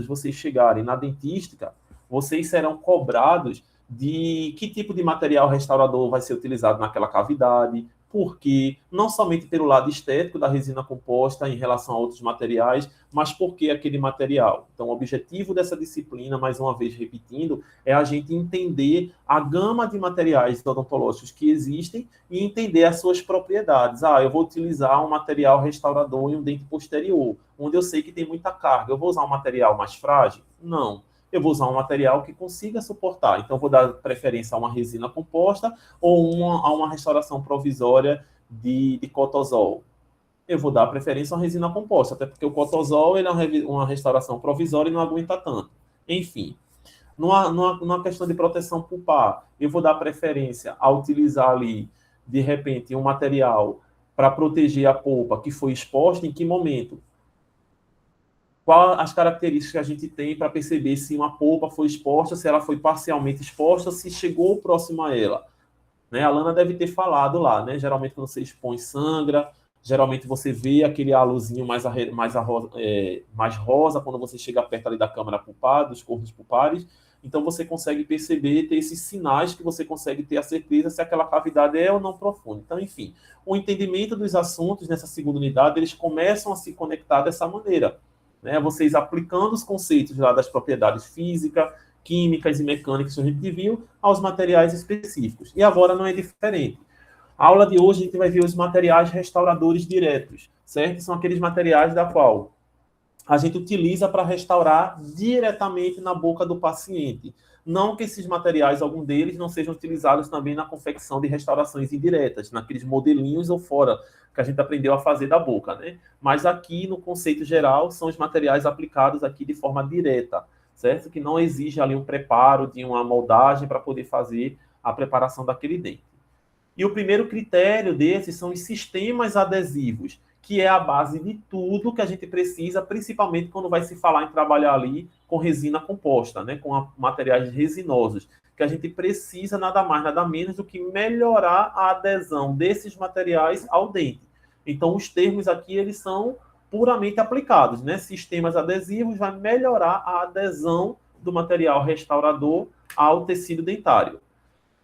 vocês chegarem na dentística, vocês serão cobrados de que tipo de material restaurador vai ser utilizado naquela cavidade, porque não somente pelo lado estético da resina composta em relação a outros materiais, mas porque aquele material. Então, o objetivo dessa disciplina, mais uma vez repetindo, é a gente entender a gama de materiais odontológicos que existem e entender as suas propriedades. Eu vou utilizar um material restaurador em um dente posterior, onde eu sei que tem muita carga. Eu vou usar um material mais frágil? Não. Eu vou usar um material que consiga suportar. Então, vou dar preferência a uma resina composta ou a uma restauração provisória de cotosol. Eu vou dar preferência a uma resina composta, até porque o cotosol ele é uma restauração provisória e não aguenta tanto. Enfim, numa questão de proteção pulpar, eu vou dar preferência a utilizar ali, de repente, um material para proteger a polpa que foi exposta em que momento? Quais as características que a gente tem para perceber se uma polpa foi exposta, se ela foi parcialmente exposta, se chegou próximo a ela. Né? A Lana deve ter falado lá, né? Geralmente quando você expõe sangra, geralmente você vê aquele halozinho mais rosa quando você chega perto ali da câmara pulpar, dos cornos pulpares. Então você consegue perceber, ter esses sinais que você consegue ter a certeza se aquela cavidade é ou não profunda. Então, enfim, o entendimento dos assuntos nessa segunda unidade, eles começam a se conectar dessa maneira. Né? Vocês aplicando os conceitos lá das propriedades físicas, químicas e mecânicas que a gente viu aos materiais específicos. E agora não é diferente. A aula de hoje a gente vai ver os materiais restauradores diretos, certo? São aqueles materiais da qual a gente utiliza para restaurar diretamente na boca do paciente. Não que esses materiais, algum deles, não sejam utilizados também na confecção de restaurações indiretas, naqueles modelinhos ou fora que a gente aprendeu a fazer da boca, né? Mas aqui, no conceito geral, são os materiais aplicados aqui de forma direta, certo? Que não exige ali um preparo de uma moldagem para poder fazer a preparação daquele dente. E o primeiro critério desses são os sistemas adesivos, que é a base de tudo que a gente precisa, principalmente quando vai se falar em trabalhar ali com resina composta, né, com materiais resinosos, que a gente precisa nada mais, nada menos do que melhorar a adesão desses materiais ao dente. Então, os termos aqui, eles são puramente aplicados, né? Sistemas adesivos vai melhorar a adesão do material restaurador ao tecido dentário.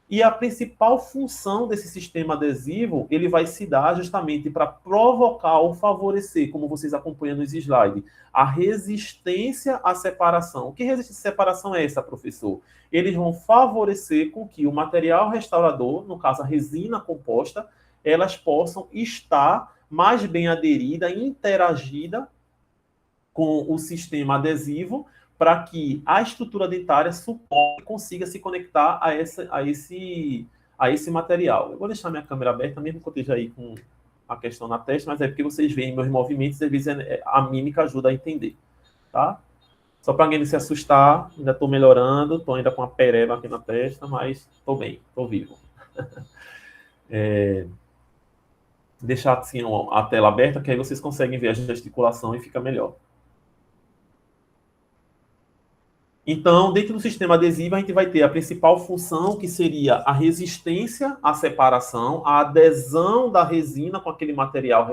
E a principal função desse sistema adesivo, ele vai se dar justamente para provocar ou favorecer, como vocês acompanham nos slides, a resistência à separação. Que resistência à separação é essa, professor? Eles vão favorecer com que o material restaurador, no caso a resina composta, elas possam estar mais bem aderida, interagida com o sistema adesivo, para que a estrutura dentária suporte e consiga se conectar a esse material. Eu vou deixar minha câmera aberta, mesmo que eu esteja aí com a questão na testa, mas é porque vocês veem meus movimentos e às vezes a mímica ajuda a entender. Tá? Só para ninguém não se assustar, ainda estou melhorando, estou ainda com uma pereba aqui na testa, mas estou bem, estou vivo. Deixar assim a tela aberta, que aí vocês conseguem ver a gesticulação e fica melhor. Então, dentro do sistema adesivo, a gente vai ter a principal função, que seria a resistência à separação, a adesão da resina com aquele material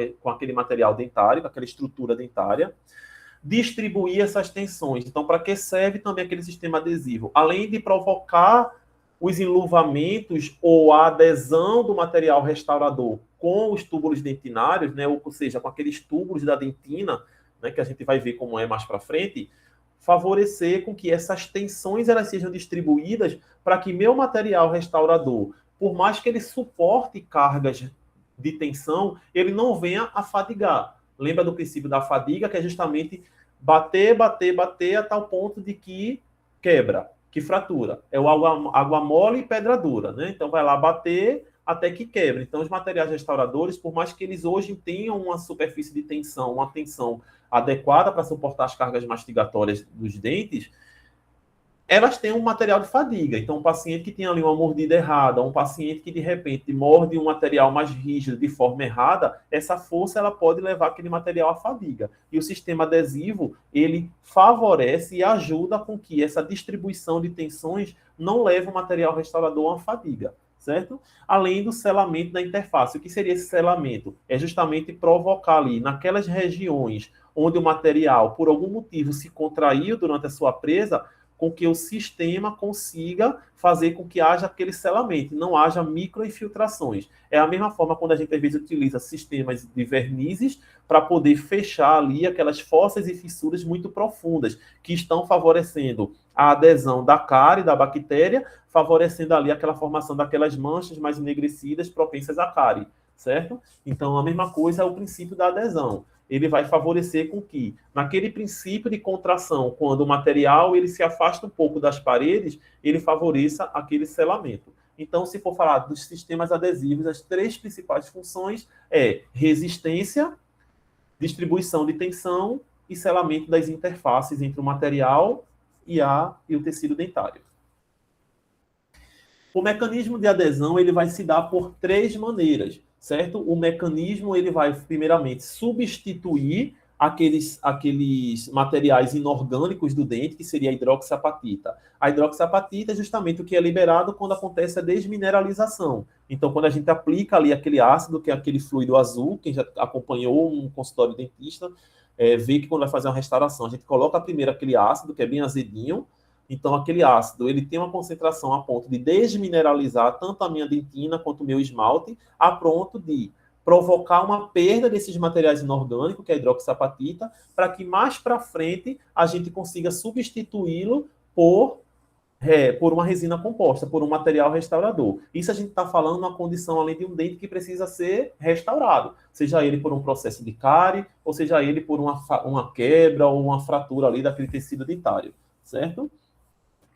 dentário, com aquela estrutura dentária, distribuir essas tensões. Então, para que serve também aquele sistema adesivo? Além de provocar os enluvamentos ou a adesão do material restaurador com os túbulos dentinários, né, ou seja, com aqueles túbulos da dentina, né, que a gente vai ver como é mais para frente, favorecer com que essas tensões elas sejam distribuídas para que meu material restaurador, por mais que ele suporte cargas de tensão, ele não venha a fadigar. Lembra do princípio da fadiga, que é justamente bater a tal ponto de que quebra, que fratura. É o água mole e pedra dura, né? Então vai lá bater até que quebra. Então os materiais restauradores, por mais que eles hoje tenham uma superfície de tensão, uma tensão adequada para suportar as cargas mastigatórias dos dentes, elas têm um material de fadiga. Então, um paciente que tem ali uma mordida errada, um paciente que, de repente, morde um material mais rígido de forma errada, essa força ela pode levar aquele material à fadiga. E o sistema adesivo, ele favorece e ajuda com que essa distribuição de tensões não leve o material restaurador a uma fadiga, certo? Além do selamento da interface. O que seria esse selamento? É justamente provocar ali, naquelas regiões onde o material, por algum motivo, se contraiu durante a sua presa, com que o sistema consiga fazer com que haja aquele selamento, não haja microinfiltrações. É a mesma forma quando a gente, às vezes, utiliza sistemas de vernizes para poder fechar ali aquelas fossas e fissuras muito profundas, que estão favorecendo a adesão da cárie, da bactéria, favorecendo ali aquela formação daquelas manchas mais enegrecidas propensas à cárie, certo? Então, a mesma coisa é o princípio da adesão. Ele vai favorecer com que, naquele princípio de contração, quando o material ele se afasta um pouco das paredes, ele favoreça aquele selamento. Então, se for falar dos sistemas adesivos, as 3 principais funções é resistência, distribuição de tensão e selamento das interfaces entre o material e o tecido dentário. O mecanismo de adesão ele vai se dar por 3 maneiras, certo? O mecanismo ele vai, primeiramente, substituir aqueles materiais inorgânicos do dente, que seria a hidroxiapatita. A hidroxiapatita é justamente o que é liberado quando acontece a desmineralização. Então, quando a gente aplica ali aquele ácido, que é aquele fluido azul, quem já acompanhou um consultório dentista, vê que quando vai fazer uma restauração, a gente coloca primeiro aquele ácido, que é bem azedinho. Então, aquele ácido, ele tem uma concentração a ponto de desmineralizar tanto a minha dentina quanto o meu esmalte, a ponto de provocar uma perda desses materiais inorgânicos, que é a hidroxiapatita, para que mais para frente a gente consiga substituí-lo por uma resina composta, por um material restaurador. Isso a gente está falando numa condição além de um dente que precisa ser restaurado, seja ele por um processo de cárie, ou seja ele por uma quebra ou uma fratura ali daquele tecido dentário, certo?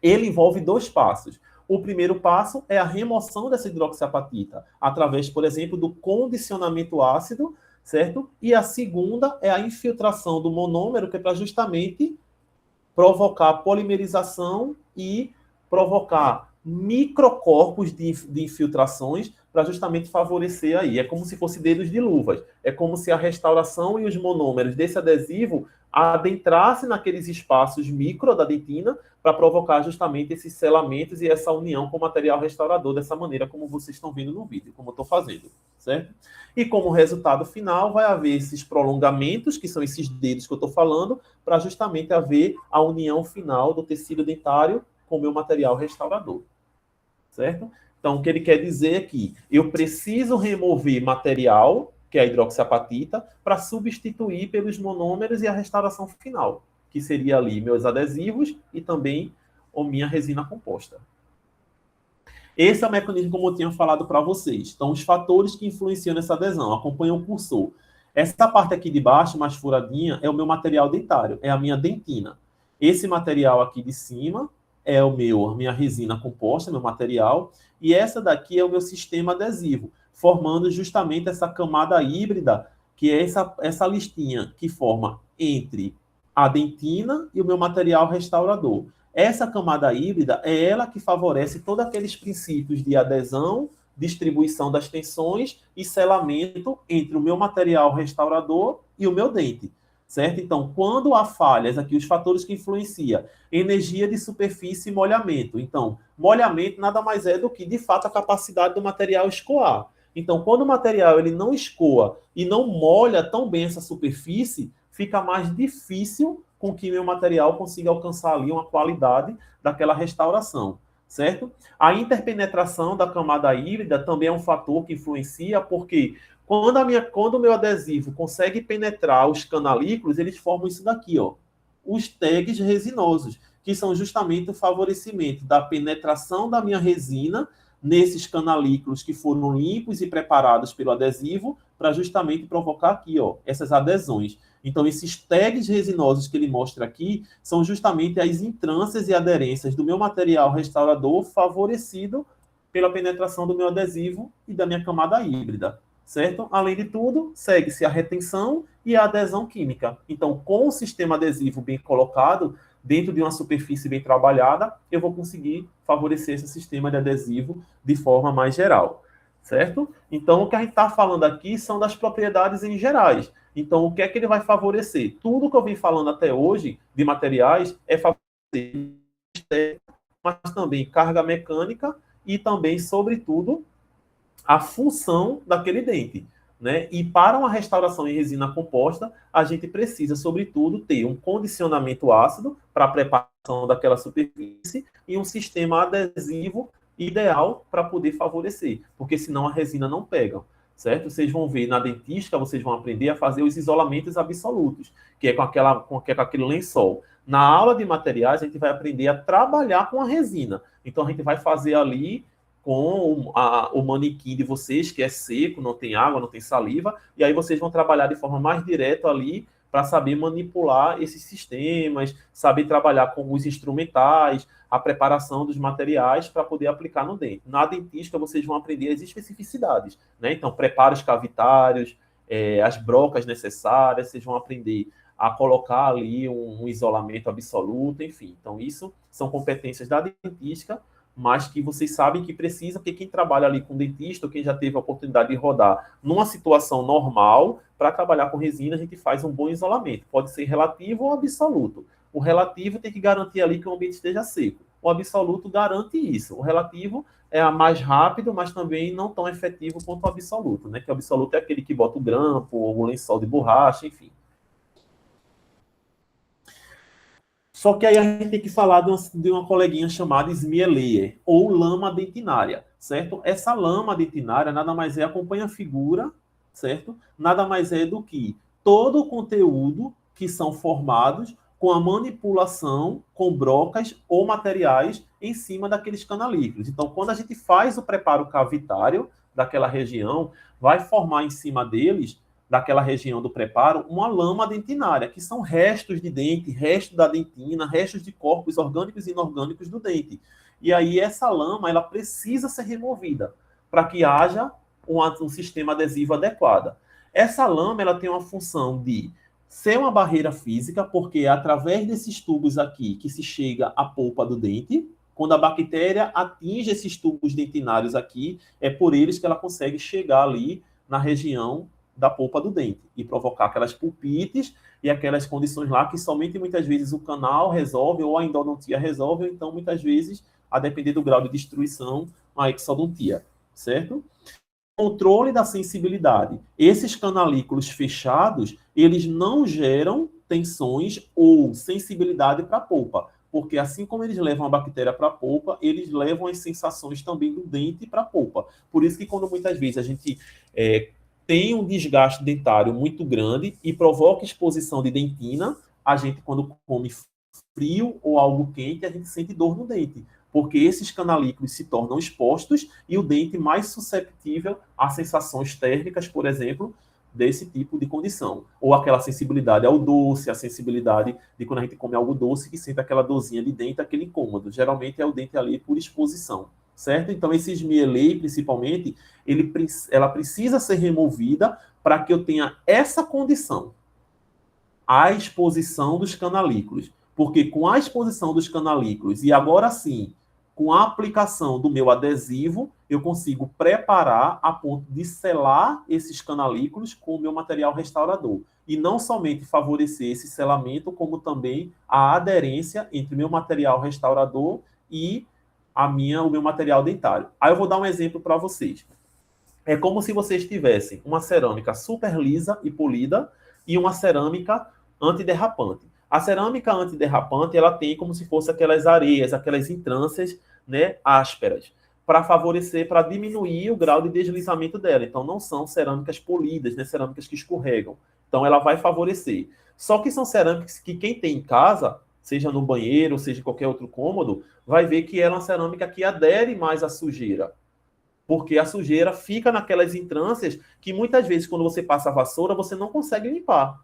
Ele envolve 2 passos. O primeiro passo é a remoção dessa hidroxiapatita, através, por exemplo, do condicionamento ácido, certo? E a segunda é a infiltração do monômero, que é para justamente provocar polimerização e provocar microcorpos de infiltrações para justamente favorecer aí. É como se fosse dedos de luvas. É como se a restauração e os monômeros desse adesivo adentrassem naqueles espaços micro da dentina para provocar justamente esses selamentos e essa união com o material restaurador dessa maneira como vocês estão vendo no vídeo, como eu estou fazendo, certo? E como resultado final vai haver esses prolongamentos, que são esses dedos que eu estou falando, para justamente haver a união final do tecido dentário com o meu material restaurador, certo? Então, o que ele quer dizer é que eu preciso remover material, que é a hidroxiapatita, para substituir pelos monômeros e a restauração final, que seria ali meus adesivos e também a minha resina composta. Esse é o mecanismo como eu tinha falado para vocês. Então, os fatores que influenciam nessa adesão. Acompanha o cursor. Essa parte aqui de baixo, mais furadinha, é o meu material dentário, é a minha dentina. Esse material aqui de cima é a minha resina composta, meu material, e essa daqui é o meu sistema adesivo, formando justamente essa camada híbrida, que é essa listinha que forma entre a dentina e o meu material restaurador. Essa camada híbrida é ela que favorece todos aqueles princípios de adesão, distribuição das tensões e selamento entre o meu material restaurador e o meu dente, certo? Então, quando há falhas, aqui os fatores que influenciam, energia de superfície e molhamento. Então, molhamento nada mais é do que, de fato, a capacidade do material escoar. Então, quando o material ele não escoa e não molha tão bem essa superfície, fica mais difícil com que meu material consiga alcançar ali uma qualidade daquela restauração, certo? A interpenetração da camada híbrida também é um fator que influencia, porque quando o meu adesivo consegue penetrar os canalículos, eles formam isso daqui, ó, os tags resinosos, que são justamente o favorecimento da penetração da minha resina nesses canalículos que foram limpos e preparados pelo adesivo, para justamente provocar aqui, ó, essas adesões. Então, esses tags resinosos que ele mostra aqui são justamente as entrâncias e aderências do meu material restaurador favorecido pela penetração do meu adesivo e da minha camada híbrida, certo? Além de tudo, segue-se a retenção e a adesão química. Então, com o sistema adesivo bem colocado, dentro de uma superfície bem trabalhada, eu vou conseguir favorecer esse sistema de adesivo de forma mais geral, certo? Então, o que a gente está falando aqui são das propriedades em gerais. Então, o que é que ele vai favorecer? Tudo que eu vim falando até hoje de materiais é favorecer, mas também carga mecânica e também, sobretudo, a função daquele dente. né? E para uma restauração em resina composta, a gente precisa, sobretudo, ter um condicionamento ácido para a preparação daquela superfície e um sistema adesivo ideal para poder favorecer, porque senão a resina não pega, certo? Vocês vão ver na dentística, vocês vão aprender a fazer os isolamentos absolutos, que é com aquele lençol. Na aula de materiais, a gente vai aprender a trabalhar com a resina. Então, a gente vai fazer ali com o manequim de vocês, que é seco, não tem água, não tem saliva, e aí vocês vão trabalhar de forma mais direta ali para saber manipular esses sistemas, saber trabalhar com os instrumentais, a preparação dos materiais para poder aplicar no dente. Na dentística, vocês vão aprender as especificidades, né? Então, preparos cavitários, as brocas necessárias, vocês vão aprender a colocar ali um isolamento absoluto, enfim. Então, isso são competências da dentística, mas que vocês sabem que precisa, porque quem trabalha ali com dentista, ou quem já teve a oportunidade de rodar numa situação normal, para trabalhar com resina, a gente faz um bom isolamento. Pode ser relativo ou absoluto. O relativo tem que garantir ali que o ambiente esteja seco. O absoluto garante isso. O relativo é mais rápido, mas também não tão efetivo quanto o absoluto, né? Que o absoluto é aquele que bota o grampo, ou o lençol de borracha, enfim. Só que aí a gente tem que falar de uma coleguinha chamada smear layer, ou lama dentinária, certo? Essa lama dentinária nada mais é, acompanha a figura, certo? Nada mais é do que todo o conteúdo que são formados com a manipulação com brocas ou materiais em cima daqueles canalículos. Então, quando a gente faz o preparo cavitário daquela região, vai formar em cima deles, daquela região do preparo, uma lama dentinária, que são restos de dente, restos da dentina, restos de corpos orgânicos e inorgânicos do dente. E aí essa lama, ela precisa ser removida para que haja um sistema adesivo adequado. Essa lama, ela tem uma função de ser uma barreira física, porque é através desses tubos aqui que se chega à polpa do dente. Quando a bactéria atinge esses tubos dentinários aqui, é por eles que ela consegue chegar ali na região da polpa do dente e provocar aquelas pulpites e aquelas condições lá que somente muitas vezes o canal resolve ou a endodontia resolve, ou então muitas vezes, a depender do grau de destruição, a exodontia, certo? Controle da sensibilidade. Esses canalículos fechados, eles não geram tensões ou sensibilidade para a polpa, porque assim como eles levam a bactéria para a polpa, eles levam as sensações também do dente para a polpa. Por isso que quando muitas vezes a gente tem um desgaste dentário muito grande e provoca exposição de dentina, a gente, quando come frio ou algo quente, a gente sente dor no dente, porque esses canalículos se tornam expostos e o dente mais susceptível a sensações térmicas, por exemplo, desse tipo de condição. Ou aquela sensibilidade ao doce, a sensibilidade de quando a gente come algo doce, que sente aquela dorzinha de dente, aquele incômodo. Geralmente é o dente ali por exposição, certo? Então, esse smear layer, principalmente, ela precisa ser removida para que eu tenha essa condição, a exposição dos canalículos. Porque com a exposição dos canalículos, e agora sim, com a aplicação do meu adesivo, eu consigo preparar a ponto de selar esses canalículos com o meu material restaurador. E não somente favorecer esse selamento, como também a aderência entre o meu material restaurador e o meu material dentário. Aí eu vou dar um exemplo para vocês. É como se vocês tivessem uma cerâmica super lisa e polida e uma cerâmica antiderrapante. A cerâmica antiderrapante, ela tem como se fosse aquelas areias, aquelas entrâncias, né, ásperas, para favorecer, para diminuir o grau de deslizamento dela. Então, não são cerâmicas polidas, né, cerâmicas que escorregam. Então, ela vai favorecer. Só que são cerâmicas que quem tem em casa, seja no banheiro, seja em qualquer outro cômodo, vai ver que ela é uma cerâmica que adere mais à sujeira. Porque a sujeira fica naquelas entrâncias que muitas vezes, quando você passa a vassoura, você não consegue limpar.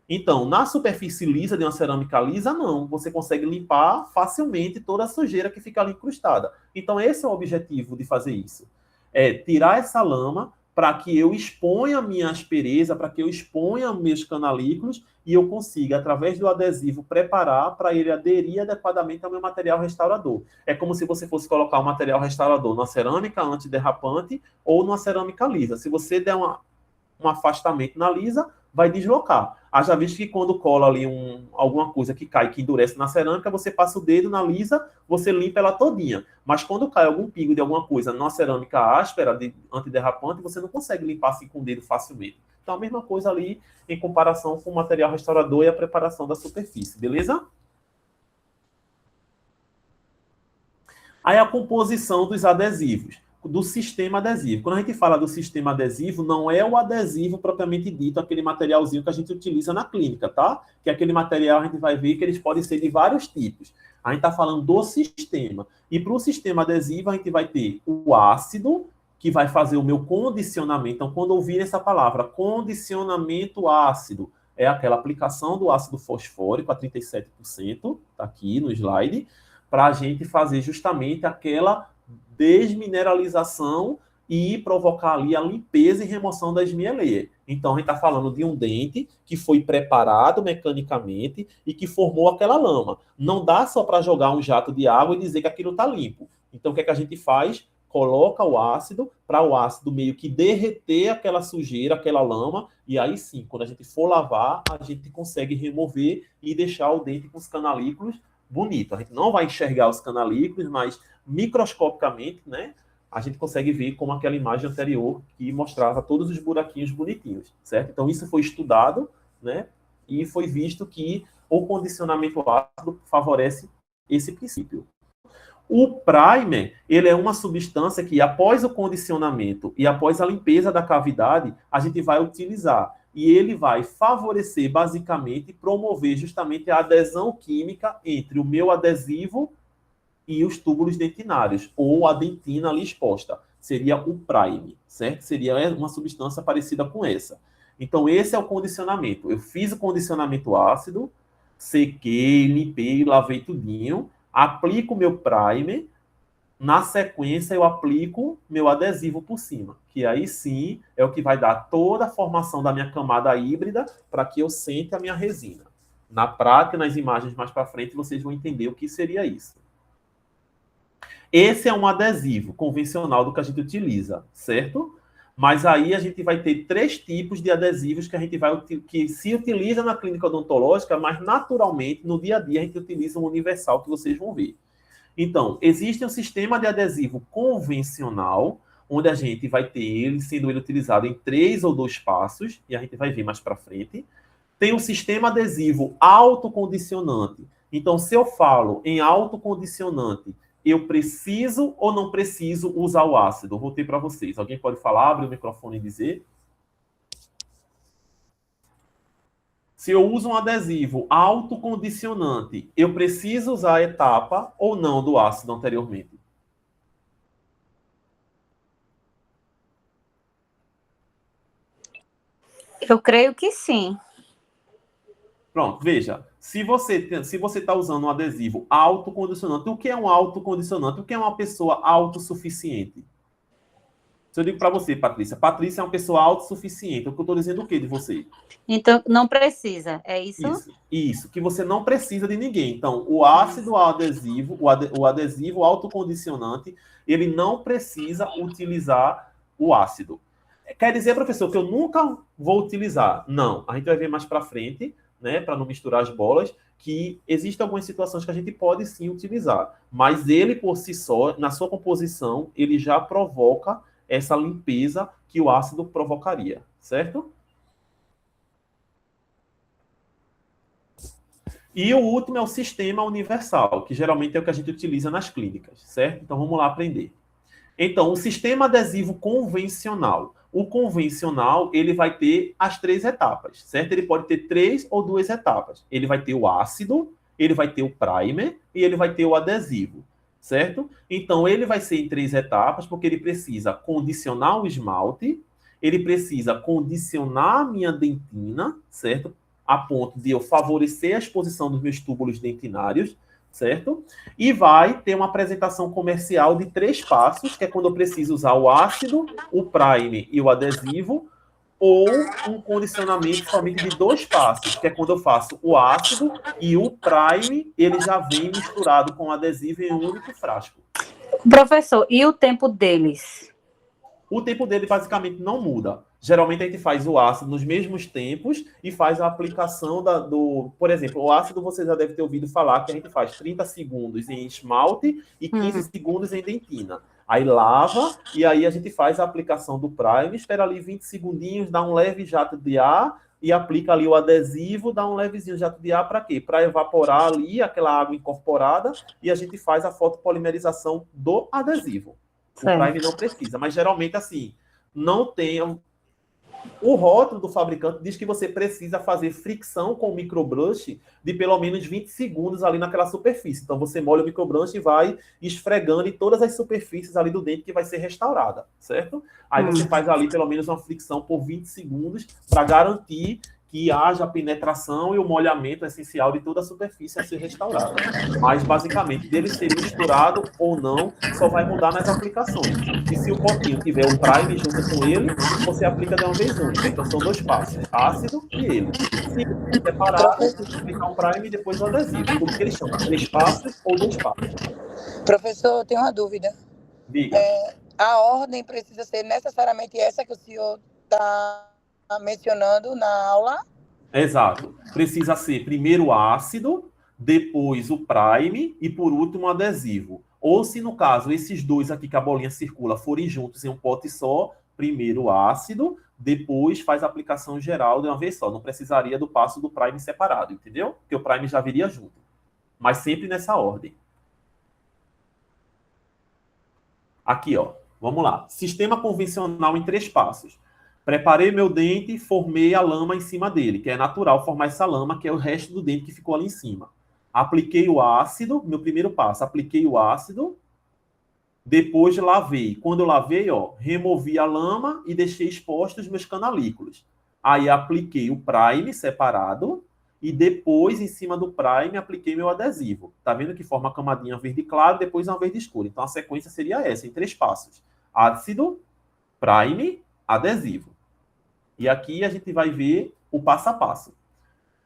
Então, na superfície lisa de uma cerâmica lisa, não. Você consegue limpar facilmente toda a sujeira que fica ali incrustada. Então, esse é o objetivo de fazer isso. É tirar essa lama para que eu exponha a minha aspereza, para que eu exponha meus canalículos e eu consiga, através do adesivo, preparar para ele aderir adequadamente ao meu material restaurador. É como se você fosse colocar o material restaurador numa cerâmica antiderrapante ou numa cerâmica lisa. Se você der um afastamento na lisa, vai deslocar. Haja visto que quando cola ali alguma coisa que cai, que endurece na cerâmica, você passa o dedo na lisa, você limpa ela todinha. Mas quando cai algum pingo de alguma coisa na cerâmica áspera, antiderrapante, você não consegue limpar assim com o dedo facilmente. Então, a mesma coisa ali em comparação com o material restaurador e a preparação da superfície, beleza? Aí a composição dos adesivos, do sistema adesivo. Quando a gente fala do sistema adesivo, não é o adesivo propriamente dito, aquele materialzinho que a gente utiliza na clínica, tá? Que é aquele material, a gente vai ver que eles podem ser de vários tipos. A gente está falando do sistema. E para o sistema adesivo, a gente vai ter o ácido, que vai fazer o meu condicionamento. Então, quando ouvir essa palavra, condicionamento ácido, é aquela aplicação do ácido fosfórico a 37%, tá aqui no slide, para a gente fazer justamente aquela desmineralização e provocar ali a limpeza e remoção da esmieleia. Então, a gente está falando de um dente que foi preparado mecanicamente e que formou aquela lama. Não dá só para jogar um jato de água e dizer que aquilo está limpo. Então, o que é que a gente faz? Coloca o ácido, para o ácido meio que derreter aquela sujeira, aquela lama, e aí sim, quando a gente for lavar, a gente consegue remover e deixar o dente com os canalículos bonito. A gente não vai enxergar os canalículos, mas microscopicamente, né, a gente consegue ver como aquela imagem anterior que mostrava todos os buraquinhos bonitinhos, certo? Então, isso foi estudado, né, e foi visto que o condicionamento ácido favorece esse princípio. O primer, ele é uma substância que, após o condicionamento e após a limpeza da cavidade, a gente vai utilizar. E ele vai favorecer, basicamente, promover justamente a adesão química entre o meu adesivo e os túbulos dentinários, ou a dentina ali exposta. Seria o prime, certo? Seria uma substância parecida com essa. Então, esse é o condicionamento. Eu fiz o condicionamento ácido, sequei, limpei, lavei tudinho, aplico o meu primer, na sequência eu aplico meu adesivo por cima, que aí sim é o que vai dar toda a formação da minha camada híbrida para que eu sente a minha resina. Na prática, nas imagens mais para frente, vocês vão entender o que seria isso. Esse é um adesivo convencional do que a gente utiliza, certo? Mas aí a gente vai ter 3 tipos de adesivos que se utiliza na clínica odontológica, mas naturalmente no dia a dia a gente utiliza um universal que vocês vão ver. Então, existe um sistema de adesivo convencional, onde a gente vai ter ele sendo utilizado em 3 ou 2 passos, e a gente vai ver mais para frente. Tem um sistema adesivo autocondicionante. Então, se eu falo em autocondicionante, eu preciso ou não preciso usar o ácido? Eu voltei para vocês. Alguém pode falar, abrir o microfone e dizer? Se eu uso um adesivo autocondicionante, eu preciso usar a etapa ou não do ácido anteriormente? Eu creio que sim. Pronto, veja. Se você está usando um adesivo autocondicionante, o que é um autocondicionante? O que é uma pessoa autossuficiente? Se eu digo para você, Patrícia, Patrícia é uma pessoa autossuficiente, o que eu estou dizendo o quê de você? Então, não precisa, é isso? Isso, que você não precisa de ninguém. Então, o ácido adesivo, o adesivo autocondicionante, ele não precisa utilizar o ácido. Quer dizer, professor, que eu nunca vou utilizar? Não, a gente vai ver mais para frente, né, para não misturar as bolas, que existem algumas situações que a gente pode sim utilizar, mas ele por si só, na sua composição, ele já provoca essa limpeza que o ácido provocaria, certo? E o último é o sistema universal, que geralmente é o que a gente utiliza nas clínicas, certo? Então vamos lá aprender. Então, o sistema adesivo convencional. O convencional, ele vai ter as 3 etapas, certo? Ele pode ter 3 ou 2 etapas. Ele vai ter o ácido, ele vai ter o primer e ele vai ter o adesivo, certo? Então, ele vai ser em 3 etapas, porque ele precisa condicionar o esmalte, ele precisa condicionar a minha dentina, certo? A ponto de eu favorecer a exposição dos meus túbulos dentinários, certo? E vai ter uma apresentação comercial de 3 passos, que é quando eu preciso usar o ácido, o primer e o adesivo, ou um condicionamento somente de 2 passos, que é quando eu faço o ácido e o primer, ele já vem misturado com o adesivo em um único frasco. Professor, e o tempo deles? O tempo dele basicamente não muda. Geralmente a gente faz o ácido nos mesmos tempos e faz a aplicação Por exemplo, o ácido você já deve ter ouvido falar que a gente faz 30 segundos em esmalte e 15 segundos em dentina. Aí lava e aí a gente faz a aplicação do primer, espera ali 20 segundinhos, dá um leve jato de ar e aplica ali o adesivo, dá um levezinho jato de ar para quê? Para evaporar ali aquela água incorporada e a gente faz a fotopolimerização do adesivo. O primer não precisa, mas geralmente assim, não tem. O rótulo do fabricante diz que você precisa fazer fricção com o microbrush de pelo menos 20 segundos ali naquela superfície. Então você molha o microbrush e vai esfregando em todas as superfícies ali do dente que vai ser restaurada, certo? Aí você faz ali pelo menos uma fricção por 20 segundos para garantir que haja a penetração e o molhamento essencial de toda a superfície a ser restaurada. Mas, basicamente, dele ser misturado ou não, só vai mudar nas aplicações. E se o potinho tiver o primer junto com ele, você aplica de uma vez única. Então, são 2 passos, ácido e ele. Se separar, aplicar um primer e depois o adesivo. Por isso que eles chamam 3 passos ou 2 passos. Professor, eu tenho uma dúvida. Diga. A ordem precisa ser necessariamente essa que o senhor está mencionando na aula? Exato. Precisa ser primeiro o ácido, depois o prime e por último o adesivo. Ou se no caso esses dois aqui que a bolinha circula forem juntos em um pote só, primeiro o ácido, depois faz a aplicação geral de uma vez só. Não precisaria do passo do prime separado, entendeu? Porque o prime já viria junto. Mas sempre nessa ordem. Aqui, ó. Vamos lá. Sistema convencional em 3 passos. Preparei meu dente e formei a lama em cima dele, que é natural formar essa lama, que é o resto do dente que ficou ali em cima. Apliquei o ácido, meu primeiro passo, apliquei o ácido, depois lavei. Quando eu lavei, ó, removi a lama e deixei expostos os meus canalículos. Aí apliquei o prime separado e depois, em cima do prime, apliquei meu adesivo. Tá vendo que forma a camadinha verde claro, depois uma verde escura. Então a sequência seria essa, em 3 passos. Ácido, prime, adesivo. E aqui a gente vai ver o passo a passo.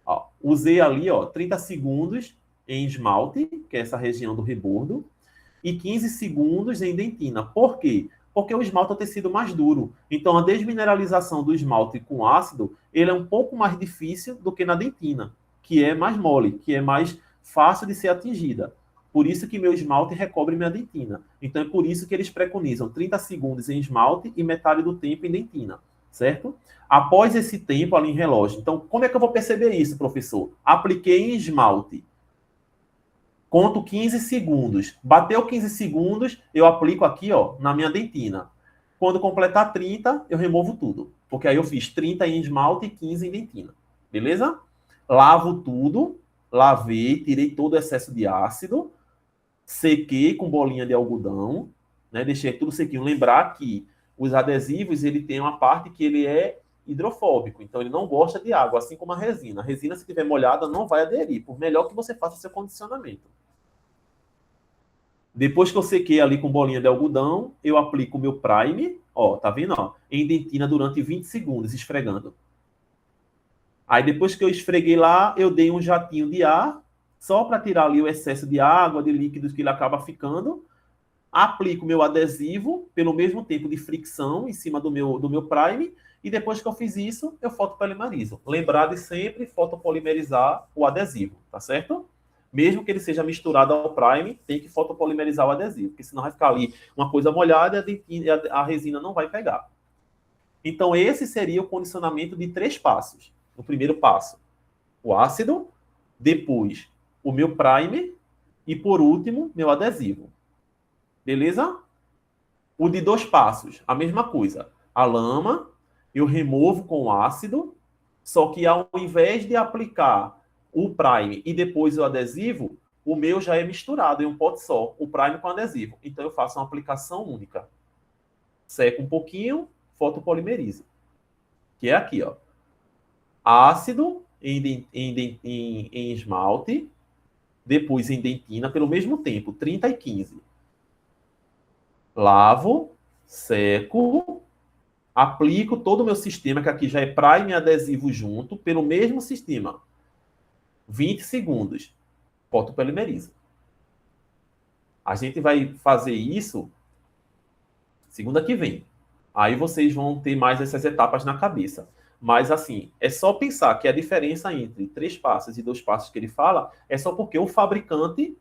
Ó, usei ali, ó, 30 segundos em esmalte, que é essa região do rebordo, e 15 segundos em dentina. Por quê? Porque o esmalte é o tecido mais duro. Então, a desmineralização do esmalte com ácido, ele é um pouco mais difícil do que na dentina, que é mais mole, que é mais fácil de ser atingida. Por isso que meu esmalte recobre minha dentina. Então, é por isso que eles preconizam 30 segundos em esmalte e metade do tempo em dentina, certo? Após esse tempo ali em relógio. Então, como é que eu vou perceber isso, professor? Apliquei em esmalte. Conto 15 segundos. Bateu 15 segundos, eu aplico aqui, ó, na minha dentina. Quando completar 30, eu removo tudo. Porque aí eu fiz 30 em esmalte e 15 em dentina. Beleza? Lavo tudo. Lavei, tirei todo o excesso de ácido. Sequei com bolinha de algodão. Né? Deixei tudo sequinho. Lembrar que os adesivos, ele tem uma parte que ele é hidrofóbico, então ele não gosta de água, assim como a resina. A resina, se estiver molhada, não vai aderir, por melhor que você faça seu condicionamento. Depois que eu sequei ali com bolinha de algodão, eu aplico o meu prime, ó, tá vendo, ó, em dentina durante 20 segundos, esfregando. Aí depois que eu esfreguei lá, eu dei um jatinho de ar, só para tirar ali o excesso de água, de líquidos que ele acaba ficando. Aplico meu adesivo pelo mesmo tempo de fricção em cima do meu prime, e depois que eu fiz isso, eu fotopolimerizo. Lembrar de sempre fotopolimerizar o adesivo, tá certo? Mesmo que ele seja misturado ao prime, tem que fotopolimerizar o adesivo, porque senão vai ficar ali uma coisa molhada e a resina não vai pegar. Então, esse seria o condicionamento de 3 passos. No primeiro passo, o ácido, depois o meu primer e, por último, meu adesivo. Beleza? O de 2 passos, a mesma coisa. A lama, eu removo com ácido, só que ao invés de aplicar o prime e depois o adesivo, o meu já é misturado em um pote só, o prime com adesivo. Então eu faço uma aplicação única. Seco um pouquinho, fotopolimerizo. Que é aqui, ó. Ácido em esmalte, depois em dentina, pelo mesmo tempo, 30 e 15. Lavo, seco, aplico todo o meu sistema, que aqui já é prime e adesivo junto, pelo mesmo sistema. 20 segundos. Fotopolimeriza. A gente vai fazer isso segunda que vem. Aí vocês vão ter mais essas etapas na cabeça. Mas, assim, é só pensar que a diferença entre 3 passos e 2 passos que ele fala é só porque o fabricante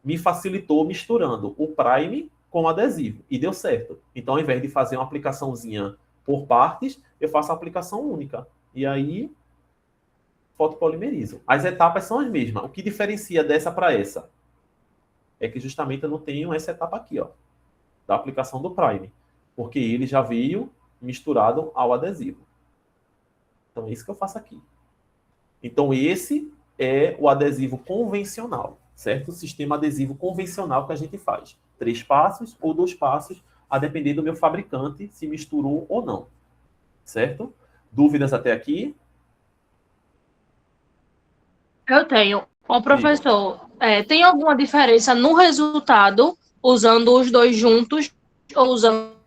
me facilitou misturando o Prime com o adesivo. E deu certo. Então, ao invés de fazer uma aplicaçãozinha por partes, eu faço a aplicação única. E aí, fotopolimerizo. As etapas são as mesmas. O que diferencia dessa para essa é que justamente eu não tenho essa etapa aqui, ó, da aplicação do Prime. Porque ele já veio misturado ao adesivo. Então, é isso que eu faço aqui. Então, esse é o adesivo convencional, certo? O sistema adesivo convencional que a gente faz. 3 passos ou 2 passos, a depender do meu fabricante, se misturou ou não. Certo? Dúvidas até aqui? Eu tenho. Ô, professor, tem alguma diferença no resultado usando os dois juntos ou usando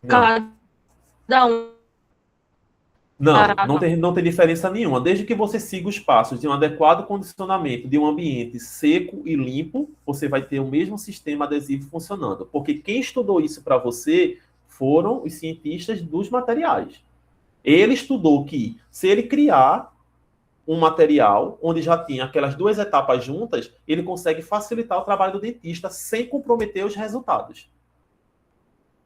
cada um? Não tem diferença nenhuma. Desde que você siga os passos de um adequado condicionamento de um ambiente seco e limpo, você vai ter o mesmo sistema adesivo funcionando. Porque quem estudou isso para você foram os cientistas dos materiais. Ele estudou que se ele criar um material onde já tinha aquelas 2 etapas juntas, ele consegue facilitar o trabalho do dentista sem comprometer os resultados.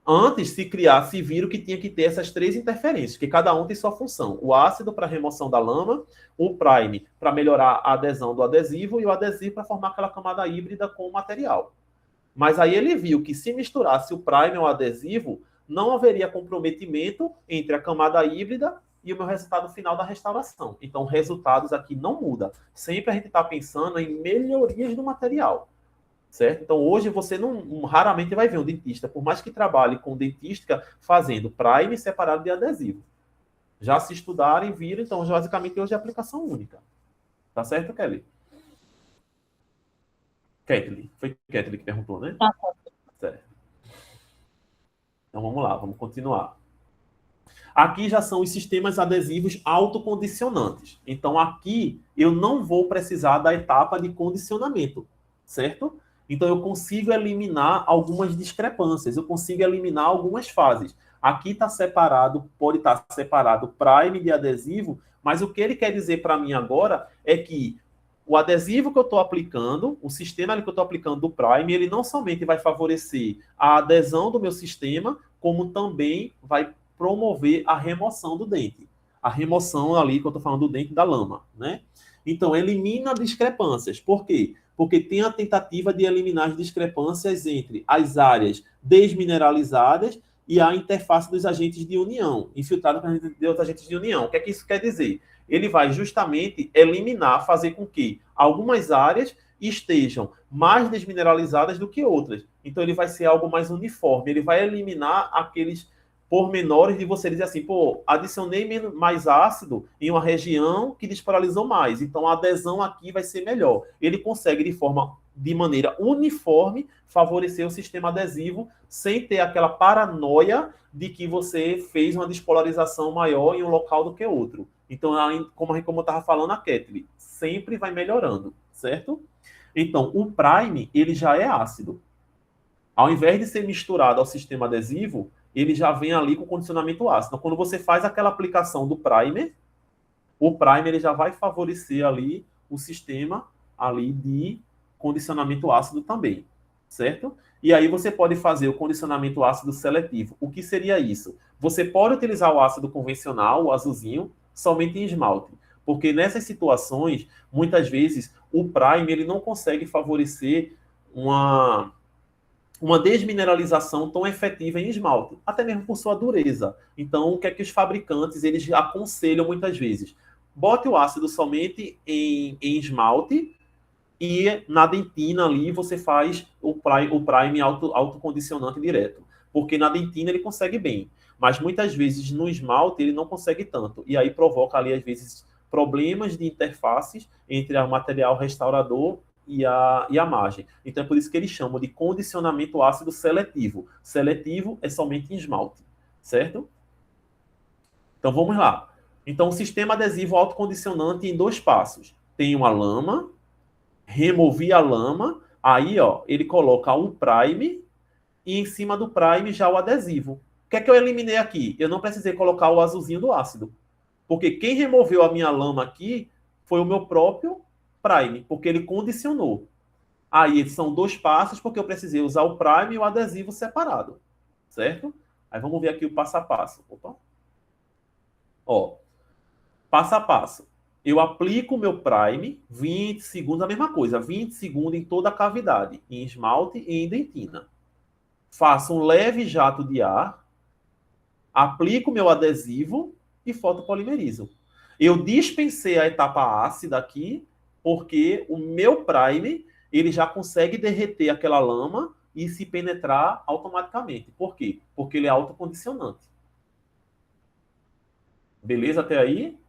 Antes, se viram que tinha que ter essas 3 interferências, que cada um tem sua função. O ácido para remoção da lama, o prime para melhorar a adesão do adesivo e o adesivo para formar aquela camada híbrida com o material. Mas aí ele viu que se misturasse o prime ao adesivo, não haveria comprometimento entre a camada híbrida e o meu resultado final da restauração. Então, resultados aqui não mudam. Sempre a gente está pensando em melhorias do material. Certo? Então, hoje você raramente vai ver um dentista, por mais que trabalhe com dentística, fazendo prime separado de adesivo. Já se estudarem, viram, então, basicamente, hoje é aplicação única. Tá certo, Kelly? Kathleen. Foi Kathleen que perguntou, né? Tá. Certo. Então, vamos lá, vamos continuar. Aqui já são os sistemas adesivos autocondicionantes. Então, aqui eu não vou precisar da etapa de condicionamento, certo? Então, eu consigo eliminar algumas discrepâncias, eu consigo eliminar algumas fases. Aqui está separado, pode estar separado prime de adesivo, mas o que ele quer dizer para mim agora é que o adesivo que eu estou aplicando, o sistema que eu estou aplicando do prime, ele não somente vai favorecer a adesão do meu sistema, como também vai promover a remoção do dente. A remoção ali, que eu estou falando do dente da lama, né? Então, elimina discrepâncias. Por quê? Porque tem a tentativa de eliminar as discrepâncias entre as áreas desmineralizadas e a interface dos agentes de união, infiltrado de outros agentes de união. O que é que isso quer dizer? Ele vai justamente eliminar, fazer com que algumas áreas estejam mais desmineralizadas do que outras. Então, ele vai ser algo mais uniforme. Ele vai eliminar aqueles pormenores de você dizer assim, pô, adicionei mais ácido em uma região que desparalisou mais, então a adesão aqui vai ser melhor. Ele consegue, de maneira uniforme, favorecer o sistema adesivo sem ter aquela paranoia de que você fez uma despolarização maior em um local do que outro. Então, como eu estava falando, a Kathleen sempre vai melhorando, certo? Então, o prime, ele já é ácido. Ao invés de ser misturado ao sistema adesivo, ele já vem ali com condicionamento ácido. Então, quando você faz aquela aplicação do primer, o primer ele já vai favorecer ali o sistema ali de condicionamento ácido também, certo? E aí você pode fazer o condicionamento ácido seletivo. O que seria isso? Você pode utilizar o ácido convencional, o azulzinho, somente em esmalte. Porque nessas situações, muitas vezes, o primer ele não consegue favorecer uma desmineralização tão efetiva em esmalte, até mesmo por sua dureza. Então, o que é que os fabricantes eles aconselham muitas vezes? Bote o ácido somente em esmalte e na dentina ali você faz o prime autocondicionante direto. Porque na dentina ele consegue bem, mas muitas vezes no esmalte ele não consegue tanto. E aí provoca ali, às vezes, problemas de interfaces entre o material restaurador e a margem. Então é por isso que eles chamam de condicionamento ácido seletivo. Seletivo é somente em esmalte, certo? Então vamos lá. Então o sistema adesivo autocondicionante em 2 passos. Tem uma lama, removi a lama, aí ó, ele coloca um prime e em cima do prime já o adesivo. que é que eu eliminei aqui? Eu não precisei colocar o azulzinho do ácido. Porque quem removeu a minha lama aqui foi o meu próprio prime, porque ele condicionou. Aí são 2 passos, porque eu precisei usar o prime e o adesivo separado. Certo? Aí vamos ver aqui o passo a passo. Opa. Ó, passo a passo. Eu aplico o meu prime, 20 segundos, a mesma coisa, 20 segundos em toda a cavidade, em esmalte e em dentina. Faço um leve jato de ar, aplico o meu adesivo e fotopolimerizo. Eu dispensei a etapa ácida aqui, porque o meu prime, ele já consegue derreter aquela lama e se penetrar automaticamente. Por quê? Porque ele é autocondicionante. Beleza até aí?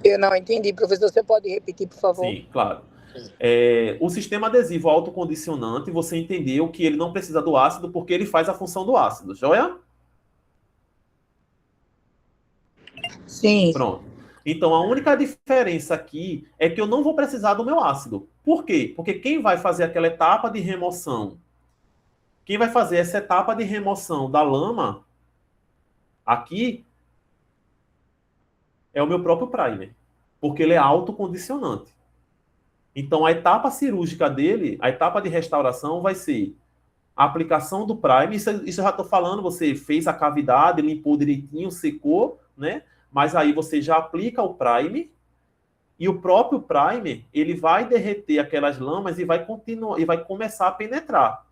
Eu não entendi, professor. Você pode repetir, por favor? Sim, claro. O sistema adesivo autocondicionante, você entendeu que ele não precisa do ácido porque ele faz a função do ácido, joia? Sim. Pronto. Então, a única diferença aqui é que eu não vou precisar do meu ácido. Por quê? Porque quem vai fazer aquela etapa de remoção, quem vai fazer essa etapa de remoção da lama aqui é o meu próprio primer, porque ele é autocondicionante. Então, a etapa cirúrgica dele, a etapa de restauração vai ser a aplicação do primer. Isso eu já estou falando, você fez a cavidade, limpou direitinho, secou, né? Mas aí você já aplica o primer e o próprio primer, ele vai derreter aquelas lamas e vai continuar e vai começar a penetrar.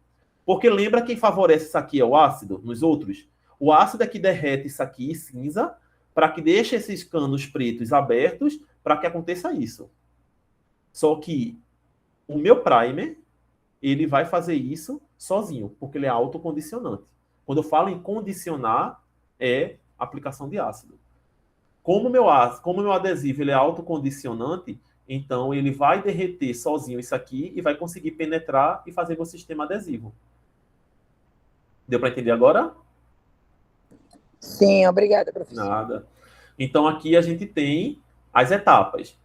Porque lembra quem favorece isso aqui é o ácido nos outros? O ácido é que derrete isso aqui cinza para que deixe esses canos pretos abertos para que aconteça isso. Só que o meu primer, ele vai fazer isso sozinho, porque ele é autocondicionante. Quando eu falo em condicionar, é aplicação de ácido. Como o meu adesivo ele é autocondicionante, então ele vai derreter sozinho isso aqui e vai conseguir penetrar e fazer o sistema adesivo. Deu para entender agora? Sim, obrigada, professor. Nada. Então aqui a gente tem as etapas.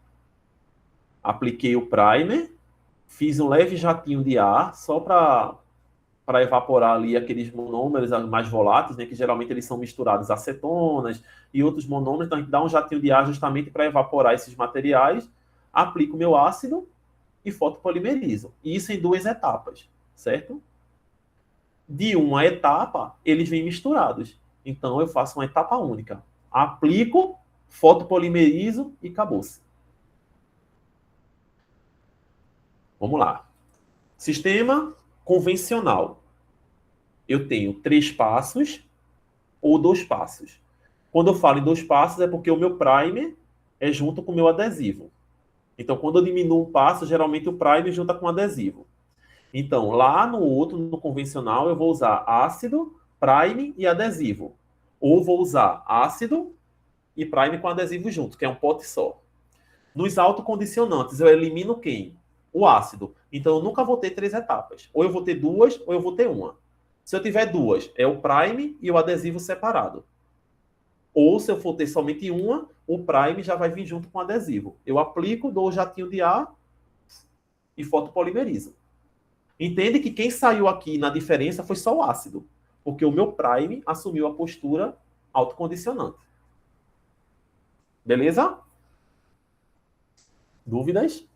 Apliquei o primer, fiz um leve jatinho de ar só para evaporar ali aqueles monômeros mais voláteis, né, que geralmente eles são misturados acetonas e outros monômeros, então a gente dá um jatinho de ar justamente para evaporar esses materiais, aplico o meu ácido e fotopolimerizo. E isso em 2 etapas, certo? De uma etapa, eles vêm misturados. Então eu faço uma etapa única. Aplico, fotopolimerizo e acabou-se. Vamos lá. Sistema convencional. Eu tenho 3 passos ou 2 passos. Quando eu falo em 2 passos, é porque o meu primer é junto com o meu adesivo. Então, quando eu diminuo um passo, geralmente o primer junta com o adesivo. Então, lá no outro, no convencional, eu vou usar ácido, primer e adesivo. Ou vou usar ácido e primer com adesivo junto, que é um pote só. Nos autocondicionantes, eu elimino quem? O ácido. Então, eu nunca vou ter 3 etapas. Ou eu vou ter 2, ou eu vou ter 1. Se eu tiver 2, é o primer e o adesivo separado. Ou se eu for ter somente 1, o primer já vai vir junto com o adesivo. Eu aplico, dou o jatinho de ar e fotopolimerizo. Entende que quem saiu aqui na diferença foi só o ácido. Porque o meu primer assumiu a postura autocondicionante. Beleza? Dúvidas?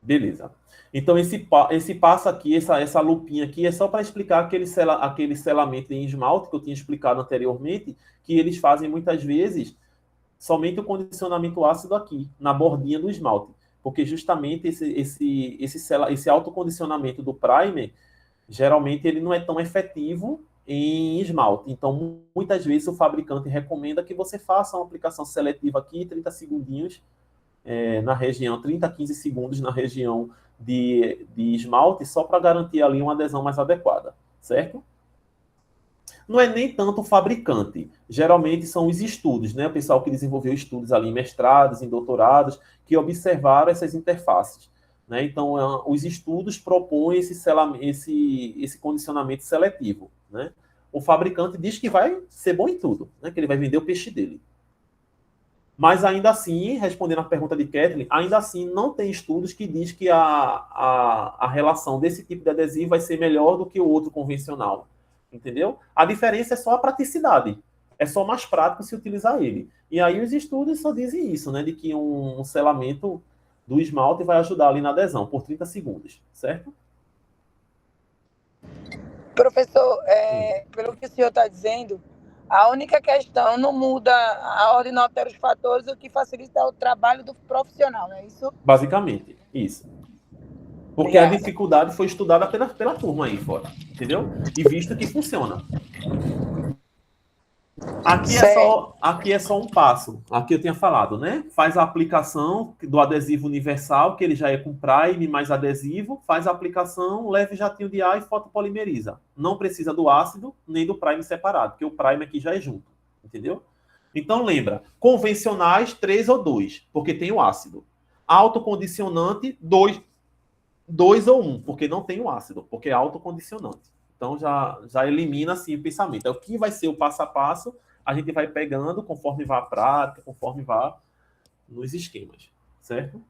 Beleza. Então, esse passo aqui, essa lupinha aqui, é só para explicar aquele selamento em esmalte que eu tinha explicado anteriormente, que eles fazem muitas vezes somente o condicionamento ácido aqui, na bordinha do esmalte. Porque justamente esse autocondicionamento do primer, geralmente ele não é tão efetivo em esmalte. Então, muitas vezes o fabricante recomenda que você faça uma aplicação seletiva aqui, 30 segundinhos, na região, 30 a 15 segundos na região de esmalte, só para garantir ali uma adesão mais adequada, certo? Não é nem tanto o fabricante, geralmente são os estudos, né? O pessoal que desenvolveu estudos ali em mestrados, em doutorados, que observaram essas interfaces, né? Então, os estudos propõem esse condicionamento seletivo, né? O fabricante diz que vai ser bom em tudo, né? Que ele vai vender o peixe dele. Mas ainda assim, respondendo a pergunta de Kathleen, ainda assim não tem estudos que diz que a relação desse tipo de adesivo vai ser melhor do que o outro convencional. Entendeu? A diferença é só a praticidade. É só mais prático se utilizar ele. E aí os estudos só dizem isso, né? De que um selamento do esmalte vai ajudar ali na adesão por 30 segundos, certo? Professor, pelo que o senhor está dizendo, a única questão não muda, a ordem não altera os fatores, o que facilita é o trabalho do profissional, não é isso? Basicamente, isso. Porque Obrigada. a dificuldade foi estudada pela turma aí fora, entendeu? E visto que funciona. Aqui é só um passo. Aqui eu tinha falado, né? Faz a aplicação do adesivo universal, que ele já é com prime mais adesivo, faz a aplicação, leve jatinho de ar e fotopolimeriza. Não precisa do ácido nem do prime separado, porque o prime aqui já é junto, entendeu? Então lembra, convencionais 3 ou 2, porque tem o ácido. Autocondicionante 2 ou 1, porque não tem o ácido, porque é autocondicionante. Então já elimina assim o pensamento. É o que vai ser o passo a passo, a gente vai pegando conforme vá a prática, conforme vá nos esquemas, certo?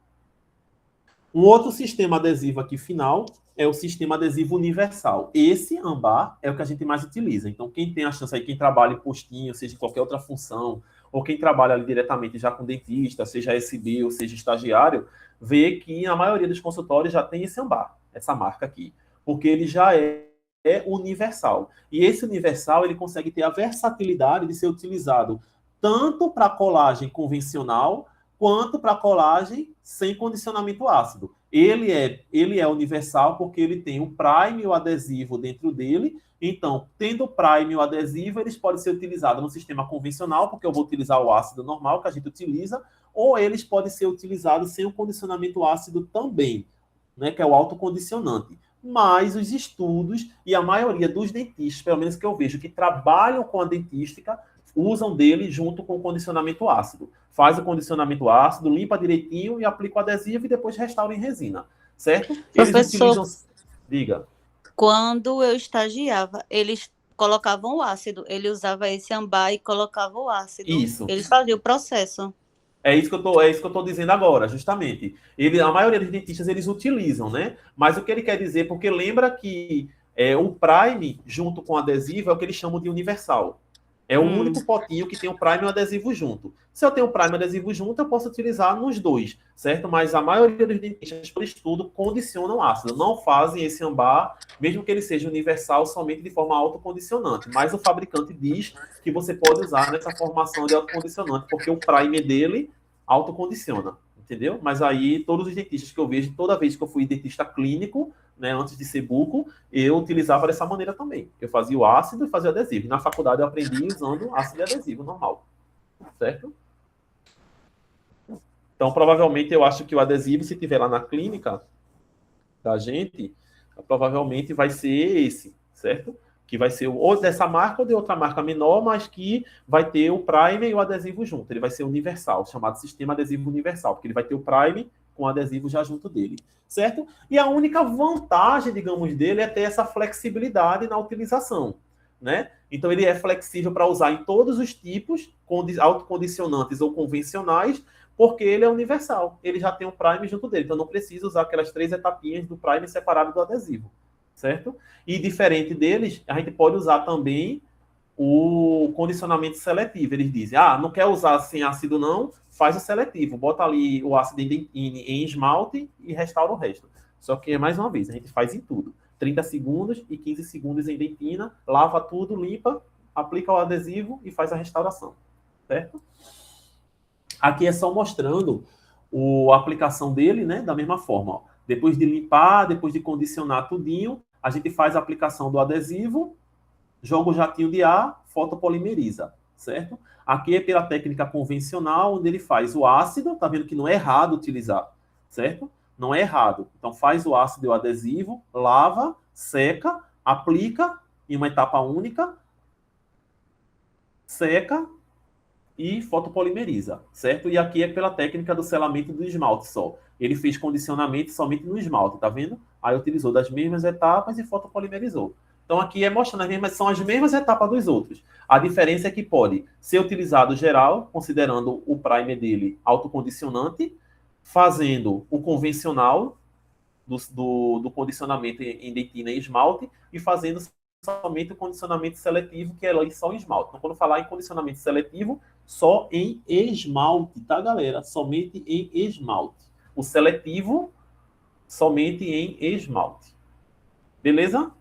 Um outro sistema adesivo aqui final é o sistema adesivo universal. Esse AMBAR é o que a gente mais utiliza. Então, quem tem a chance aí, quem trabalha em postinho, seja em qualquer outra função, ou quem trabalha ali diretamente já com dentista, seja SB ou seja estagiário, vê que a maioria dos consultórios já tem esse AMBAR, essa marca aqui, porque ele já é universal. E esse universal, ele consegue ter a versatilidade de ser utilizado tanto para colagem convencional, quanto para colagem sem condicionamento ácido. Ele é universal porque ele tem o prime e o adesivo dentro dele. Então, tendo o prime e o adesivo, eles podem ser utilizados no sistema convencional, porque eu vou utilizar o ácido normal que a gente utiliza, ou eles podem ser utilizados sem o condicionamento ácido também, né, que é o autocondicionante. Mas os estudos e a maioria dos dentistas, pelo menos que eu vejo, que trabalham com a dentística, usam dele junto com o condicionamento ácido. Faz o condicionamento ácido, limpa direitinho e aplica o adesivo e depois restaura em resina, certo? Eles Professor, utilizam... Diga. quando eu estagiava, eles colocavam o ácido. Ele usava esse ambar e colocava o ácido. Isso. Eles faziam o processo. É isso que eu tô dizendo agora, justamente. A maioria dos dentistas, eles utilizam, né? Mas o que ele quer dizer, porque lembra que o prime, junto com o adesivo, é o que eles chamam de universal. É o único potinho que tem o prime e o adesivo junto. Se eu tenho o prime e o adesivo junto, eu posso utilizar nos dois, certo? Mas a maioria dos dentistas, por estudo, condicionam ácido. Não fazem esse ambar, mesmo que ele seja universal, somente de forma autocondicionante. Mas o fabricante diz que você pode usar nessa formação de autocondicionante, porque o prime dele autocondiciona, entendeu? Mas aí, todos os dentistas que eu vejo, toda vez que eu fui dentista clínico, né, antes de ser buco, eu utilizava dessa maneira também. Eu fazia o ácido e fazia o adesivo. E na faculdade eu aprendi usando ácido e adesivo normal, certo? Então, provavelmente, eu acho que o adesivo, se tiver lá na clínica da gente, provavelmente vai ser esse, certo? Que vai ser ou dessa marca ou de outra marca menor, mas que vai ter o primer e o adesivo junto. Ele vai ser universal, chamado sistema adesivo universal, porque ele vai ter o primer com o adesivo já junto dele, certo? E a única vantagem, digamos, dele é ter essa flexibilidade na utilização, né? Então, ele é flexível para usar em todos os tipos, autocondicionantes ou convencionais, porque ele é universal. Ele já tem um prime junto dele, então não precisa usar aquelas 3 etapinhas do prime separado do adesivo, certo? E diferente deles, a gente pode usar também o condicionamento seletivo. Eles dizem, não quer usar sem ácido não, faz o seletivo, bota ali o ácido em esmalte e restaura o resto. Só que, mais uma vez, a gente faz em tudo. 30 segundos e 15 segundos em dentina, lava tudo, limpa, aplica o adesivo e faz a restauração, certo? Aqui é só mostrando a aplicação dele, né, da mesma forma. Ó. Depois de limpar, depois de condicionar tudinho, a gente faz a aplicação do adesivo, joga o jatinho de ar, fotopolimeriza, certo? Aqui é pela técnica convencional, onde ele faz o ácido, tá vendo que não é errado utilizar, certo? Não é errado. Então faz o ácido e o adesivo, lava, seca, aplica em uma etapa única, seca e fotopolimeriza, certo? E aqui é pela técnica do selamento do esmalte só. Ele fez condicionamento somente no esmalte, tá vendo? Aí utilizou das mesmas etapas e fotopolimerizou. Então, aqui é mostrando são as mesmas etapas dos outros. A diferença é que pode ser utilizado geral, considerando o primer dele autocondicionante, fazendo o convencional do condicionamento em dentina e esmalte, e fazendo somente o condicionamento seletivo, que é só em esmalte. Então, quando falar em condicionamento seletivo, só em esmalte, tá, galera? Somente em esmalte. O seletivo, somente em esmalte. Beleza?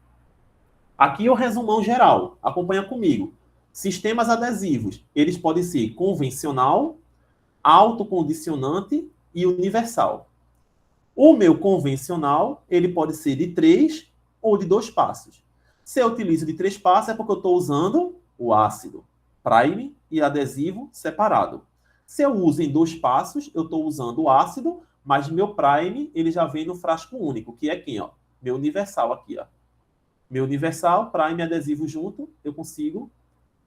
Aqui é o resumão geral. Acompanha comigo. Sistemas adesivos. Eles podem ser convencional, autocondicionante e universal. O meu convencional, ele pode ser de 3 ou de 2 passos. Se eu utilizo de 3 passos, é porque eu estou usando o ácido, prime e adesivo separado. Se eu uso em 2 passos, eu estou usando o ácido, mas meu prime, ele já vem no frasco único, que é quem? Ó? Meu universal aqui, ó. Meu universal, prime e adesivo junto, eu consigo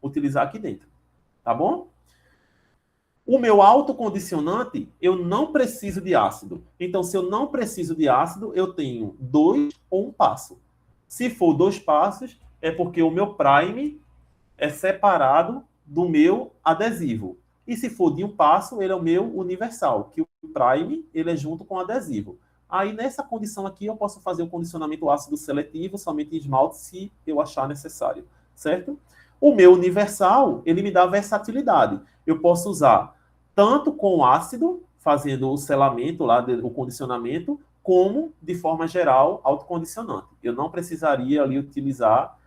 utilizar aqui dentro. Tá bom? O meu autocondicionante, eu não preciso de ácido. Então, se eu não preciso de ácido, eu tenho 2 ou 1 passo. Se for 2 passos, é porque o meu prime é separado do meu adesivo. E se for de 1 passo, ele é o meu universal, que o prime ele é junto com o adesivo. Aí, nessa condição aqui, eu posso fazer o condicionamento ácido seletivo somente em esmalte, se eu achar necessário, certo? O meu universal, ele me dá versatilidade. Eu posso usar tanto com ácido, fazendo o selamento, lá, o condicionamento, como, de forma geral, autocondicionante. Eu não precisaria ali utilizar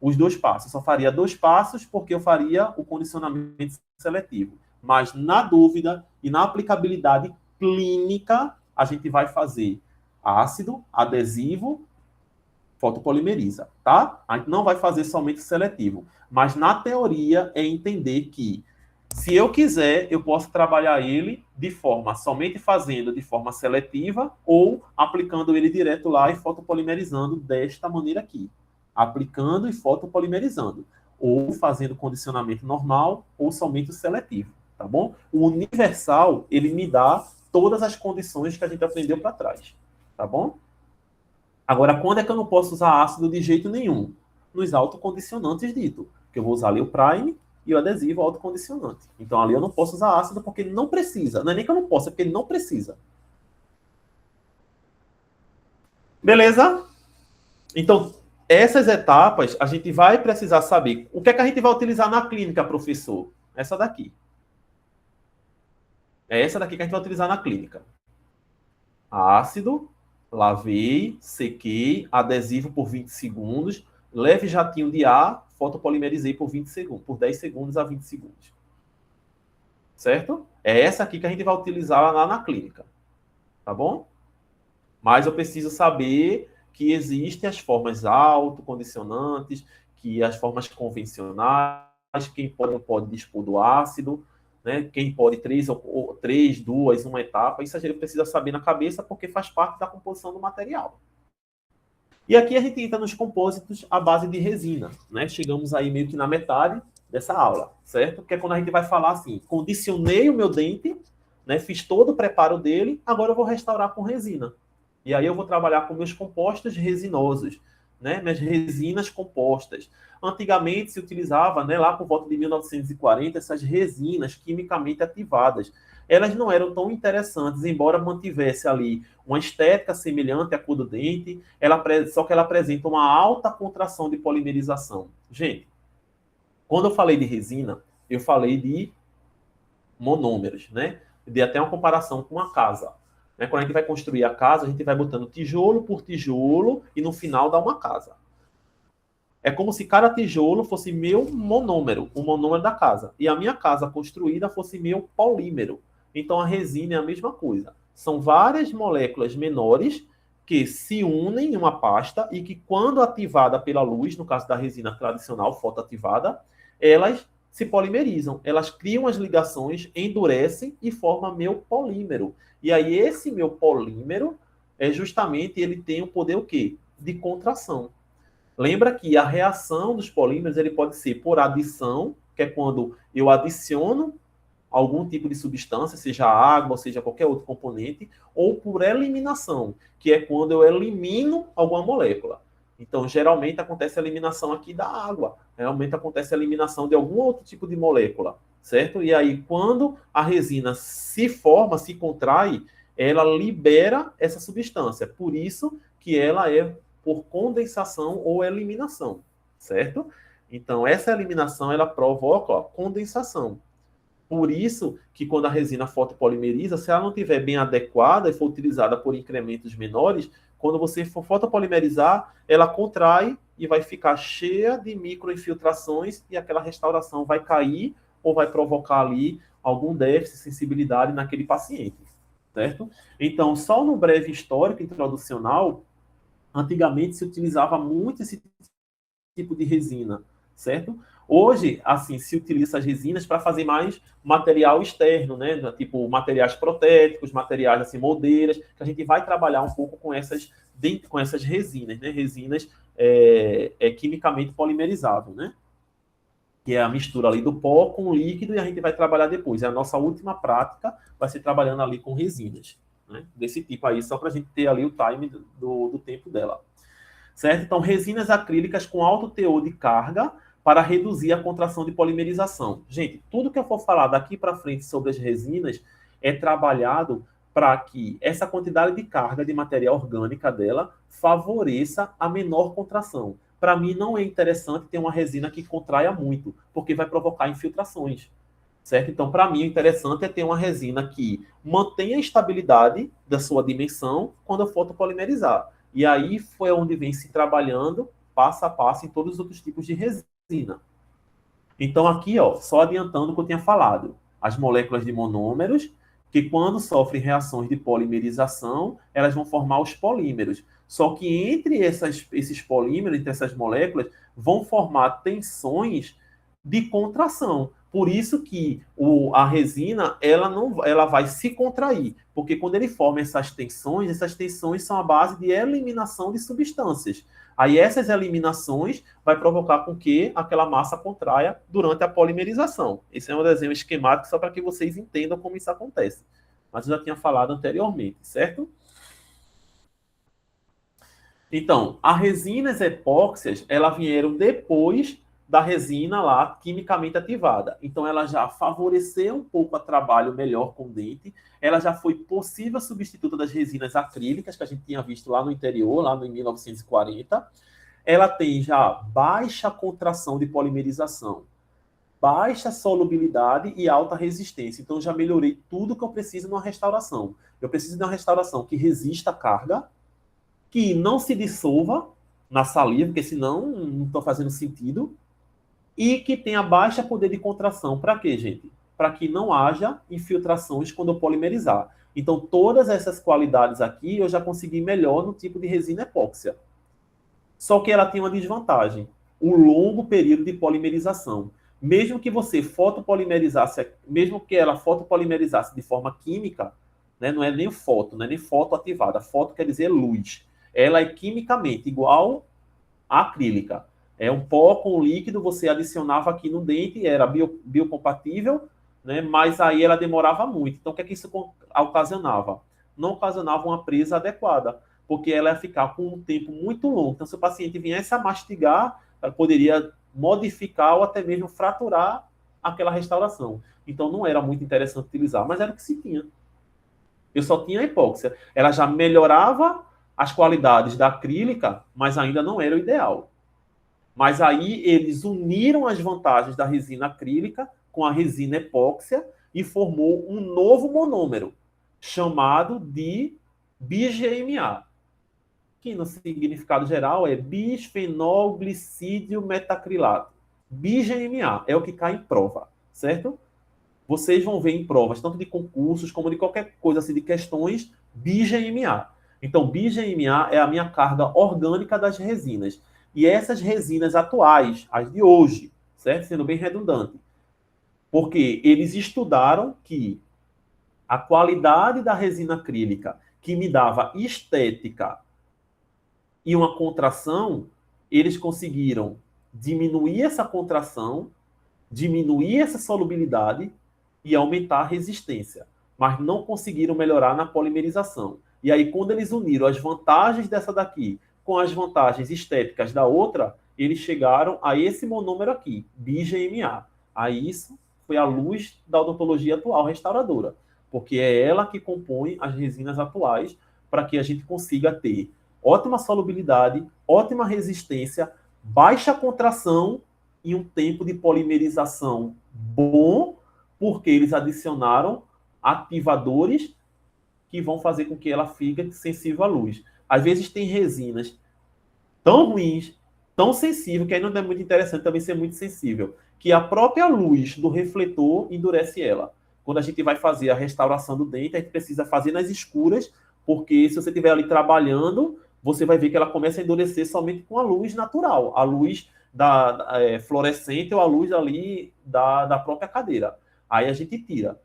os 2 passos. Eu só faria 2 passos porque eu faria o condicionamento seletivo. Mas, na dúvida e na aplicabilidade clínica, a gente vai fazer ácido, adesivo, fotopolimeriza, tá? A gente não vai fazer somente seletivo. Mas, na teoria, é entender que, se eu quiser, eu posso trabalhar ele de forma, somente fazendo de forma seletiva, ou aplicando ele direto lá e fotopolimerizando desta maneira aqui. Aplicando e fotopolimerizando. Ou fazendo condicionamento normal, ou somente o seletivo, tá bom? O universal, ele me dá todas as condições que a gente aprendeu para trás, tá bom? Agora, quando é que eu não posso usar ácido de jeito nenhum? Nos autocondicionantes dito, que eu vou usar ali o prime e o adesivo autocondicionante. Então, ali eu não posso usar ácido porque ele não precisa. Não é nem que eu não posso, é porque ele não precisa. Beleza? Então, essas etapas, a gente vai precisar saber o que é que a gente vai utilizar na clínica, professor. Essa daqui. É essa daqui que a gente vai utilizar na clínica. Ácido, lavei, sequei, adesivo por 20 segundos, leve jatinho de ar, fotopolimerizei por 20 segundos, por 10 segundos a 20 segundos. Certo? É essa aqui que a gente vai utilizar lá na clínica. Tá bom? Mas eu preciso saber que existem as formas autocondicionantes, que as formas convencionais, quem pode dispor do ácido, né? Quem pode 3, 2, uma etapa. Isso a gente precisa saber na cabeça porque faz parte da composição do material. E aqui a gente entra nos compósitos à base de resina, né? Chegamos aí meio que na metade dessa aula, certo? Que é quando a gente vai falar assim, condicionei o meu dente, né? Fiz todo o preparo dele, agora eu vou restaurar com resina. E aí eu vou trabalhar com meus compostos resinosos, né? Minhas resinas compostas. Antigamente se utilizava, né, lá por volta de 1940, essas resinas quimicamente ativadas. Elas não eram tão interessantes, embora mantivesse ali uma estética semelhante à cor do dente, só que ela apresenta uma alta contração de polimerização. Gente, quando eu falei de resina, eu falei de monômeros, né? Dei até uma comparação com uma casa. Né? Quando a gente vai construir a casa, a gente vai botando tijolo por tijolo e no final dá uma casa. É como se cada tijolo fosse meu monômero, o monômero da casa. E a minha casa construída fosse meu polímero. Então a resina é a mesma coisa. São várias moléculas menores que se unem em uma pasta e que, quando ativada pela luz, no caso da resina tradicional, fotoativada, elas se polimerizam. Elas criam as ligações, endurecem e formam meu polímero. E aí esse meu polímero, ele tem o poder o quê? De contração. Lembra que a reação dos polímeros ele pode ser por adição, que é quando eu adiciono algum tipo de substância, seja água, ou seja qualquer outro componente, ou por eliminação, que é quando eu elimino alguma molécula. Então, geralmente acontece a eliminação aqui da água, realmente acontece a eliminação de algum outro tipo de molécula, certo? E aí, quando a resina se forma, se contrai, ela libera essa substância. Por isso que ela é por condensação ou eliminação, certo? Então, essa eliminação, ela provoca a condensação. Por isso que quando a resina fotopolimeriza, se ela não estiver bem adequada e for utilizada por incrementos menores, quando você for fotopolimerizar, ela contrai e vai ficar cheia de microinfiltrações e aquela restauração vai cair ou vai provocar ali algum déficit de sensibilidade naquele paciente, certo? Então, só no breve histórico introducional, antigamente se utilizava muito esse tipo de resina, certo? Hoje, assim, se utiliza as resinas para fazer mais material externo, né? Tipo materiais protéticos, materiais assim, moldeiras, que a gente vai trabalhar um pouco com essas resinas, né? Resinas quimicamente polimerizáveis, né? Que é a mistura ali do pó com o líquido e a gente vai trabalhar depois. É a nossa última prática, vai ser trabalhando ali com resinas, né? Desse tipo aí, só para a gente ter ali o time do tempo dela. Certo? Então, resinas acrílicas com alto teor de carga para reduzir a contração de polimerização. Gente, tudo que eu for falar daqui para frente sobre as resinas é trabalhado para que essa quantidade de carga de matéria orgânica dela favoreça a menor contração. Para mim, não é interessante ter uma resina que contraia muito, porque vai provocar infiltrações. Certo? Então, para mim, o interessante é ter uma resina que mantenha a estabilidade da sua dimensão quando eu fotopolimerizar. E aí foi onde vem se trabalhando passo a passo em todos os outros tipos de resina. Então aqui, ó, só adiantando o que eu tinha falado, as moléculas de monômeros, que quando sofrem reações de polimerização, elas vão formar os polímeros. Só que entre esses polímeros, entre essas moléculas, vão formar tensões de contração. Por isso que a resina ela vai se contrair, porque quando ele forma essas tensões são a base de eliminação de substâncias. Aí essas eliminações vai provocar com que aquela massa contraia durante a polimerização. Esse é um desenho esquemático só para que vocês entendam como isso acontece. Mas eu já tinha falado anteriormente, certo? Então, as resinas epóxias, elas vieram depois da resina lá quimicamente ativada. Então, ela já favoreceu um pouco o trabalho melhor com o dente. Ela já foi possível substituta das resinas acrílicas, que a gente tinha visto lá no interior, lá em 1940. Ela tem já baixa contração de polimerização, baixa solubilidade e alta resistência. Então, já melhorei tudo que eu preciso numa restauração. Eu preciso de uma restauração que resista à carga, que não se dissolva na saliva, porque senão não está fazendo sentido, e que tenha baixa poder de contração. Para quê, gente? Para que não haja infiltrações quando eu polimerizar. Então, todas essas qualidades aqui eu já consegui melhor no tipo de resina epóxia. Só que ela tem uma desvantagem, o longo período de polimerização. Mesmo que você fotopolimerizasse, mesmo que ela fotopolimerizasse de forma química, né, não é nem foto, não é nem foto ativada. Foto quer dizer luz. Ela é quimicamente igual à acrílica. É um pó com líquido, você adicionava aqui no dente, era biocompatível, né? Mas aí ela demorava muito. Então, o que é que isso ocasionava? Não ocasionava uma presa adequada, porque ela ia ficar com um tempo muito longo. Então, se o paciente viesse a mastigar, ela poderia modificar ou até mesmo fraturar aquela restauração. Então, não era muito interessante utilizar, mas era o que se tinha. Eu só tinha a epóxia. Ela já melhorava as qualidades da acrílica, mas ainda não era o ideal. Mas aí eles uniram as vantagens da resina acrílica com a resina epóxia e formou um novo monômero, chamado de BGMA, que no significado geral é bisfenol glicídio metacrilato. BGMA é o que cai em prova, certo? Vocês vão ver em provas, tanto de concursos como de qualquer coisa assim, de questões, BGMA. Então, BGMA é a minha carga orgânica das resinas. E essas resinas atuais, as de hoje, certo? Sendo bem redundante. Porque eles estudaram que a qualidade da resina acrílica, que me dava estética e uma contração, eles conseguiram diminuir essa contração, diminuir essa solubilidade e aumentar a resistência. Mas não conseguiram melhorar na polimerização. E aí, quando eles uniram as vantagens dessa daqui com as vantagens estéticas da outra, eles chegaram a esse monômero aqui, BGMA. Aí isso foi a luz da odontologia atual restauradora, porque é ela que compõe as resinas atuais para que a gente consiga ter ótima solubilidade, ótima resistência, baixa contração e um tempo de polimerização bom, porque eles adicionaram ativadores que vão fazer com que ela fique sensível à luz. Às vezes tem resinas tão ruins, tão sensível, que aí não é muito interessante também ser muito sensível, que a própria luz do refletor endurece ela. Quando a gente vai fazer a restauração do dente, a gente precisa fazer nas escuras, porque se você estiver ali trabalhando, você vai ver que ela começa a endurecer somente com a luz natural, a luz fluorescente ou a luz ali da própria cadeira. Aí a gente tira.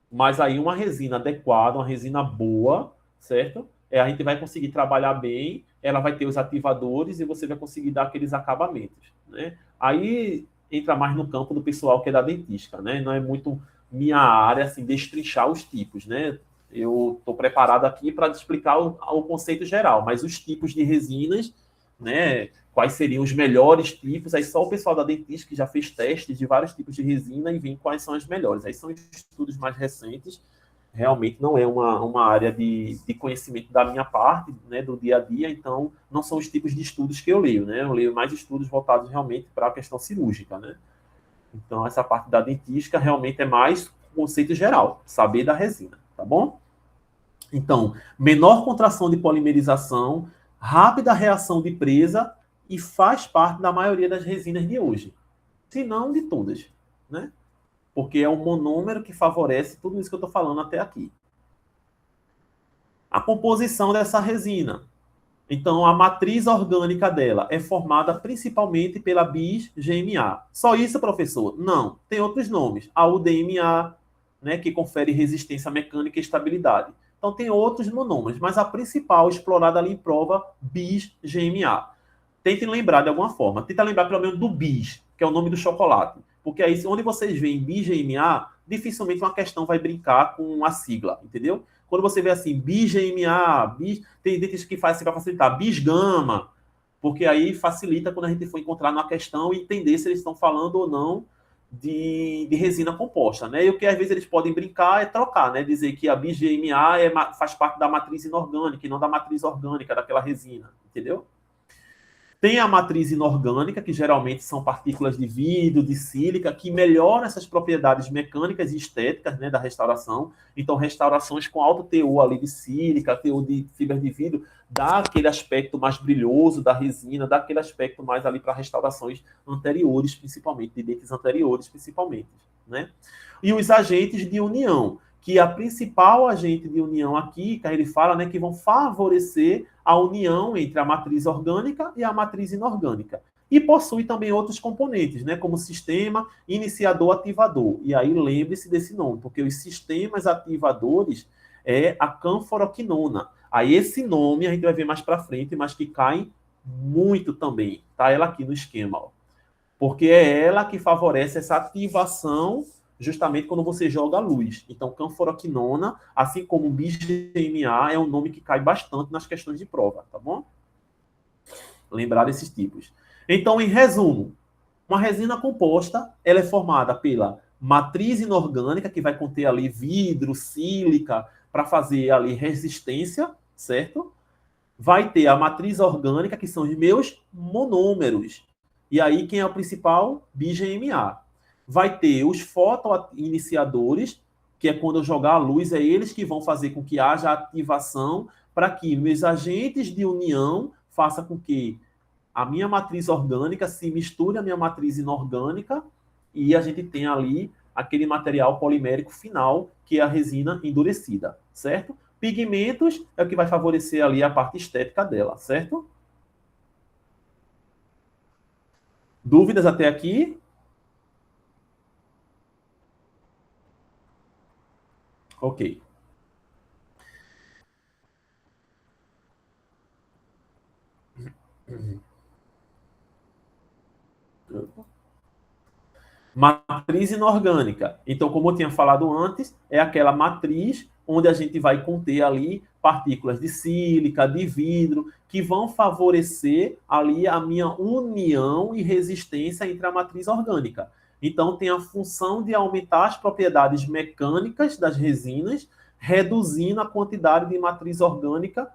Mas aí uma resina adequada, uma resina boa, certo? A gente vai conseguir trabalhar bem, ela vai ter os ativadores e você vai conseguir dar aqueles acabamentos, né? Aí entra mais no campo do pessoal que é da dentística, né? Não é muito minha área, assim, destrinchar os tipos, né? Eu estou preparado aqui para explicar o conceito geral, mas os tipos de resinas, né? Quais seriam os melhores tipos, aí só o pessoal da dentística que já fez testes de vários tipos de resina e vê quais são as melhores. Aí são estudos mais recentes, realmente não é uma área de conhecimento da minha parte, né, do dia a dia, então não são os tipos de estudos que eu leio, né? Eu leio mais estudos voltados realmente para a questão cirúrgica, né? Então essa parte da dentística realmente é mais conceito geral, saber da resina, tá bom? Então, menor contração de polimerização, rápida reação de presa e faz parte da maioria das resinas de hoje, se não de todas, né? Porque é o monômero que favorece tudo isso que eu estou falando até aqui. A composição dessa resina. Então, a matriz orgânica dela é formada principalmente pela bis-GMA. Só isso, professor? Não. Tem outros nomes. A UDMA, né, que confere resistência mecânica e estabilidade. Então, tem outros monômeros, mas a principal explorada ali em prova, bis-GMA. Tentem lembrar de alguma forma. Tenta lembrar pelo menos do bis, que é o nome do chocolate. Porque aí, onde vocês veem BGMA, dificilmente uma questão vai brincar com a sigla, entendeu? Quando você vê assim, BGMA, tem dentistas que faz assim para facilitar, bisgama, porque aí facilita quando a gente for encontrar na questão e entender se eles estão falando ou não de resina composta, né? E o que às vezes eles podem brincar é trocar, né? Dizer que a BGMA faz parte da matriz inorgânica e não da matriz orgânica daquela resina, entendeu? Tem a matriz inorgânica, que geralmente são partículas de vidro, de sílica, que melhoram essas propriedades mecânicas e estéticas, né, da restauração. Então, restaurações com alto teor ali de sílica, teor de fibra de vidro, dá aquele aspecto mais brilhoso da resina, dá aquele aspecto mais ali para restaurações anteriores, principalmente, de dentes anteriores, principalmente, né? E os agentes de união, que a principal agente de união aqui, que ele fala, né, que vão favorecer a união entre a matriz orgânica e a matriz inorgânica. E possui também outros componentes, né, como sistema iniciador-ativador. E aí lembre-se desse nome, porque os sistemas ativadores é a canforoquinona. Aí esse nome a gente vai ver mais para frente, mas que cai muito também. Tá ela aqui no esquema, ó. Porque é ela que favorece essa ativação justamente quando você joga a luz. Então, canforoquinona, assim como bis-GMA, é um nome que cai bastante nas questões de prova, tá bom? Lembrar desses tipos. Então, em resumo, uma resina composta, ela é formada pela matriz inorgânica, que vai conter ali vidro, sílica, para fazer ali resistência, certo? Vai ter a matriz orgânica, que são os meus monômeros. E aí, quem é o principal? bis-GMA. Vai ter os fotoiniciadores, que é quando eu jogar a luz, é eles que vão fazer com que haja ativação para que meus agentes de união façam com que a minha matriz orgânica se misture à minha matriz inorgânica e a gente tenha ali aquele material polimérico final, que é a resina endurecida, certo? Pigmentos é o que vai favorecer ali a parte estética dela, certo? Dúvidas até aqui? Ok. Matriz inorgânica. Então, como eu tinha falado antes, é aquela matriz onde a gente vai conter ali partículas de sílica, de vidro, que vão favorecer ali a minha união e resistência entre a matriz orgânica. Então, tem a função de aumentar as propriedades mecânicas das resinas, reduzindo a quantidade de matriz orgânica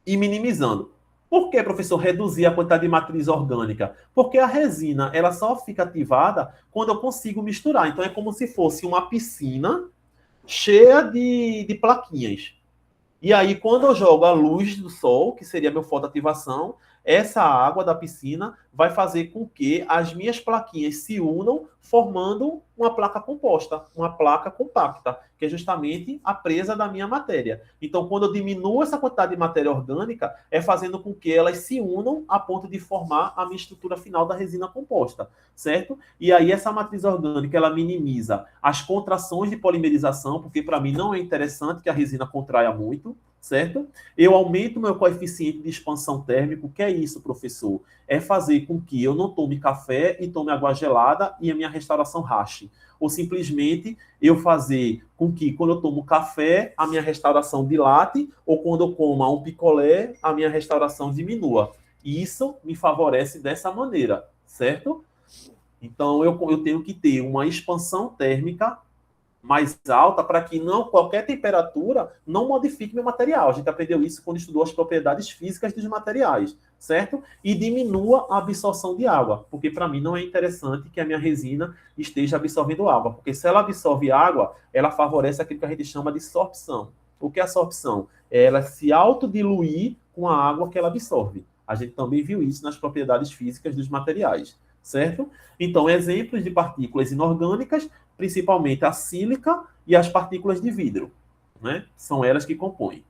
e minimizando. Por que, professor, reduzir a quantidade de matriz orgânica? Porque a resina ela só fica ativada quando eu consigo misturar. Então, é como se fosse uma piscina cheia de plaquinhas. E aí, quando eu jogo a luz do sol, que seria a minha fotoativação, essa água da piscina vai fazer com que as minhas plaquinhas se unam, formando uma placa composta, uma placa compacta, que é justamente a presa da minha matéria. Então, quando eu diminuo essa quantidade de matéria orgânica, é fazendo com que elas se unam a ponto de formar a minha estrutura final da resina composta, certo? E aí, essa matriz orgânica, ela minimiza as contrações de polimerização, porque para mim não é interessante que a resina contraia muito, certo? Eu aumento meu coeficiente de expansão térmico. O que é isso, professor? É fazer com que eu não tome café e tome água gelada e a minha restauração rache. Ou simplesmente eu fazer com que, quando eu tomo café, a minha restauração dilate, ou quando eu como um picolé, a minha restauração diminua. E isso me favorece dessa maneira, certo? Então, eu tenho que ter uma expansão térmica mais alta para que qualquer temperatura não modifique meu material. A gente aprendeu isso quando estudou as propriedades físicas dos materiais, certo? E diminua a absorção de água, porque para mim não é interessante que a minha resina esteja absorvendo água, porque se ela absorve água, ela favorece aquilo que a gente chama de sorpção. O que é a sorpção? É ela se autodiluir com a água que ela absorve. A gente também viu isso nas propriedades físicas dos materiais, certo? Então, exemplos de partículas inorgânicas, principalmente a sílica e as partículas de vidro, né? São elas que compõem.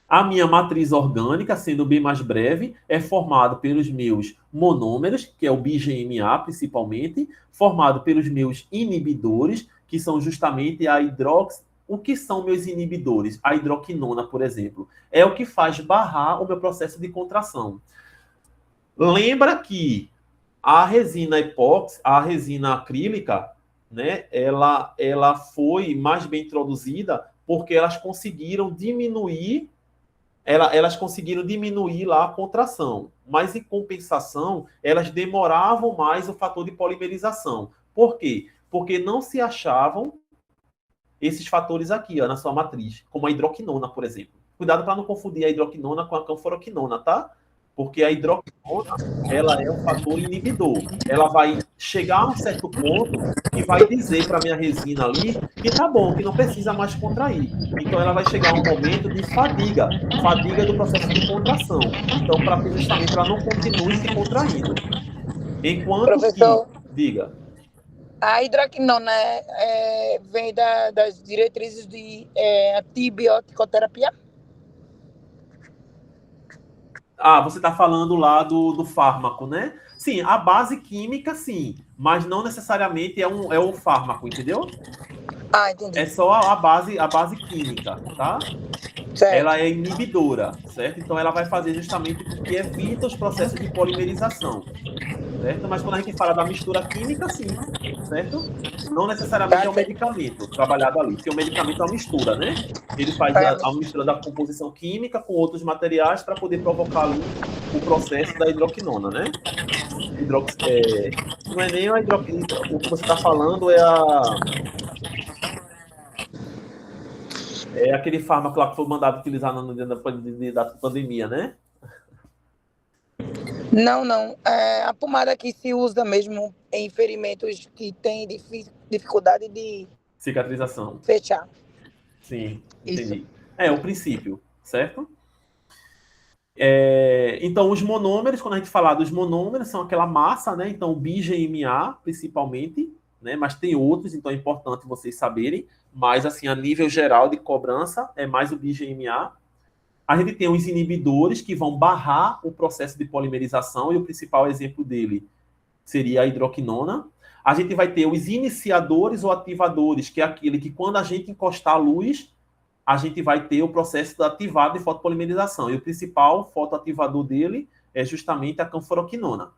A minha matriz orgânica, sendo bem mais breve, é formada pelos meus monômeros, que é o BGMA principalmente, formado pelos meus inibidores, que são justamente a hidrox. O que são meus inibidores? A hidroquinona, por exemplo, é o que faz barrar o meu processo de contração. Lembra que a resina epóxi, a resina acrílica, né, ela foi mais bem introduzida porque elas conseguiram diminuir lá a contração, mas em compensação, elas demoravam mais o fator de polimerização. Por quê? Porque não se achavam esses fatores aqui, ó, na sua matriz, como a hidroquinona, por exemplo. Cuidado para não confundir a hidroquinona com a canforoquinona, tá? Porque a hidroquinona, ela é um fator inibidor. Ela vai chegar a um certo ponto e vai dizer para a minha resina ali que tá bom, que não precisa mais contrair. Então, ela vai chegar a um momento de fadiga do processo de contração. Então, para que justamente ela não continue se contraindo. Enquanto Professor, que... Diga. a hidroquinona vem das diretrizes de antibiótico-terapia? Ah, você está falando lá do fármaco, né? Sim, a base química, sim, mas não necessariamente é um fármaco, entendeu? Ah, entendi. É só a base química, tá? Certo. Ela é inibidora, certo? Então ela vai fazer justamente porque evita os processos de polimerização, certo? Mas quando a gente fala da mistura química, sim, certo? Não necessariamente é um medicamento trabalhado ali, porque o medicamento é uma mistura, né? Ele faz a mistura da composição química com outros materiais para poder provocar ali o processo da hidroquinona, né? Não é nem a hidroquinona, o que você está falando é aquele fármaco lá que foi mandado utilizar no dia da pandemia, né? Não. A pomada que se usa mesmo em ferimentos que têm dificuldade de cicatrização. Fechar. Sim, Isso. entendi. É o princípio, certo? Então, os monômeros, quando a gente falar dos monômeros, são aquela massa, né? Então, o BGMA, principalmente, né? Mas tem outros, então é importante vocês saberem. Mas, assim, a nível geral de cobrança, é mais o BGMA. A gente tem os inibidores que vão barrar o processo de polimerização, e o principal exemplo dele seria a hidroquinona. A gente vai ter os iniciadores ou ativadores, que é aquele que, quando a gente encostar a luz, a gente vai ter o processo ativado de fotopolimerização. E o principal fotoativador dele é justamente a canforoquinona,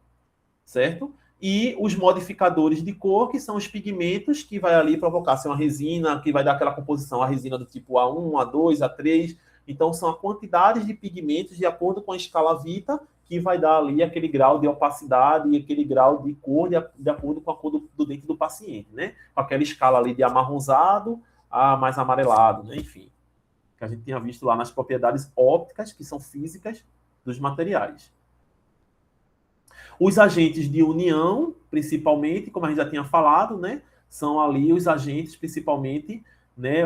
certo? e os modificadores de cor, que são os pigmentos que vai ali provocar ser uma resina, que vai dar aquela composição, a resina do tipo A1, A2, A3. Então, são a quantidade de pigmentos de acordo com a escala Vita, que vai dar ali aquele grau de opacidade e aquele grau de cor de acordo com a cor do dente do paciente, né? Com aquela escala ali de amarronzado a mais amarelado, né? Enfim, que a gente tinha visto lá nas propriedades ópticas, que são físicas dos materiais. Os agentes de união, principalmente, como a gente já tinha falado, né? São ali os agentes, principalmente, né?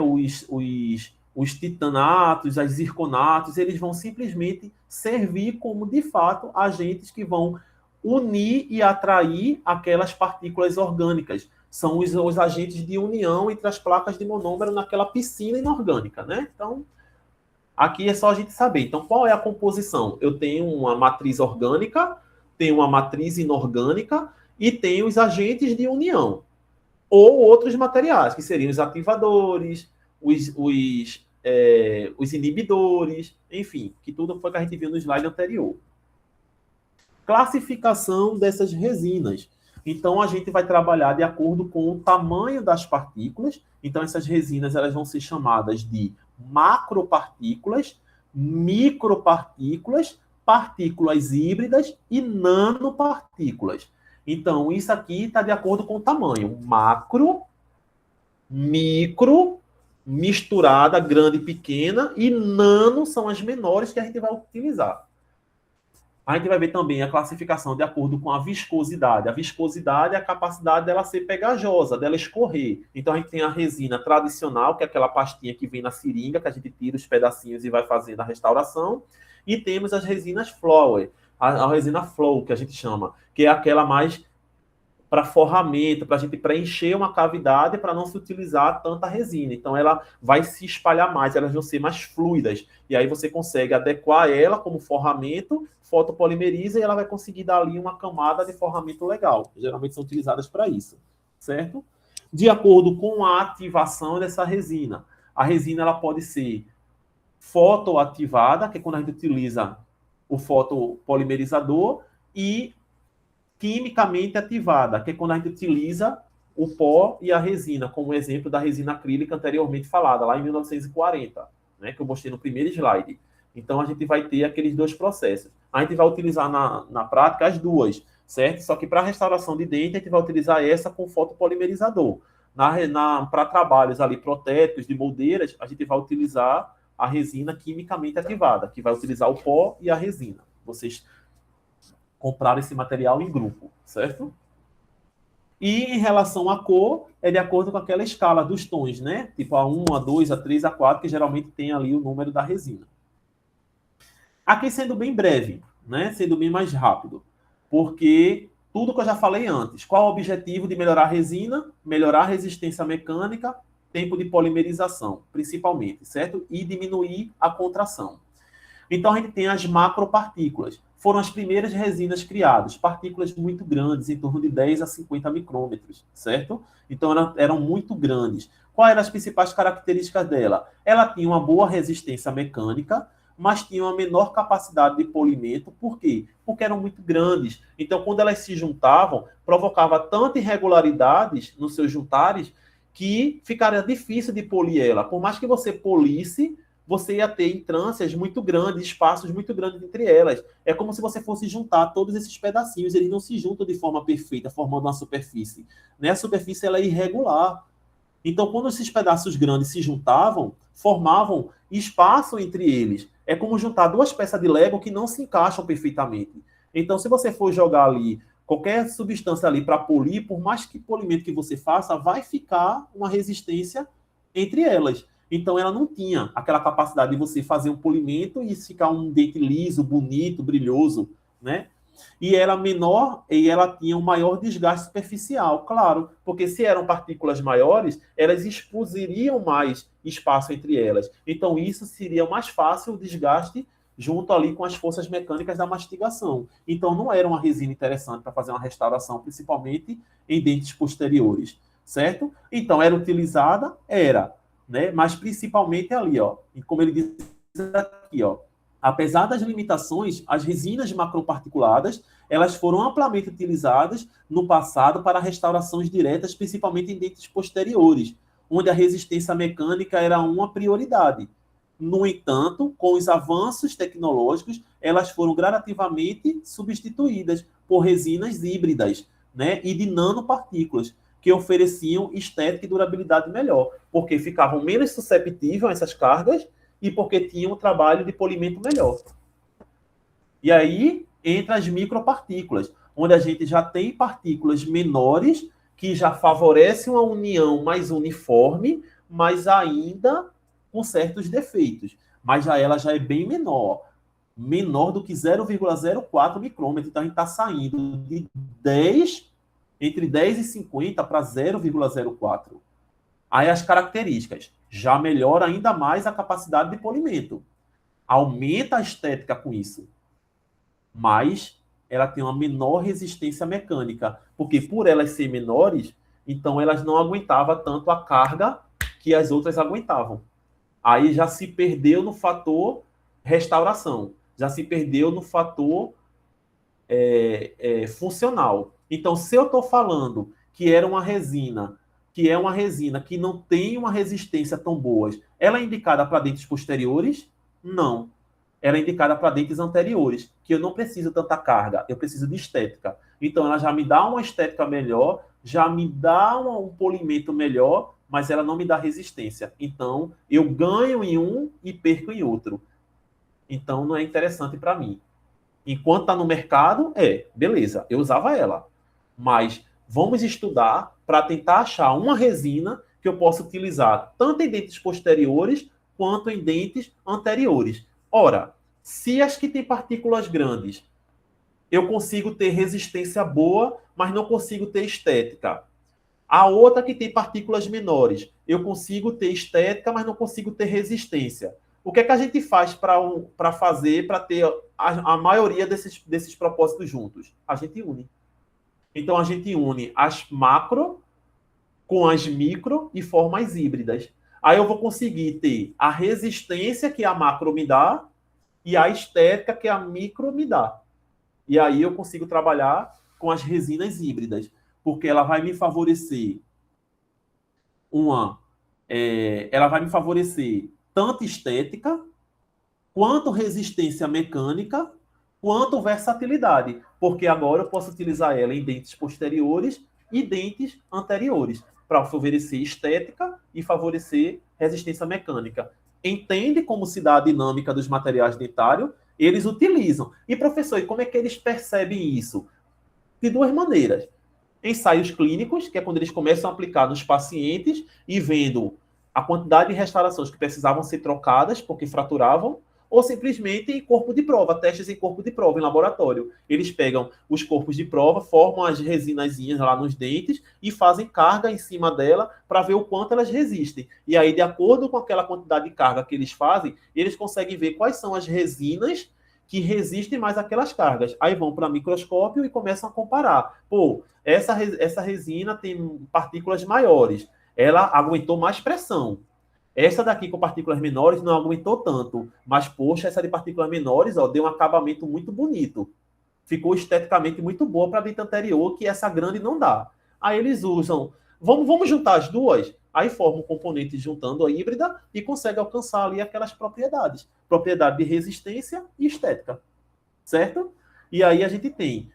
Os titanatos, os zirconatos, eles vão simplesmente servir como, de fato, agentes que vão unir e atrair aquelas partículas orgânicas. São os agentes de união entre as placas de monômero naquela piscina inorgânica, né? Então, aqui é só a gente saber. Então, qual é a composição? Eu tenho uma matriz orgânica, tenho uma matriz inorgânica e tenho os agentes de união. Ou outros materiais, que seriam os ativadores, os inibidores, enfim, que tudo foi que a gente viu no slide anterior. Classificação dessas resinas. Então, a gente vai trabalhar de acordo com o tamanho das partículas. Então, essas resinas elas vão ser chamadas de macropartículas, micropartículas, partículas híbridas e nanopartículas. Então, isso aqui está de acordo com o tamanho. Macro, micro, misturada, grande e pequena, e nano são as menores que a gente vai utilizar. A gente vai ver também a classificação de acordo com a viscosidade. A viscosidade é a capacidade dela ser pegajosa, dela escorrer. Então, a gente tem a resina tradicional, que é aquela pastinha que vem na seringa, que a gente tira os pedacinhos e vai fazendo a restauração. E temos as resinas flower, a resina flow, que a gente chama, que é aquela mais para forramento, para a gente preencher uma cavidade para não se utilizar tanta resina. Então, ela vai se espalhar mais, elas vão ser mais fluidas. E aí você consegue adequar ela como forramento, fotopolimeriza e ela vai conseguir dar ali uma camada de forramento legal. Geralmente são utilizadas para isso, certo? De acordo com a ativação dessa resina. A resina ela pode ser fotoativada, que é quando a gente utiliza o fotopolimerizador, e quimicamente ativada, que é quando a gente utiliza o pó e a resina, como o exemplo da resina acrílica anteriormente falada, lá em 1940, né, que eu mostrei no primeiro slide. Então, a gente vai ter aqueles dois processos. A gente vai utilizar na prática as certo? Só que para restauração de dente, a gente vai utilizar essa com fotopolimerizador. Para trabalhos ali protéticos, de moldeiras, a gente vai utilizar a resina quimicamente ativada, que vai utilizar o pó e a resina. Vocês compraram esse material em grupo, certo? E em relação à cor, é de acordo com aquela escala dos tons, né? Tipo A1, A2, A3, A4, que geralmente tem ali o número da resina. Aqui sendo bem breve, né? Sendo bem mais rápido, porque tudo que eu já falei antes. Qual o objetivo de melhorar a resina? Melhorar a resistência mecânica, tempo de polimerização, principalmente, certo? E diminuir a contração. Então, a gente tem as macropartículas. Foram as primeiras resinas criadas, partículas muito grandes, em torno de 10 a 50 micrômetros, certo? Então, eram muito grandes. Quais eram as principais características dela? Ela tinha uma boa resistência mecânica, mas tinha uma menor capacidade de polimento. Por quê? Porque eram muito grandes. Então, quando elas se juntavam, provocava tanta irregularidades nos seus juntares que ficaria difícil de polir ela. Por mais que você polisse, você ia ter entrâncias muito grandes, espaços muito grandes entre elas. É como se você fosse juntar todos esses pedacinhos, eles não se juntam de forma perfeita, formando uma superfície. Né? A superfície ela é irregular. Então, quando esses pedaços grandes se juntavam, formavam espaço entre eles. É como juntar duas peças de Lego que não se encaixam perfeitamente. Então, se você for jogar ali qualquer substância ali para polir, por mais que polimento que você faça, vai ficar uma resistência entre elas. Então, ela não tinha aquela capacidade de você fazer um polimento e ficar um dente liso, bonito, brilhoso, né? E era menor e ela tinha um maior desgaste superficial, claro, porque se eram partículas maiores, elas expusiriam mais espaço entre elas. Então, isso seria mais fácil o desgaste junto ali com as forças mecânicas da mastigação. Então, não era uma resina interessante para fazer uma restauração, principalmente em dentes posteriores, certo? Então, era utilizada? Era, né? Mas principalmente ali, ó, e como ele diz aqui, ó, Apesar das limitações, as resinas macroparticuladas, elas foram amplamente utilizadas no passado para restaurações diretas, principalmente em dentes posteriores, onde a resistência mecânica era uma prioridade. No entanto, com os avanços tecnológicos, elas foram gradativamente substituídas por resinas híbridas, né, e de nanopartículas, que ofereciam estética e durabilidade melhor, porque ficavam menos susceptíveis a essas cargas e porque tinham um trabalho de polimento melhor. E aí entra as micropartículas, onde a gente já tem partículas menores que já favorecem uma união mais uniforme, mas ainda com certos defeitos. Mas ela já é bem menor do que 0,04 micrômetro. Então a gente está saindo de 10, entre 10 e 50 para 0,04. Aí as características. Já melhora ainda mais a capacidade de polimento. Aumenta a estética com isso. Mas ela tem uma menor resistência mecânica. Porque por elas serem menores, então elas não aguentavam tanto a carga que as outras aguentavam. Aí já se perdeu no fator restauração. Já se perdeu no fator funcional. Então, se eu estou falando que era uma resina, que é uma resina que não tem uma resistência tão boa, ela é indicada para dentes posteriores? Não. Ela é indicada para dentes anteriores, que eu não preciso tanta carga, eu preciso de estética. Então, ela já me dá uma estética melhor, já me dá um polimento melhor, mas ela não me dá resistência. Então, eu ganho em um e perco em outro. Então, não é interessante para mim. Enquanto está no mercado, beleza, eu usava ela. Mas vamos estudar para tentar achar uma resina que eu possa utilizar tanto em dentes posteriores quanto em dentes anteriores. Ora, se as que têm partículas grandes, eu consigo ter resistência boa, mas não consigo ter estética. A outra que tem partículas menores, eu consigo ter estética, mas não consigo ter resistência. O que é que a gente faz para fazer, para ter a maioria desses propósitos juntos? A gente une. Então, a gente une as macro com as micro e forma as híbridas. Aí eu vou conseguir ter a resistência que a macro me dá e a estética que a micro me dá. E aí eu consigo trabalhar com as resinas híbridas, porque ela vai me favorecer ela vai me favorecer tanto estética, quanto resistência mecânica, quanto versatilidade, porque agora eu posso utilizar ela em dentes posteriores e dentes anteriores, para oferecer estética e favorecer resistência mecânica. Entende como se dá a dinâmica dos materiais dentários? Eles utilizam. E, professor, e como é que eles percebem isso? De duas maneiras. Ensaios clínicos, que é quando eles começam a aplicar nos pacientes e vendo a quantidade de restaurações que precisavam ser trocadas porque fraturavam, ou simplesmente em corpo de prova, testes em corpo de prova, em laboratório. Eles pegam os corpos de prova, formam as resinazinhas lá nos dentes e fazem carga em cima dela para ver o quanto elas resistem. E aí, de acordo com aquela quantidade de carga que eles fazem, eles conseguem ver quais são as resinas que resistem mais àquelas cargas. Aí vão para microscópio e começam a comparar. Essa resina tem partículas maiores, ela aguentou mais pressão. Essa daqui com partículas menores não aguentou tanto, mas, poxa, essa de partículas menores, deu um acabamento muito bonito. Ficou esteticamente muito boa para a dente anterior, que essa grande não dá. Aí eles usam, vamos juntar as duas? Aí forma um componente juntando a híbrida e consegue alcançar ali aquelas propriedades. Propriedade de resistência e estética. Certo? E aí a gente tem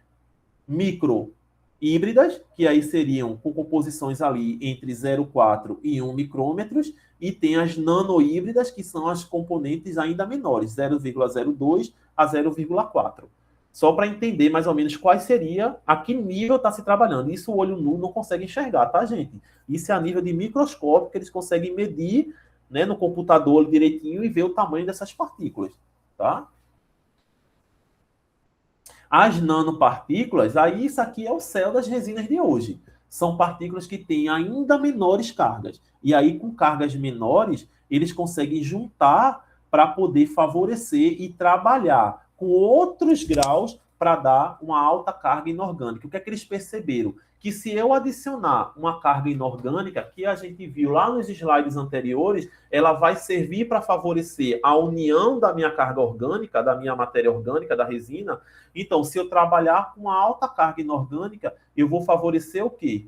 micro híbridas, que aí seriam com composições ali entre 0,4 e 1 micrômetros, e tem as nanohíbridas, que são as componentes ainda menores, 0,02 a 0,4. Só para entender mais ou menos quais seria, a que nível está se trabalhando. Isso o olho nu não consegue enxergar, tá, gente? Isso é a nível de microscópio, que eles conseguem medir, né, no computador direitinho e ver o tamanho dessas partículas, tá? As nanopartículas, aí isso aqui é o céu das resinas de hoje. São partículas que têm ainda menores cargas. E aí, com cargas menores, eles conseguem juntar para poder favorecer e trabalhar com outros graus para dar uma alta carga inorgânica. O que é que eles perceberam? que se eu adicionar uma carga inorgânica, que a gente viu lá nos slides anteriores, ela vai servir para favorecer a união da minha carga orgânica, da minha matéria orgânica, da resina. Então, se eu trabalhar com uma alta carga inorgânica, eu vou favorecer o quê?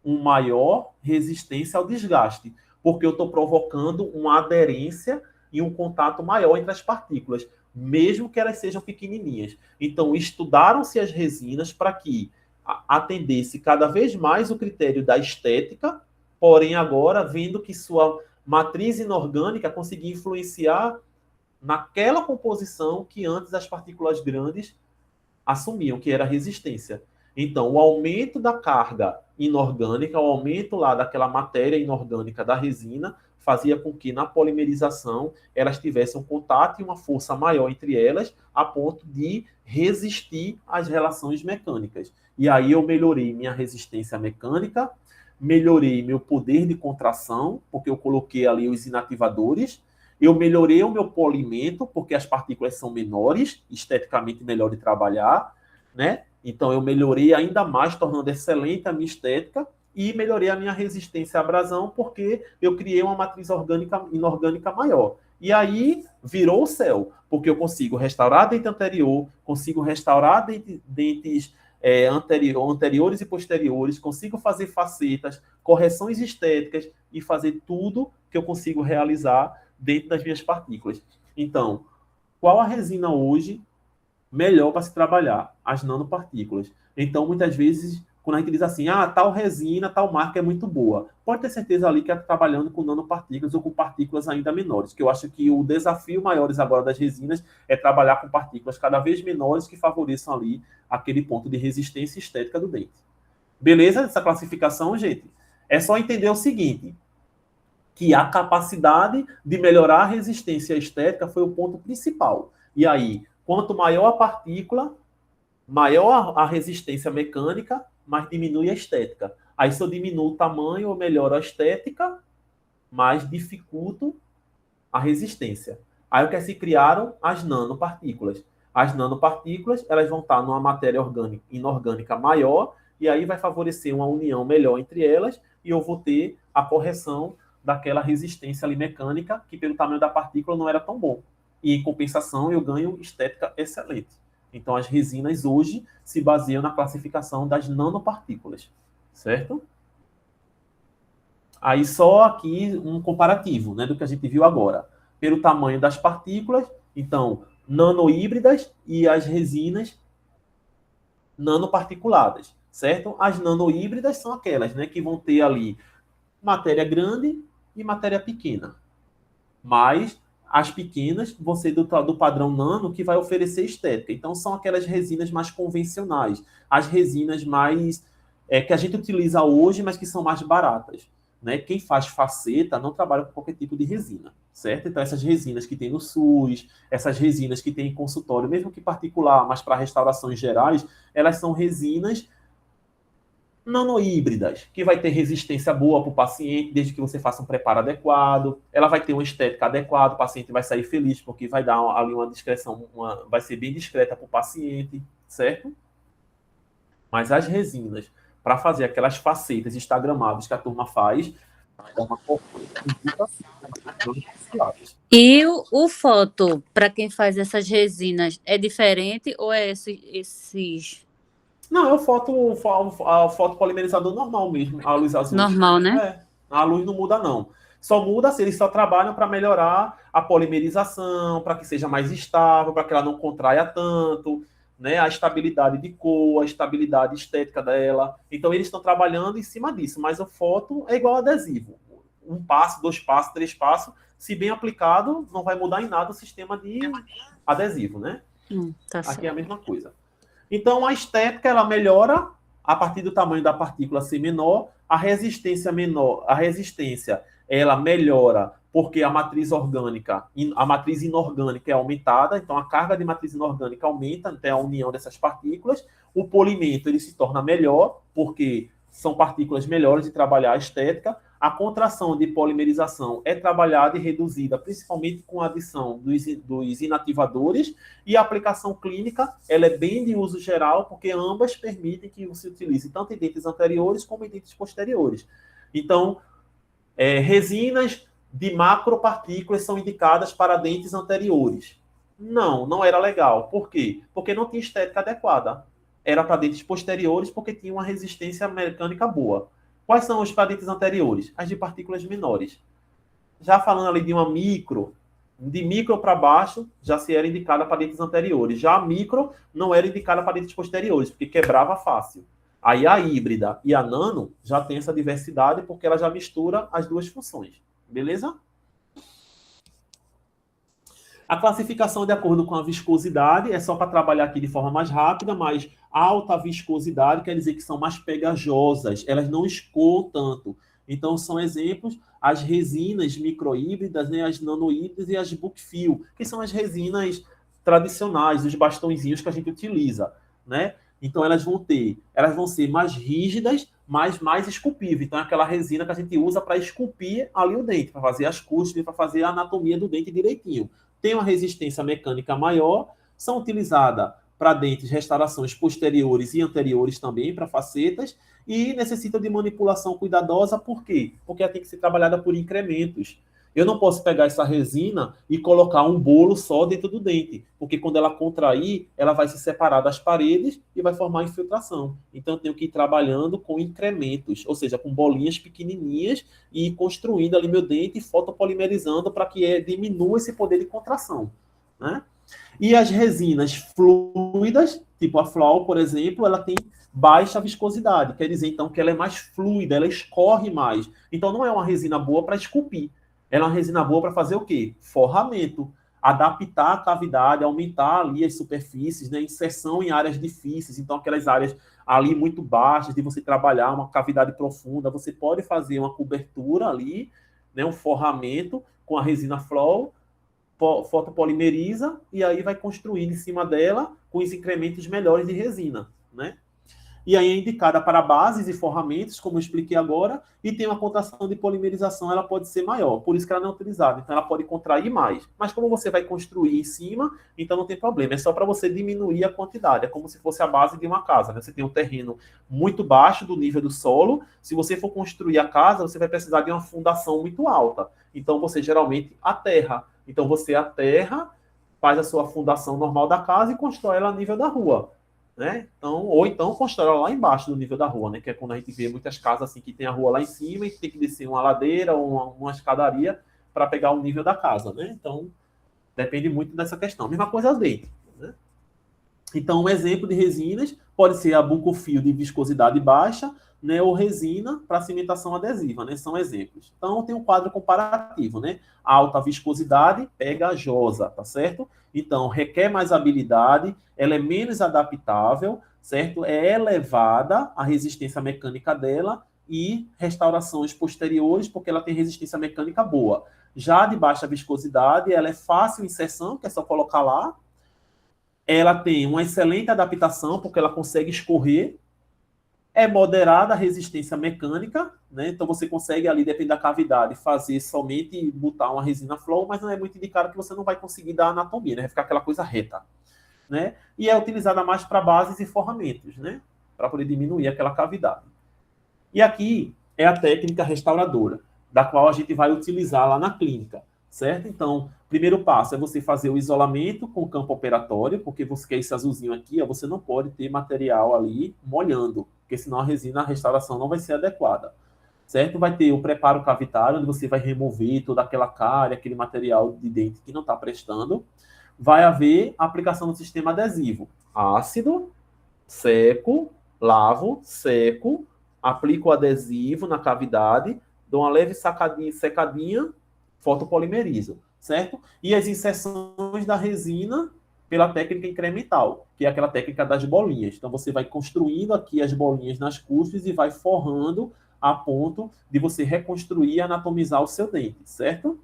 Uma maior resistência ao desgaste, porque eu estou provocando uma aderência e um contato maior entre as partículas, mesmo que elas sejam pequenininhas. Então, estudaram-se as resinas para que atendesse cada vez mais o critério da estética, porém agora vendo que sua matriz inorgânica conseguia influenciar naquela composição que antes as partículas grandes assumiam, que era a resistência. Então, o aumento da carga inorgânica, o aumento lá daquela matéria inorgânica da resina, fazia com que na polimerização elas tivessem um contato e uma força maior entre elas, a ponto de resistir às relações mecânicas. E aí eu melhorei minha resistência mecânica, melhorei meu poder de contração, porque eu coloquei ali os inativadores, eu melhorei o meu polimento, porque as partículas são menores, esteticamente melhor de trabalhar, né? Então eu melhorei ainda mais, tornando excelente a minha estética, e melhorei a minha resistência à abrasão, porque eu criei uma matriz inorgânica maior. E virou o céu, porque eu consigo restaurar dente anterior, consigo restaurar dentes anteriores e posteriores, consigo fazer facetas, correções estéticas e fazer tudo que eu consigo realizar dentro das minhas partículas. Então, qual a resina hoje melhor para se trabalhar? As nanopartículas. Então, muitas vezes, quando a gente diz assim, tal resina, tal marca é muito boa, pode ter certeza ali que está trabalhando com nanopartículas ou com partículas ainda menores, que eu acho que o desafio maior agora das resinas é trabalhar com partículas cada vez menores que favoreçam ali aquele ponto de resistência estética do dente. Beleza? Essa classificação, gente? É só entender o seguinte, que a capacidade de melhorar a resistência estética foi o ponto principal. E aí, quanto maior a partícula, maior a resistência mecânica, mais diminui a estética. Aí, se eu diminuo o tamanho, eu melhoro a estética, mas dificulto a resistência. Aí, o que se criaram? As nanopartículas. As nanopartículas, elas vão estar numa matéria inorgânica maior, e aí vai favorecer uma união melhor entre elas, e eu vou ter a correção daquela resistência ali mecânica, que pelo tamanho da partícula não era tão bom. E, em compensação, eu ganho estética excelente. Então, as resinas hoje se baseiam na classificação das nanopartículas, certo? Aí, só aqui um comparativo, né, do que a gente viu agora. Pelo tamanho das partículas, então, nanohíbridas e as resinas nanoparticuladas, certo? As nanohíbridas são aquelas, né, que vão ter ali matéria grande e matéria pequena. Mas as pequenas vão ser do padrão nano, que vai oferecer estética. Então, são aquelas resinas mais convencionais. As resinas mais que a gente utiliza hoje, mas que são mais baratas. Né? Quem faz faceta não trabalha com qualquer tipo de resina, certo? Então, essas resinas que tem no SUS, essas resinas que tem em consultório, mesmo que particular, mas para restaurações gerais, elas são resinas nanohíbridas, que vai ter resistência boa para o paciente, desde que você faça um preparo adequado, ela vai ter uma estética adequada, o paciente vai sair feliz, porque vai dar ali uma discreção, vai ser bem discreta para o paciente, certo? Mas as resinas, para fazer aquelas facetas instagramáveis que a turma faz, é uma E o foto, para quem faz essas resinas, é diferente ou é esses... Não, é o foto polimerizador normal mesmo, a luz azul. Normal, né? A luz não muda, não. Só muda se eles só trabalham para melhorar a polimerização, para que seja mais estável, para que ela não contraia tanto, né? A estabilidade de cor, a estabilidade estética dela. Então, eles estão trabalhando em cima disso, mas o foto é igual adesivo. 1 passo, 2 passos, 3 passos, se bem aplicado, não vai mudar em nada o sistema de adesivo, né? Tá certo. Aqui é a mesma coisa. Então, a estética, ela melhora a partir do tamanho da partícula ser menor, a resistência, ela melhora porque a matriz inorgânica é aumentada, então a carga de matriz inorgânica aumenta até a união dessas partículas, o polimento, ele se torna melhor, porque são partículas melhores de trabalhar a estética, A contração de polimerização é trabalhada e reduzida principalmente com a adição dos inativadores, e a aplicação clínica ela é bem de uso geral, porque ambas permitem que se utilize tanto em dentes anteriores como em dentes posteriores. Então, resinas de macropartículas são indicadas para dentes anteriores. Não era legal. Por quê? Porque não tinha estética adequada. Era para dentes posteriores porque tinha uma resistência mecânica boa. Quais são os para dentes anteriores? As de partículas menores. Já falando ali de uma micro, de micro para baixo, já se era indicada para dentes anteriores. Já a micro não era indicada para dentes posteriores, porque quebrava fácil. Aí a híbrida e a nano já tem essa diversidade porque ela já mistura as duas funções. Beleza? A classificação de acordo com a viscosidade é só para trabalhar aqui de forma mais rápida, mas alta viscosidade quer dizer que são mais pegajosas, elas não escoam tanto. Então, são exemplos as resinas microhíbridas, né, as nanohíbridas e as bookfill, que são as resinas tradicionais, os bastõezinhos que a gente utiliza, né? Então, elas vão ser mais rígidas, mas mais esculpíveis. Então, é aquela resina que a gente usa para esculpir ali o dente, para fazer as cúspides, para fazer a anatomia do dente direitinho. Tem uma resistência mecânica maior, são utilizadas para dentes, restaurações posteriores e anteriores também, para facetas, e necessitam de manipulação cuidadosa, por quê? Porque ela tem que ser trabalhada por incrementos. Eu não posso pegar essa resina e colocar um bolo só dentro do dente, porque quando ela contrair, ela vai se separar das paredes e vai formar infiltração. Então, eu tenho que ir trabalhando com incrementos, ou seja, com bolinhas pequenininhas e ir construindo ali meu dente e fotopolimerizando para que diminua esse poder de contração, né? E as resinas fluidas, tipo a Flow, por exemplo, ela tem baixa viscosidade, quer dizer, então, que ela é mais fluida, ela escorre mais. Então, não é uma resina boa para esculpir. Ela é uma resina boa para fazer o quê? Forramento, adaptar a cavidade, aumentar ali as superfícies, né? Inserção em áreas difíceis, então aquelas áreas ali muito baixas, de você trabalhar uma cavidade profunda, você pode fazer uma cobertura ali, né? Um forramento com a resina Flow, fotopolimeriza, e aí vai construindo em cima dela com os incrementos melhores de resina, né? E aí é indicada para bases e forramentos, como eu expliquei agora, e tem uma contração de polimerização, ela pode ser maior, por isso que ela não é utilizada, então ela pode contrair mais. Mas como você vai construir em cima, então não tem problema, é só para você diminuir a quantidade, é como se fosse a base de uma casa, né? Você tem um terreno muito baixo do nível do solo, se você for construir a casa, você vai precisar de uma fundação muito alta, então você geralmente aterra, então você aterra, faz a sua fundação normal da casa e constrói ela a nível da rua. Né? Ou então constrói lá embaixo do nível da rua, né? Que é quando a gente vê muitas casas assim que tem a rua lá em cima e tem que descer uma ladeira ou uma escadaria para pegar o nível da casa, né? Então depende muito dessa questão. Mesma coisa as dentes, né? Então um exemplo de resinas pode ser a bucofil de viscosidade baixa, né? Ou resina para cimentação adesiva, né? São exemplos. Então tem um quadro comparativo, né? Alta viscosidade, pegajosa, tá certo? Então requer mais habilidade, ela é menos adaptável, certo? É elevada a resistência mecânica dela e restaurações posteriores, porque ela tem resistência mecânica boa. Já de baixa viscosidade, ela é fácil inserção, que é só colocar lá. Ela tem uma excelente adaptação, porque ela consegue escorrer. É moderada a resistência mecânica, né? Então você consegue ali, dependendo da cavidade, fazer somente botar uma resina Flow, mas não é muito indicado que você não vai conseguir dar anatomia, né? Vai ficar aquela coisa reta, né? E é utilizada mais para bases e forramentos, né? Para poder diminuir aquela cavidade. E aqui é a técnica restauradora, da qual a gente vai utilizar lá na clínica, certo? Então, primeiro passo é você fazer o isolamento com o campo operatório, porque você quer esse azulzinho aqui, ó, você não pode ter material ali molhando, porque senão a restauração não vai ser adequada, certo? Vai ter o preparo cavitário, onde você vai remover toda aquela cárie, aquele material de dente que não está prestando. Vai haver a aplicação do sistema adesivo. Ácido, seco, lavo, seco, aplico o adesivo na cavidade, dou uma leve secadinha, fotopolimerizo, certo? E as inserções da resina pela técnica incremental, que é aquela técnica das bolinhas. Então, você vai construindo aqui as bolinhas nas cúspides e vai forrando a ponto de você reconstruir e anatomizar o seu dente, certo?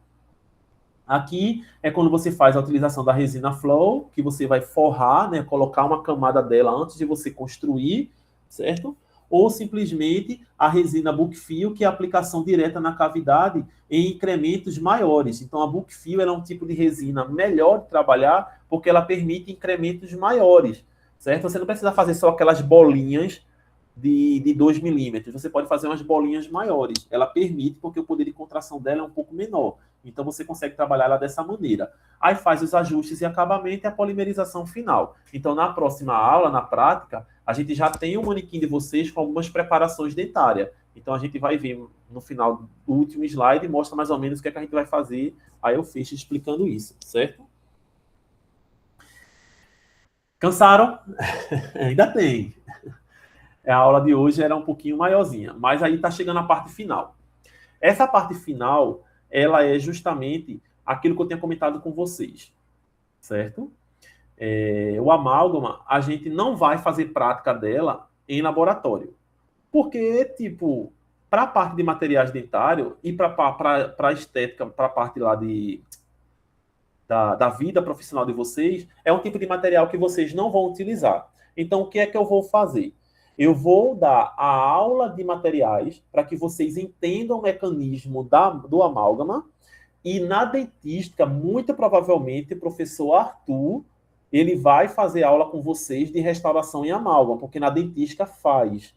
Aqui é quando você faz a utilização da resina Flow, que você vai forrar, né, colocar uma camada dela antes de você construir, certo? ou simplesmente a resina Book Fill, que é a aplicação direta na cavidade em incrementos maiores. Então, a Book Fill é um tipo de resina melhor de trabalhar, porque ela permite incrementos maiores, certo? Você não precisa fazer só aquelas bolinhas de 2 milímetros, você pode fazer umas bolinhas maiores. Ela permite, porque o poder de contração dela é um pouco menor. Então, você consegue trabalhar ela dessa maneira. Aí faz os ajustes e acabamento e a polimerização final. Então, na próxima aula, na prática, a gente já tem um manequim de vocês com algumas preparações dentárias. Então, a gente vai ver no final do último slide, mostra mais ou menos o que é que a gente vai fazer. Aí eu fecho explicando isso, certo? Cansaram? Ainda tem. A aula de hoje era um pouquinho maiorzinha, mas aí está chegando a parte final. Essa parte final, ela é justamente aquilo que eu tinha comentado com vocês, certo? O amálgama, a gente não vai fazer prática dela em laboratório. Porque, tipo, para a parte de materiais dentários e para a estética, para a parte lá da vida profissional de vocês, é um tipo de material que vocês não vão utilizar. Então, o que é que eu vou fazer? Eu vou dar a aula de materiais para que vocês entendam o mecanismo do amálgama, e na dentística, muito provavelmente, o professor Arthur, ele vai fazer aula com vocês de restauração em amálgama, porque na dentística faz.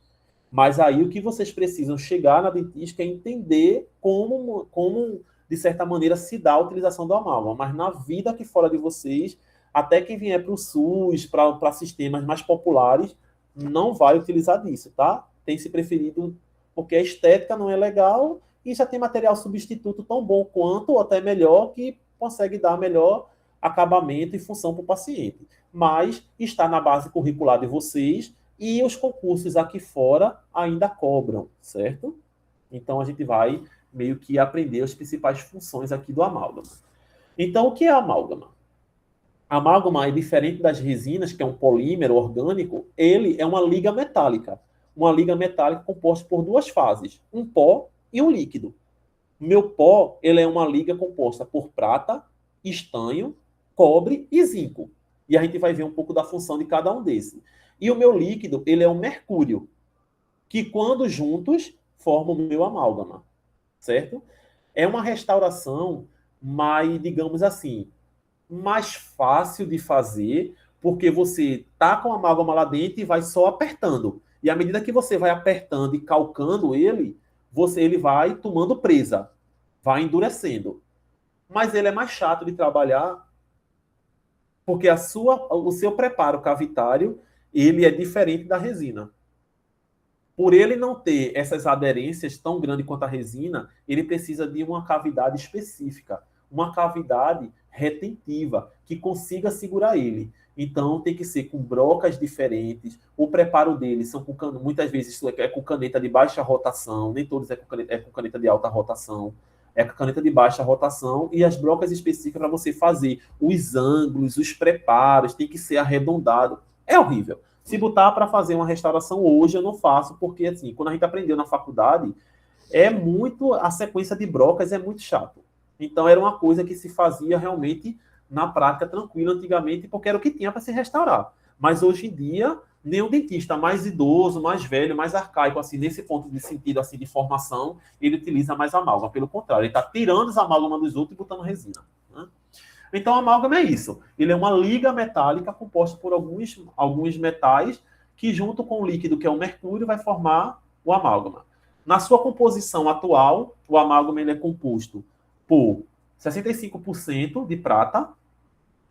Mas aí o que vocês precisam chegar na dentística é entender como de certa maneira, se dá a utilização do amálgama. Mas na vida aqui fora de vocês, até quem vier para o SUS, para sistemas mais populares, não vai utilizar disso, tá? Tem se preferido, porque a estética não é legal e já tem material substituto tão bom quanto, ou até melhor, que consegue dar melhor acabamento e função para o paciente. Mas está na base curricular de vocês e os concursos aqui fora ainda cobram, certo? Então, a gente vai meio que aprender as principais funções aqui do amálgama. Então, o que é amálgama? A amálgama é diferente das resinas, que é um polímero orgânico, ele é uma liga metálica. Uma liga metálica composta por duas fases, um pó e um líquido. Meu pó, ele é uma liga composta por prata, estanho, cobre e zinco. E a gente vai ver um pouco da função de cada um desses. E o meu líquido, ele é um mercúrio, que quando juntos, formam o meu amálgama, certo? É uma restauração mais, digamos assim, mais fácil de fazer, porque você tá com a amálgama lá dentro e vai só apertando. E à medida que você vai apertando e calcando ele, ele vai tomando presa, vai endurecendo. Mas ele é mais chato de trabalhar, porque o seu preparo cavitário, ele é diferente da resina. Por ele não ter essas aderências tão grandes quanto a resina, ele precisa de uma cavidade específica, uma cavidade retentiva, que consiga segurar ele. Então, tem que ser com brocas diferentes. O preparo deles são muitas vezes é com caneta de baixa rotação, nem todos é com caneta de alta rotação. É com caneta de baixa rotação e as brocas específicas para você fazer os ângulos, os preparos, tem que ser arredondado. É horrível. Se botar para fazer uma restauração hoje, eu não faço, porque assim, quando a gente aprendeu na faculdade, a sequência de brocas é muito chato. Então, era uma coisa que se fazia realmente na prática tranquila antigamente, porque era o que tinha para se restaurar. Mas hoje em dia, nenhum dentista mais idoso, mais velho, mais arcaico, assim, nesse ponto de sentido assim, de formação, ele utiliza mais amálgama. Pelo contrário, ele está tirando os amálgamas dos outros e botando resina, né? Então, a amálgama é isso. Ele é uma liga metálica composta por alguns metais que, junto com o líquido, que é o mercúrio, vai formar o amálgama. Na sua composição atual, o amálgama ele é composto por 65% de prata,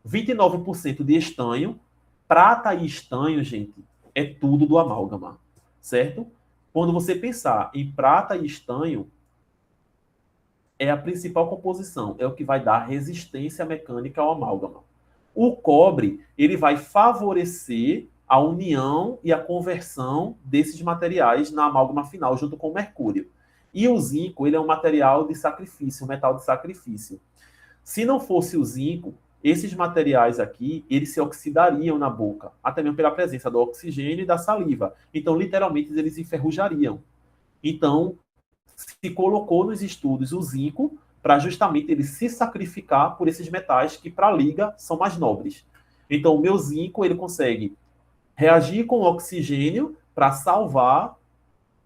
29% de estanho. Prata e estanho, gente, é tudo do amálgama, certo? Quando você pensar em prata e estanho, é a principal composição, é o que vai dar resistência mecânica ao amálgama. O cobre, ele vai favorecer a união e a conversão desses materiais na amálgama final, junto com o mercúrio. E o zinco, ele é um material de sacrifício, um metal de sacrifício. Se não fosse o zinco, esses materiais aqui, eles se oxidariam na boca, até mesmo pela presença do oxigênio e da saliva. Então, literalmente, eles enferrujariam. Então, se colocou nos estudos o zinco para justamente ele se sacrificar por esses metais que, para a liga, são mais nobres. Então, o meu zinco, ele consegue reagir com o oxigênio para salvar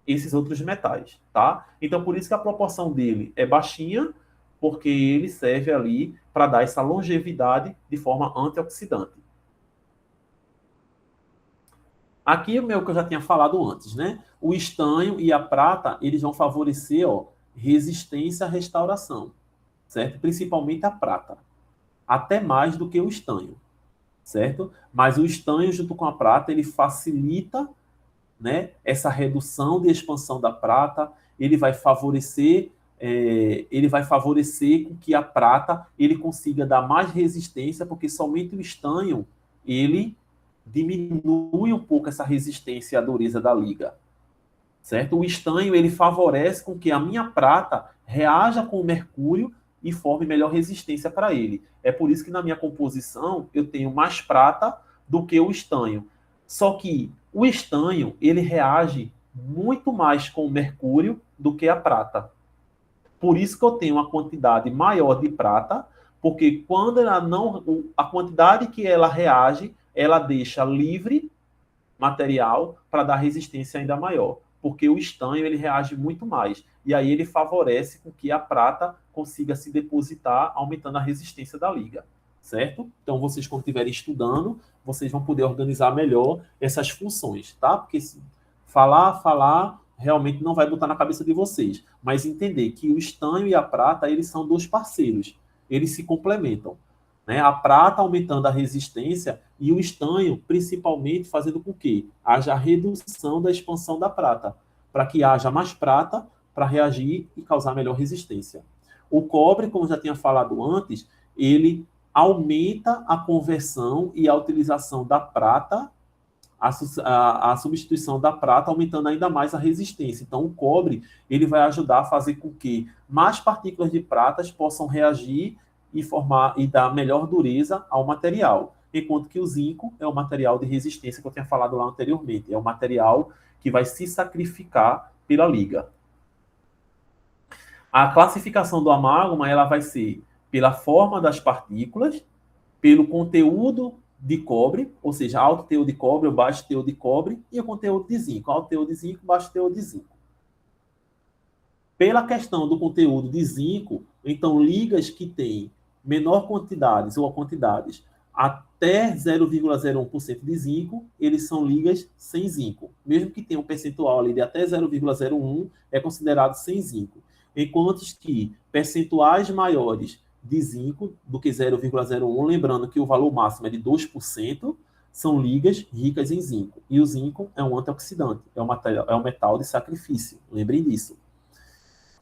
esses outros metais, tá? Então, por isso que a proporção dele é baixinha, porque ele serve ali para dar essa longevidade de forma antioxidante. Aqui é o meu que eu já tinha falado antes, né? O estanho e a prata, eles vão favorecer, ó, resistência à restauração, certo? Principalmente a prata, até mais do que o estanho, certo? Mas o estanho junto com a prata, ele facilita, né, essa redução de expansão da prata, ele vai favorecer com que a prata ele consiga dar mais resistência, porque somente o estanho ele diminui um pouco essa resistência à dureza da liga, certo? O estanho ele favorece com que a minha prata reaja com o mercúrio e forme melhor resistência para ele. É por isso que na minha composição eu tenho mais prata do que o estanho. Só que o estanho ele reage muito mais com o mercúrio do que a prata. Por isso que eu tenho uma quantidade maior de prata, porque quando ela não, a quantidade que ela reage, ela deixa livre material para dar resistência ainda maior, porque o estanho ele reage muito mais e aí ele favorece com que a prata consiga se depositar, aumentando a resistência da liga, certo? Então vocês quando estiverem estudando, vocês vão poder organizar melhor essas funções, tá? Porque se falar realmente não vai botar na cabeça de vocês, mas entender que o estanho e a prata eles são dois parceiros, eles se complementam, né? A prata aumentando a resistência e o estanho, principalmente, fazendo com que haja redução da expansão da prata, para que haja mais prata para reagir e causar melhor resistência. O cobre, como já tinha falado antes, ele aumenta a conversão e a utilização da prata, a substituição da prata, aumentando ainda mais a resistência. Então, o cobre ele vai ajudar a fazer com que mais partículas de pratas possam reagir e formar e dar melhor dureza ao material, enquanto que o zinco é o material de resistência que eu tinha falado lá anteriormente, é o material que vai se sacrificar pela liga. A classificação do amálgama ela vai ser pela forma das partículas, pelo conteúdo de cobre, ou seja, alto teor de cobre ou baixo teor de cobre, e o conteúdo de zinco, alto teor de zinco, baixo teor de zinco. Pela questão do conteúdo de zinco, então ligas que têm menor quantidades ou quantidades até 0,01% de zinco, eles são ligas sem zinco. Mesmo que tenha um percentual ali de até 0,01, é considerado sem zinco. Enquanto que percentuais maiores de zinco do que 0,01, lembrando que o valor máximo é de 2%, são ligas ricas em zinco. E o zinco é um antioxidante, é um metal de sacrifício. Lembrem disso.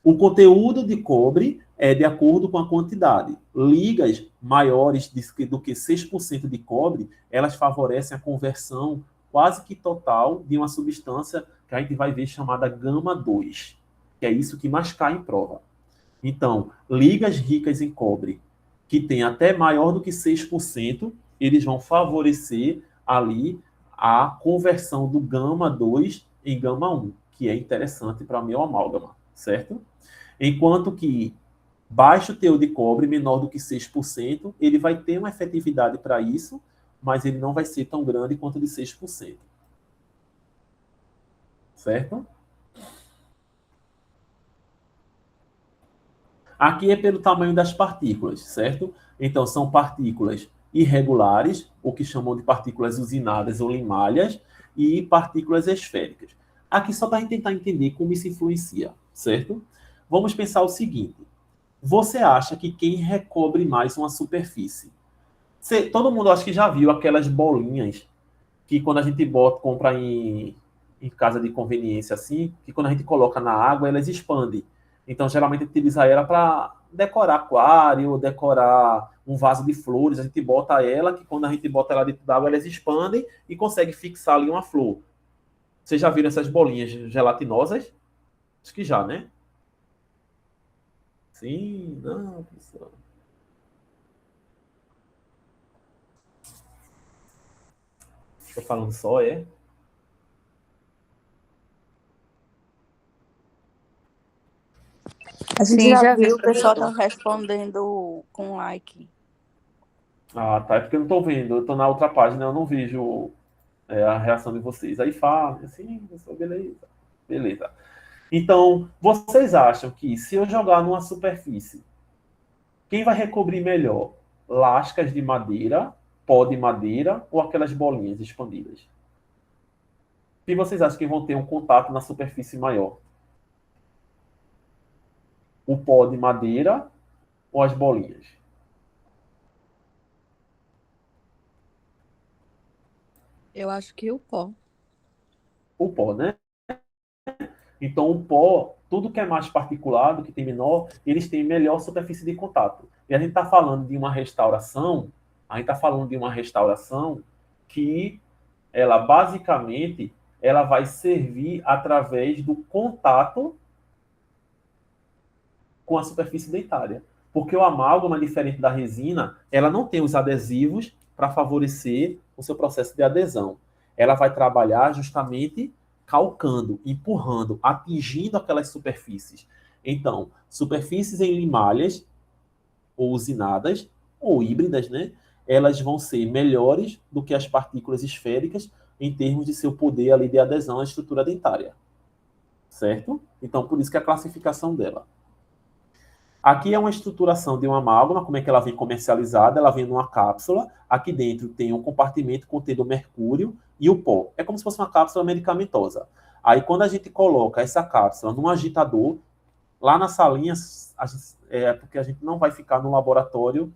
O conteúdo de cobre é de acordo com a quantidade. Ligas maiores do que 6% de cobre, elas favorecem a conversão quase que total de uma substância que a gente vai ver chamada gama 2, que é isso que mais cai em prova. Então, ligas ricas em cobre, que tem até maior do que 6%, eles vão favorecer ali a conversão do gama 2 em gama 1, que é interessante para o meu amálgama, certo? Enquanto que baixo teor de cobre, menor do que 6%, ele vai ter uma efetividade para isso, mas ele não vai ser tão grande quanto o de 6%. Certo? Aqui é pelo tamanho das partículas, certo? Então, são partículas irregulares, o que chamam de partículas usinadas ou limalhas, e partículas esféricas. Aqui só para a gente tentar entender como isso influencia, certo? Vamos pensar o seguinte. Você acha que quem recobre mais uma superfície? Todo mundo acho que já viu aquelas bolinhas que quando a gente compra em casa de conveniência assim, que quando a gente coloca na água, elas expandem. Então, geralmente, utiliza ela para decorar aquário, decorar um vaso de flores. A gente bota ela, que quando a gente bota ela dentro d'água, elas expandem e consegue fixar ali uma flor. Vocês já viram essas bolinhas gelatinosas? Acho que já, né? Sim, não, professor. Estou falando só, é? A gente Sim, já vi, o pessoal professor. tá respondendo com like. Ah, tá. É porque eu não estou vendo. Eu estou na outra página, eu não vejo a reação de vocês. Aí fala, assim, professor, beleza. Beleza. Então, vocês acham que se eu jogar numa superfície, quem vai recobrir melhor? Lascas de madeira, pó de madeira ou aquelas bolinhas expandidas? Quem vocês acham que vão ter um contato na superfície maior? O pó de madeira ou as bolinhas? Eu acho que o pó. O pó, né? Então, o pó, tudo que é mais particulado, que tem menor, eles têm melhor superfície de contato. E a gente está falando de uma restauração, que ela basicamente ela vai servir através do contato com a superfície dentária. Porque o amálgama, diferente da resina, ela não tem os adesivos para favorecer o seu processo de adesão. Ela vai trabalhar justamente calcando, empurrando, atingindo aquelas superfícies. Então, superfícies em limalhas, ou usinadas, ou híbridas, né? Elas vão ser melhores do que as partículas esféricas em termos de seu poder ali de adesão à estrutura dentária. Certo? Então, por isso que a classificação dela. Aqui é uma estruturação de uma amálgama, como é que ela vem comercializada, ela vem numa cápsula, aqui dentro tem um compartimento contendo o mercúrio e o pó. É como se fosse uma cápsula medicamentosa. Aí quando a gente coloca essa cápsula num agitador, lá na salinha, porque a gente não vai ficar no laboratório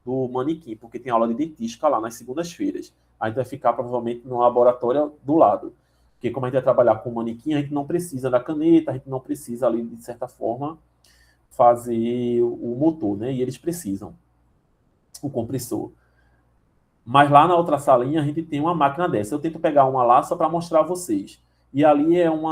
do manequim, porque tem aula de dentística lá nas segundas-feiras. A gente vai ficar provavelmente no laboratório do lado. Porque como a gente vai trabalhar com o manequim, a gente não precisa da caneta, a gente não precisa ali, de certa forma, fazer o motor, né? E eles precisam, o compressor. Mas lá na outra salinha a gente tem uma máquina dessa. Eu tento pegar uma lá só para mostrar a vocês. E ali é um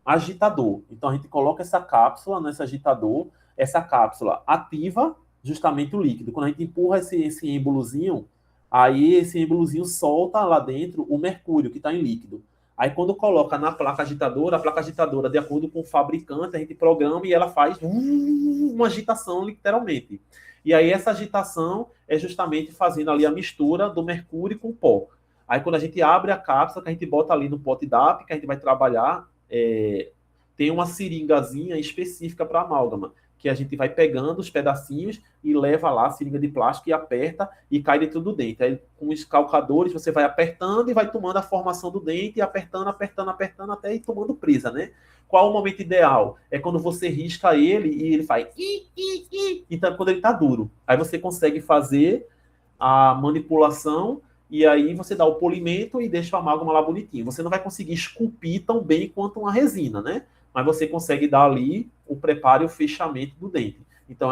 agitador. Então a gente coloca essa cápsula nesse agitador. Essa cápsula ativa justamente o líquido. Quando a gente empurra esse êmbolozinho, aí esse êmbolozinho solta lá dentro o mercúrio que está em líquido. Aí, quando coloca na placa agitadora, a placa agitadora, de acordo com o fabricante, a gente programa e ela faz uma agitação, literalmente. E aí, essa agitação é justamente fazendo ali a mistura do mercúrio com o pó. Aí, quando a gente abre a cápsula, que a gente bota ali no pote DAP, que a gente vai trabalhar, tem uma seringazinha específica para amálgama, que a gente vai pegando os pedacinhos e leva lá a seringa de plástico e aperta e cai dentro do dente. Aí, com os calcadores, você vai apertando e vai tomando a formação do dente, e apertando até ir tomando presa, né? Qual o momento ideal? É quando você risca ele e ele faz então, quando ele está duro. Aí você consegue fazer a manipulação e aí você dá o polimento e deixa o amálgama lá bonitinho. Você não vai conseguir esculpir tão bem quanto uma resina, né? Mas você consegue dar ali o preparo e o fechamento do dente. Então,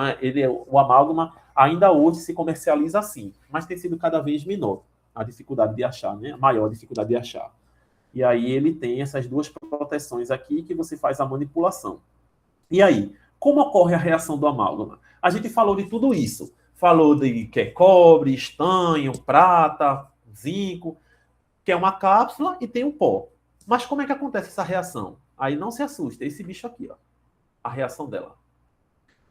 o amálgama ainda hoje se comercializa assim, mas tem sido cada vez menor a dificuldade de achar, né? A maior dificuldade de achar. E aí ele tem essas duas proteções aqui que você faz a manipulação. E aí, como ocorre a reação do amálgama? A gente falou de tudo isso. Falou de que é cobre, estanho, prata, zinco, que é uma cápsula e tem um pó. Mas como é que acontece essa reação? Aí não se assuste, é esse bicho aqui, ó, a reação dela.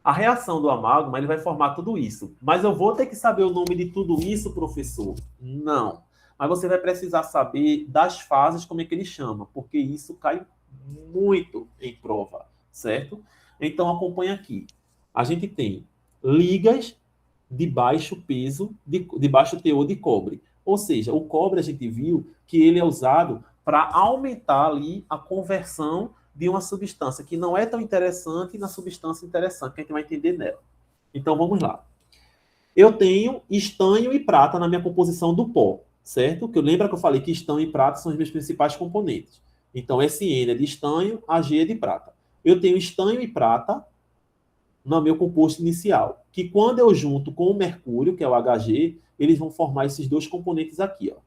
A reação do amálgama, ele vai formar tudo isso. Mas eu vou ter que saber o nome de tudo isso, professor? Não. Mas você vai precisar saber das fases, como é que ele chama, porque isso cai muito em prova, certo? Então, acompanha aqui. A gente tem ligas de baixo peso, de baixo teor de cobre. Ou seja, o cobre a gente viu que ele é usado para aumentar ali a conversão de uma substância que não é tão interessante na substância interessante, que a gente vai entender nela. Então, vamos lá. Eu tenho estanho e prata na minha composição do pó, certo? Lembra que eu falei que estanho e prata são os meus principais componentes. Então, SN é de estanho, Ag é de prata. Eu tenho estanho e prata no meu composto inicial, que quando eu junto com o mercúrio, que é o Hg, eles vão formar esses dois componentes aqui, ó.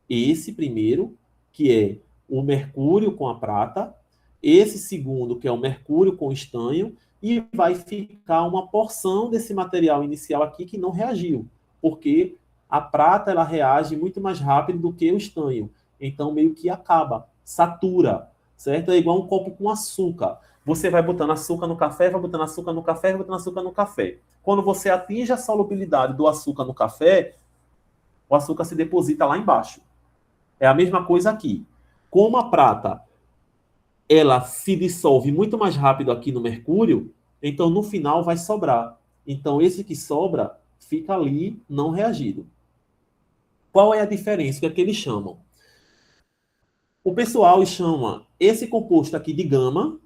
Esse primeiro, que é o mercúrio com a prata, esse segundo, que é o mercúrio com o estanho, e vai ficar uma porção desse material inicial aqui que não reagiu, porque a prata ela reage muito mais rápido do que o estanho. Então, meio que acaba, satura, certo? É igual um copo com açúcar. Você vai botando açúcar no café, vai botando açúcar no café, vai botando açúcar no café. Quando você atinge a solubilidade do açúcar no café, o açúcar se deposita lá embaixo. É a mesma coisa aqui. Como a prata ela se dissolve muito mais rápido aqui no mercúrio, então no final vai sobrar. Então esse que sobra fica ali não reagido. Qual é a diferença? O que é que eles chamam? O pessoal chama esse composto aqui de gama,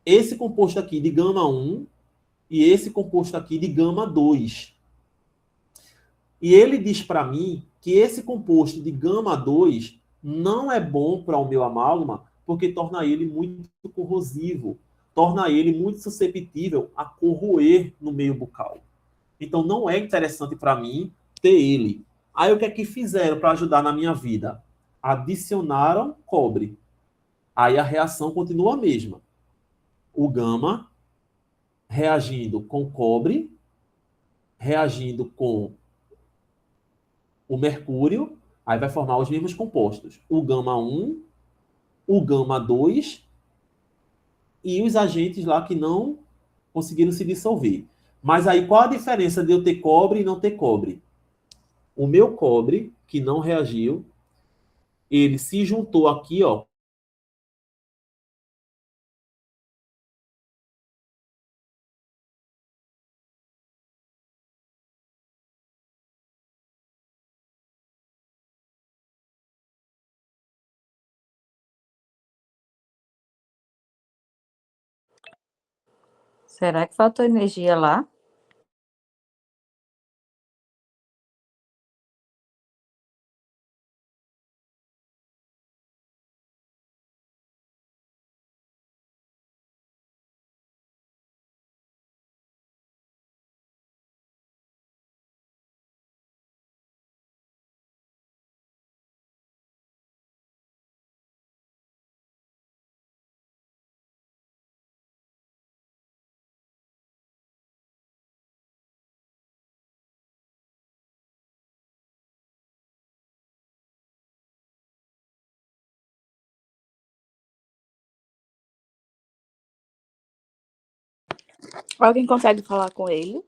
esse composto aqui de gama 1 e esse composto aqui de gama 2. E ele diz para mim que esse composto de gama 2 não é bom para o meu amálgama porque torna ele muito corrosivo, torna ele muito susceptível a corroer no meio bucal. Então não é interessante para mim ter ele. Aí o que é que fizeram para ajudar na minha vida? Adicionaram cobre. Aí a reação continua a mesma. O gama reagindo com cobre, reagindo com o mercúrio, aí vai formar os mesmos compostos. O gama 1, o gama 2 e os agentes lá que não conseguiram se dissolver. Mas aí qual a diferença de eu ter cobre e não ter cobre? O meu cobre, que não reagiu, ele se juntou aqui, ó. Será que faltou energia lá? Alguém consegue falar com ele?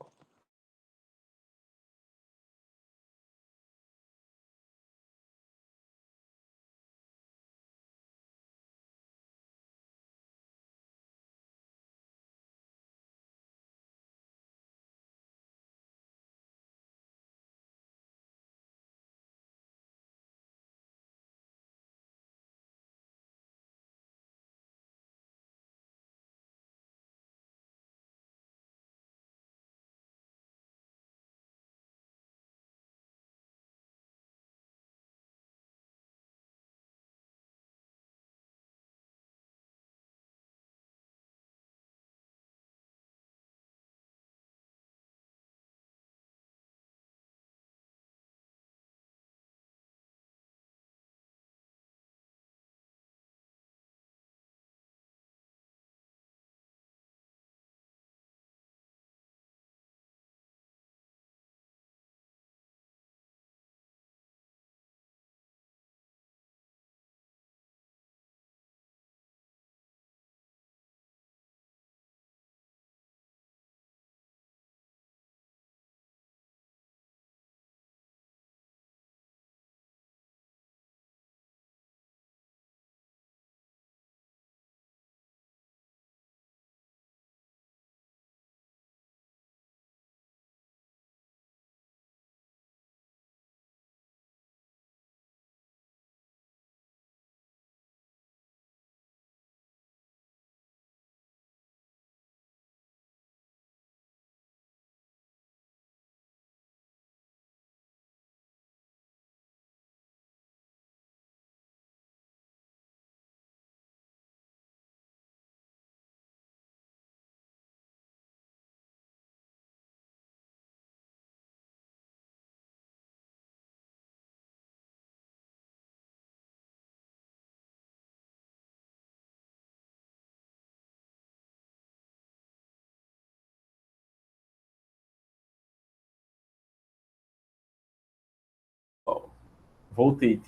Voltei.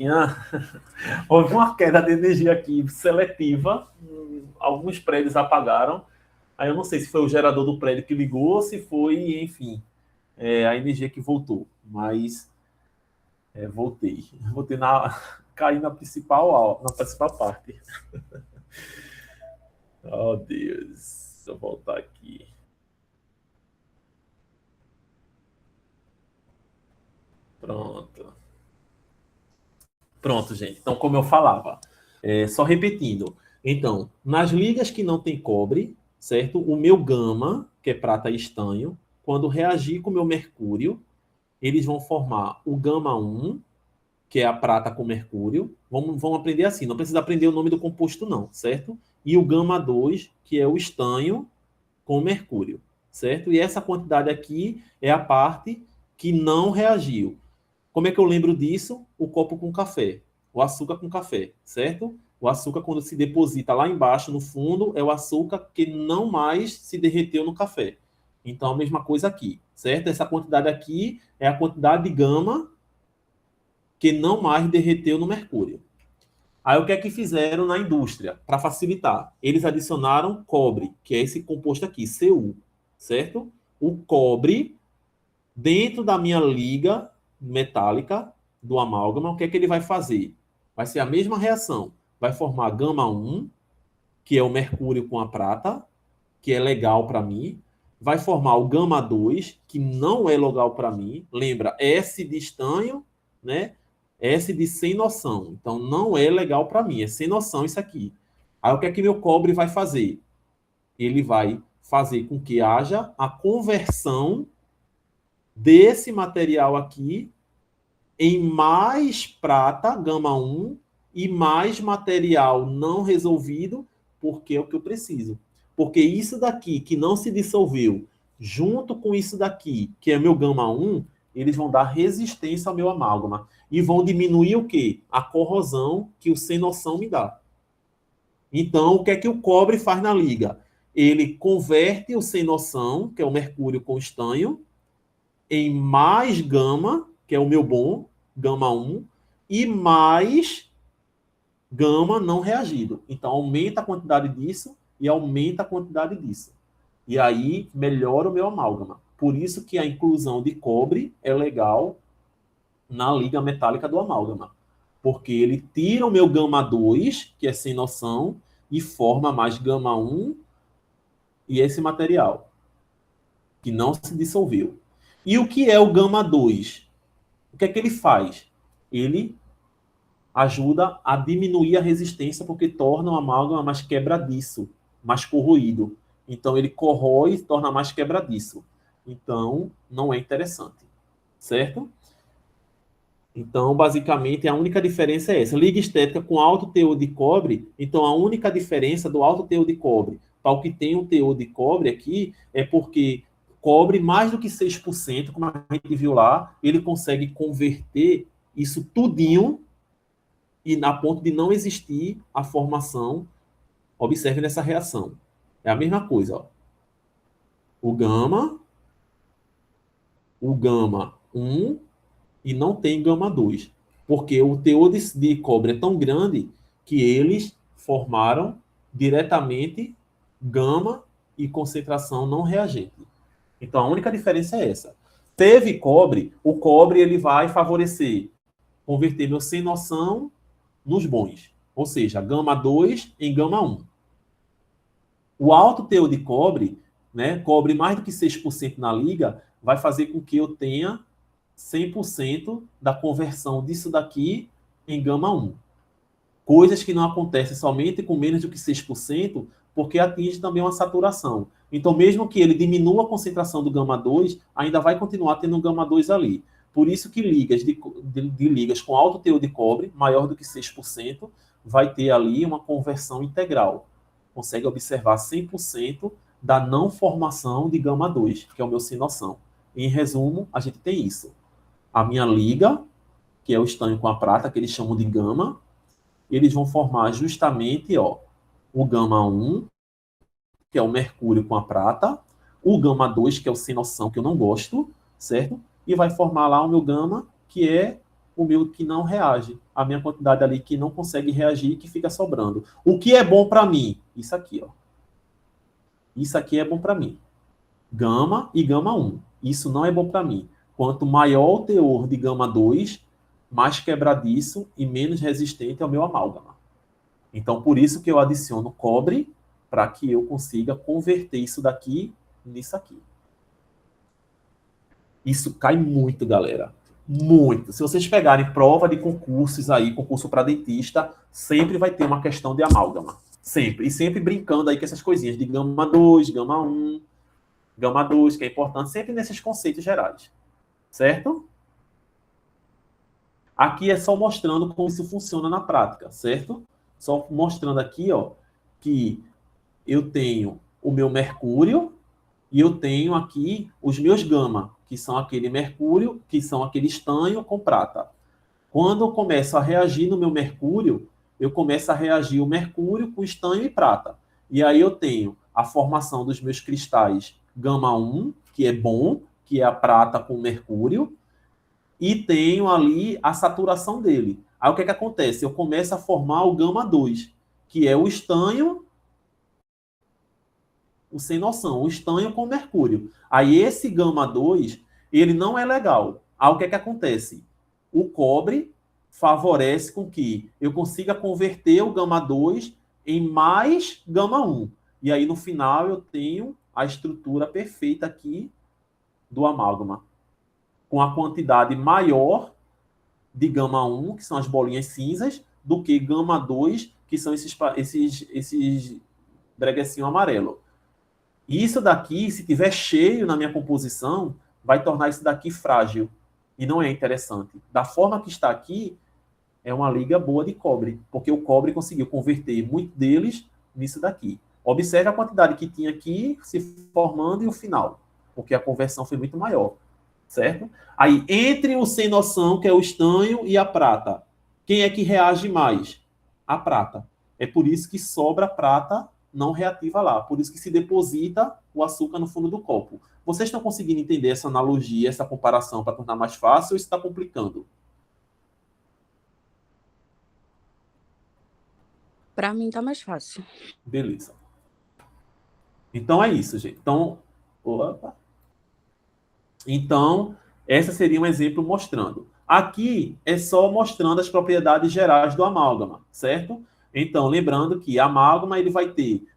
Houve uma queda de energia aqui seletiva. Alguns prédios apagaram. Aí eu não sei se foi o gerador do prédio que ligou ou se foi, enfim, a energia que voltou. Mas voltei. Voltei caí na principal parte. Oh, Deus. Deixa eu voltar aqui. Pronto. Pronto, gente. Então, como eu falava, só repetindo. Então, nas ligas que não tem cobre, certo? O meu gama, que é prata e estanho, quando reagir com o meu mercúrio, eles vão formar o gama 1, que é a prata com mercúrio. Vamos aprender assim, não precisa aprender o nome do composto não, certo? E o gama 2, que é o estanho com mercúrio, certo? E essa quantidade aqui é a parte que não reagiu. Como é que eu lembro disso? O copo com café, o açúcar com café, certo? O açúcar, quando se deposita lá embaixo, no fundo, é o açúcar que não mais se derreteu no café. Então, a mesma coisa aqui, certo? Essa quantidade aqui é a quantidade de gama que não mais derreteu no mercúrio. Aí, o que é que fizeram na indústria? Para facilitar, eles adicionaram cobre, que é esse composto aqui, Cu, certo? O cobre, dentro da minha liga metálica do amálgama, o que é que ele vai fazer? Vai ser a mesma reação. Vai formar gama 1, que é o mercúrio com a prata, que é legal para mim. Vai formar o gama 2, que não é legal para mim. Lembra, S de estanho, né? S de sem noção. Então, não é legal para mim. É sem noção isso aqui. Aí, o que é que meu cobre vai fazer? Ele vai fazer com que haja a conversão desse material aqui em mais prata, gama 1, e mais material não resolvido, porque é o que eu preciso. Porque isso daqui, que não se dissolveu, junto com isso daqui, que é meu gama 1, eles vão dar resistência ao meu amálgama. E vão diminuir o quê? A corrosão que o sem noção me dá. Então, o que é que o cobre faz na liga? Ele converte o sem noção, que é o mercúrio com estanho, em mais gama, que é o meu bom, gama 1, e mais gama não reagido. Então, aumenta a quantidade disso e aumenta a quantidade disso. E aí, melhora o meu amálgama. Por isso que a inclusão de cobre é legal na liga metálica do amálgama. Porque ele tira o meu gama 2, que é sem noção, e forma mais gama 1 e esse material, que não se dissolveu. E o que é o gama 2? O que é que ele faz? Ele ajuda a diminuir a resistência porque torna o amálgama mais quebradiço, mais corroído. Então, ele corrói e torna mais quebradiço. Então, não é interessante. Certo? Então, basicamente, a única diferença é essa. Liga estética com alto teor de cobre. Então, a única diferença do alto teor de cobre para o que tem um teor de cobre aqui é porque cobre mais do que 6%, como a gente viu lá, ele consegue converter isso tudinho e a ponto de não existir a formação. Observe nessa reação. É a mesma coisa. Ó. O gama 1 e não tem gama 2. Porque o teor de cobre é tão grande que eles formaram diretamente gama e concentração não reagente. Então, a única diferença é essa. Teve cobre, o cobre ele vai favorecer, converter meu sem noção nos bons. Ou seja, gama 2 em gama 1. O alto teor de cobre, né, cobre mais do que 6% na liga, vai fazer com que eu tenha 100% da conversão disso daqui em gama 1. Coisas que não acontecem somente com menos do que 6%, porque atinge também uma saturação. Então, mesmo que ele diminua a concentração do gama 2, ainda vai continuar tendo um gama 2 ali. Por isso que ligas de ligas com alto teor de cobre, maior do que 6%, vai ter ali uma conversão integral. Consegue observar 100% da não formação de gama 2, que é o meu sem noção. Em resumo, a gente tem isso. A minha liga, que é o estanho com a prata, que eles chamam de gama, eles vão formar justamente o gama 1, que é o mercúrio com a prata, o gama 2, que é o sem noção, que eu não gosto, certo? E vai formar lá o meu gama, que é o meu que não reage. A minha quantidade ali que não consegue reagir e que fica sobrando. O que é bom para mim? Isso aqui, ó. Isso aqui é bom para mim. Gama e gama 1. Isso não é bom para mim. Quanto maior o teor de gama 2, mais quebradiço e menos resistente ao meu amálgama. Então, por isso que eu adiciono cobre, para que eu consiga converter isso daqui nisso aqui. Isso cai muito, galera. Muito. Se vocês pegarem prova de concursos aí, concurso para dentista, sempre vai ter uma questão de amálgama. Sempre. E sempre brincando aí com essas coisinhas de gama 2, gama 1, gama 2, que é importante, sempre nesses conceitos gerais. Certo? Aqui é só mostrando como isso funciona na prática, certo? Só mostrando aqui, ó, que eu tenho o meu mercúrio e eu tenho aqui os meus gama, que são aquele mercúrio, que são aquele estanho com prata. Quando eu começo a reagir no meu mercúrio, eu começo a reagir o mercúrio com estanho e prata. E aí eu tenho a formação dos meus cristais gama 1, que é bom, que é a prata com mercúrio, e tenho ali a saturação dele. Aí o que acontece? Eu começo a formar o gama 2, que é o estanho, o sem noção, o estanho com mercúrio. Aí esse gama 2, ele não é legal. Aí o que acontece? O cobre favorece com que eu consiga converter o gama 2 em mais gama 1. E aí no final eu tenho a estrutura perfeita aqui do amálgama, com a quantidade maior de gama 1, que são as bolinhas cinzas, do que gama 2, que são esses breguecinho amarelo. Isso daqui, se tiver cheio na minha composição, vai tornar isso daqui frágil. E não é interessante. Da forma que está aqui, é uma liga boa de cobre, porque o cobre conseguiu converter muito deles nisso daqui. Observe a quantidade que tinha aqui se formando e o final, porque a conversão foi muito maior, certo? Aí, entre o sem noção, que é o estanho, e a prata, quem é que reage mais? A prata. É por isso que sobra prata não reativa lá. Por isso que se deposita o açúcar no fundo do copo. Vocês estão conseguindo entender essa analogia, essa comparação para tornar mais fácil ou está complicando? Para mim tá mais fácil. Beleza. Então é isso, gente. Então, essa seria um exemplo mostrando. Aqui é só mostrando as propriedades gerais do amálgama, certo? Então, lembrando que amálgama ele vai ter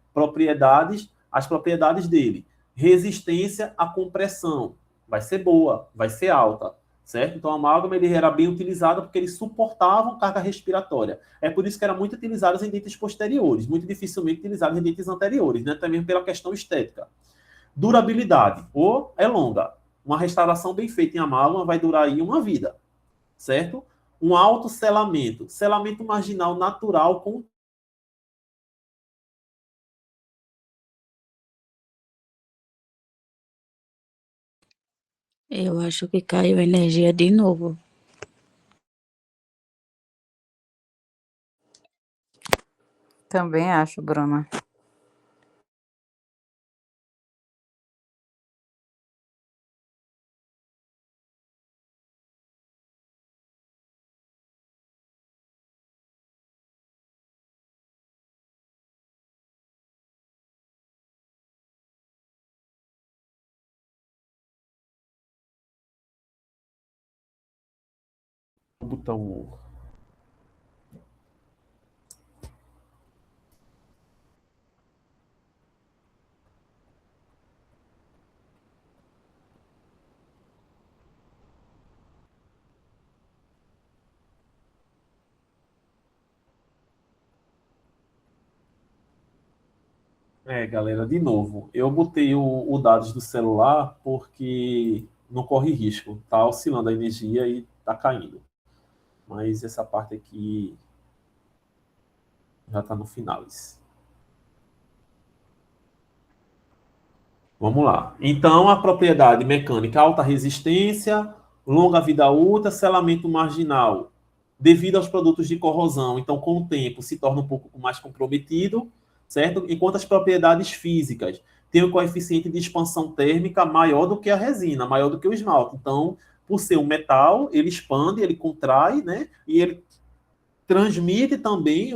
as propriedades dele. Resistência à compressão, vai ser boa, vai ser alta, certo? Então, o amálgama ele era bem utilizado porque eles suportavam carga respiratória. É por isso que era muito utilizado em dentes posteriores, muito dificilmente utilizado em dentes anteriores, né? Também pela questão estética. Durabilidade, ou é longa. Uma restauração bem feita em amálgama vai durar aí uma vida, certo? Um alto selamento, selamento marginal natural com Eu acho que caiu a energia de novo. Também acho, Bruna. botão. Galera, de novo, eu botei o dados do celular porque não corre risco, tá oscilando a energia e tá caindo. Mas essa parte aqui já tá no final. Vamos lá. Então, a propriedade mecânica, alta resistência, longa vida útil, selamento marginal, devido aos produtos de corrosão. Então, com o tempo, se torna um pouco mais comprometido, certo? Enquanto as propriedades físicas têm um coeficiente de expansão térmica maior do que a resina, maior do que o esmalte. Então, por ser um metal, ele expande, ele contrai, né? E ele transmite também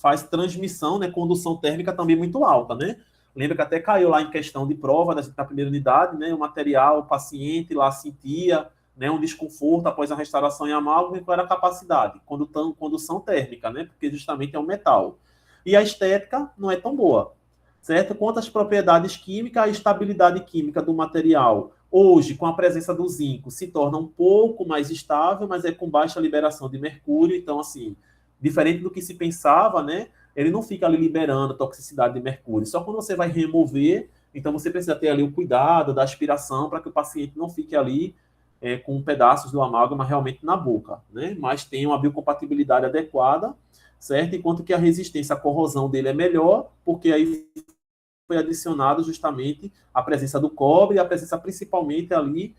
faz transmissão, né? Condução térmica também muito alta, né? Lembra que até caiu lá em questão de prova da primeira unidade, né? O material, o paciente lá sentia né, um desconforto após a restauração em amálgama e qual era a capacidade, condução térmica, né, porque justamente é um metal. E a estética não é tão boa, certo? Quanto às propriedades químicas, a estabilidade química do material, hoje, com a presença do zinco, se torna um pouco mais estável, mas é com baixa liberação de mercúrio, então, assim, diferente do que se pensava, né, ele não fica ali liberando toxicidade de mercúrio, só quando você vai remover, então você precisa ter ali o cuidado da aspiração para que o paciente não fique ali com pedaços do amálgama realmente na boca, né? Mas tem uma biocompatibilidade adequada, certo? Enquanto que a resistência à corrosão dele é melhor, porque aí foi adicionado justamente a presença do cobre e a presença principalmente ali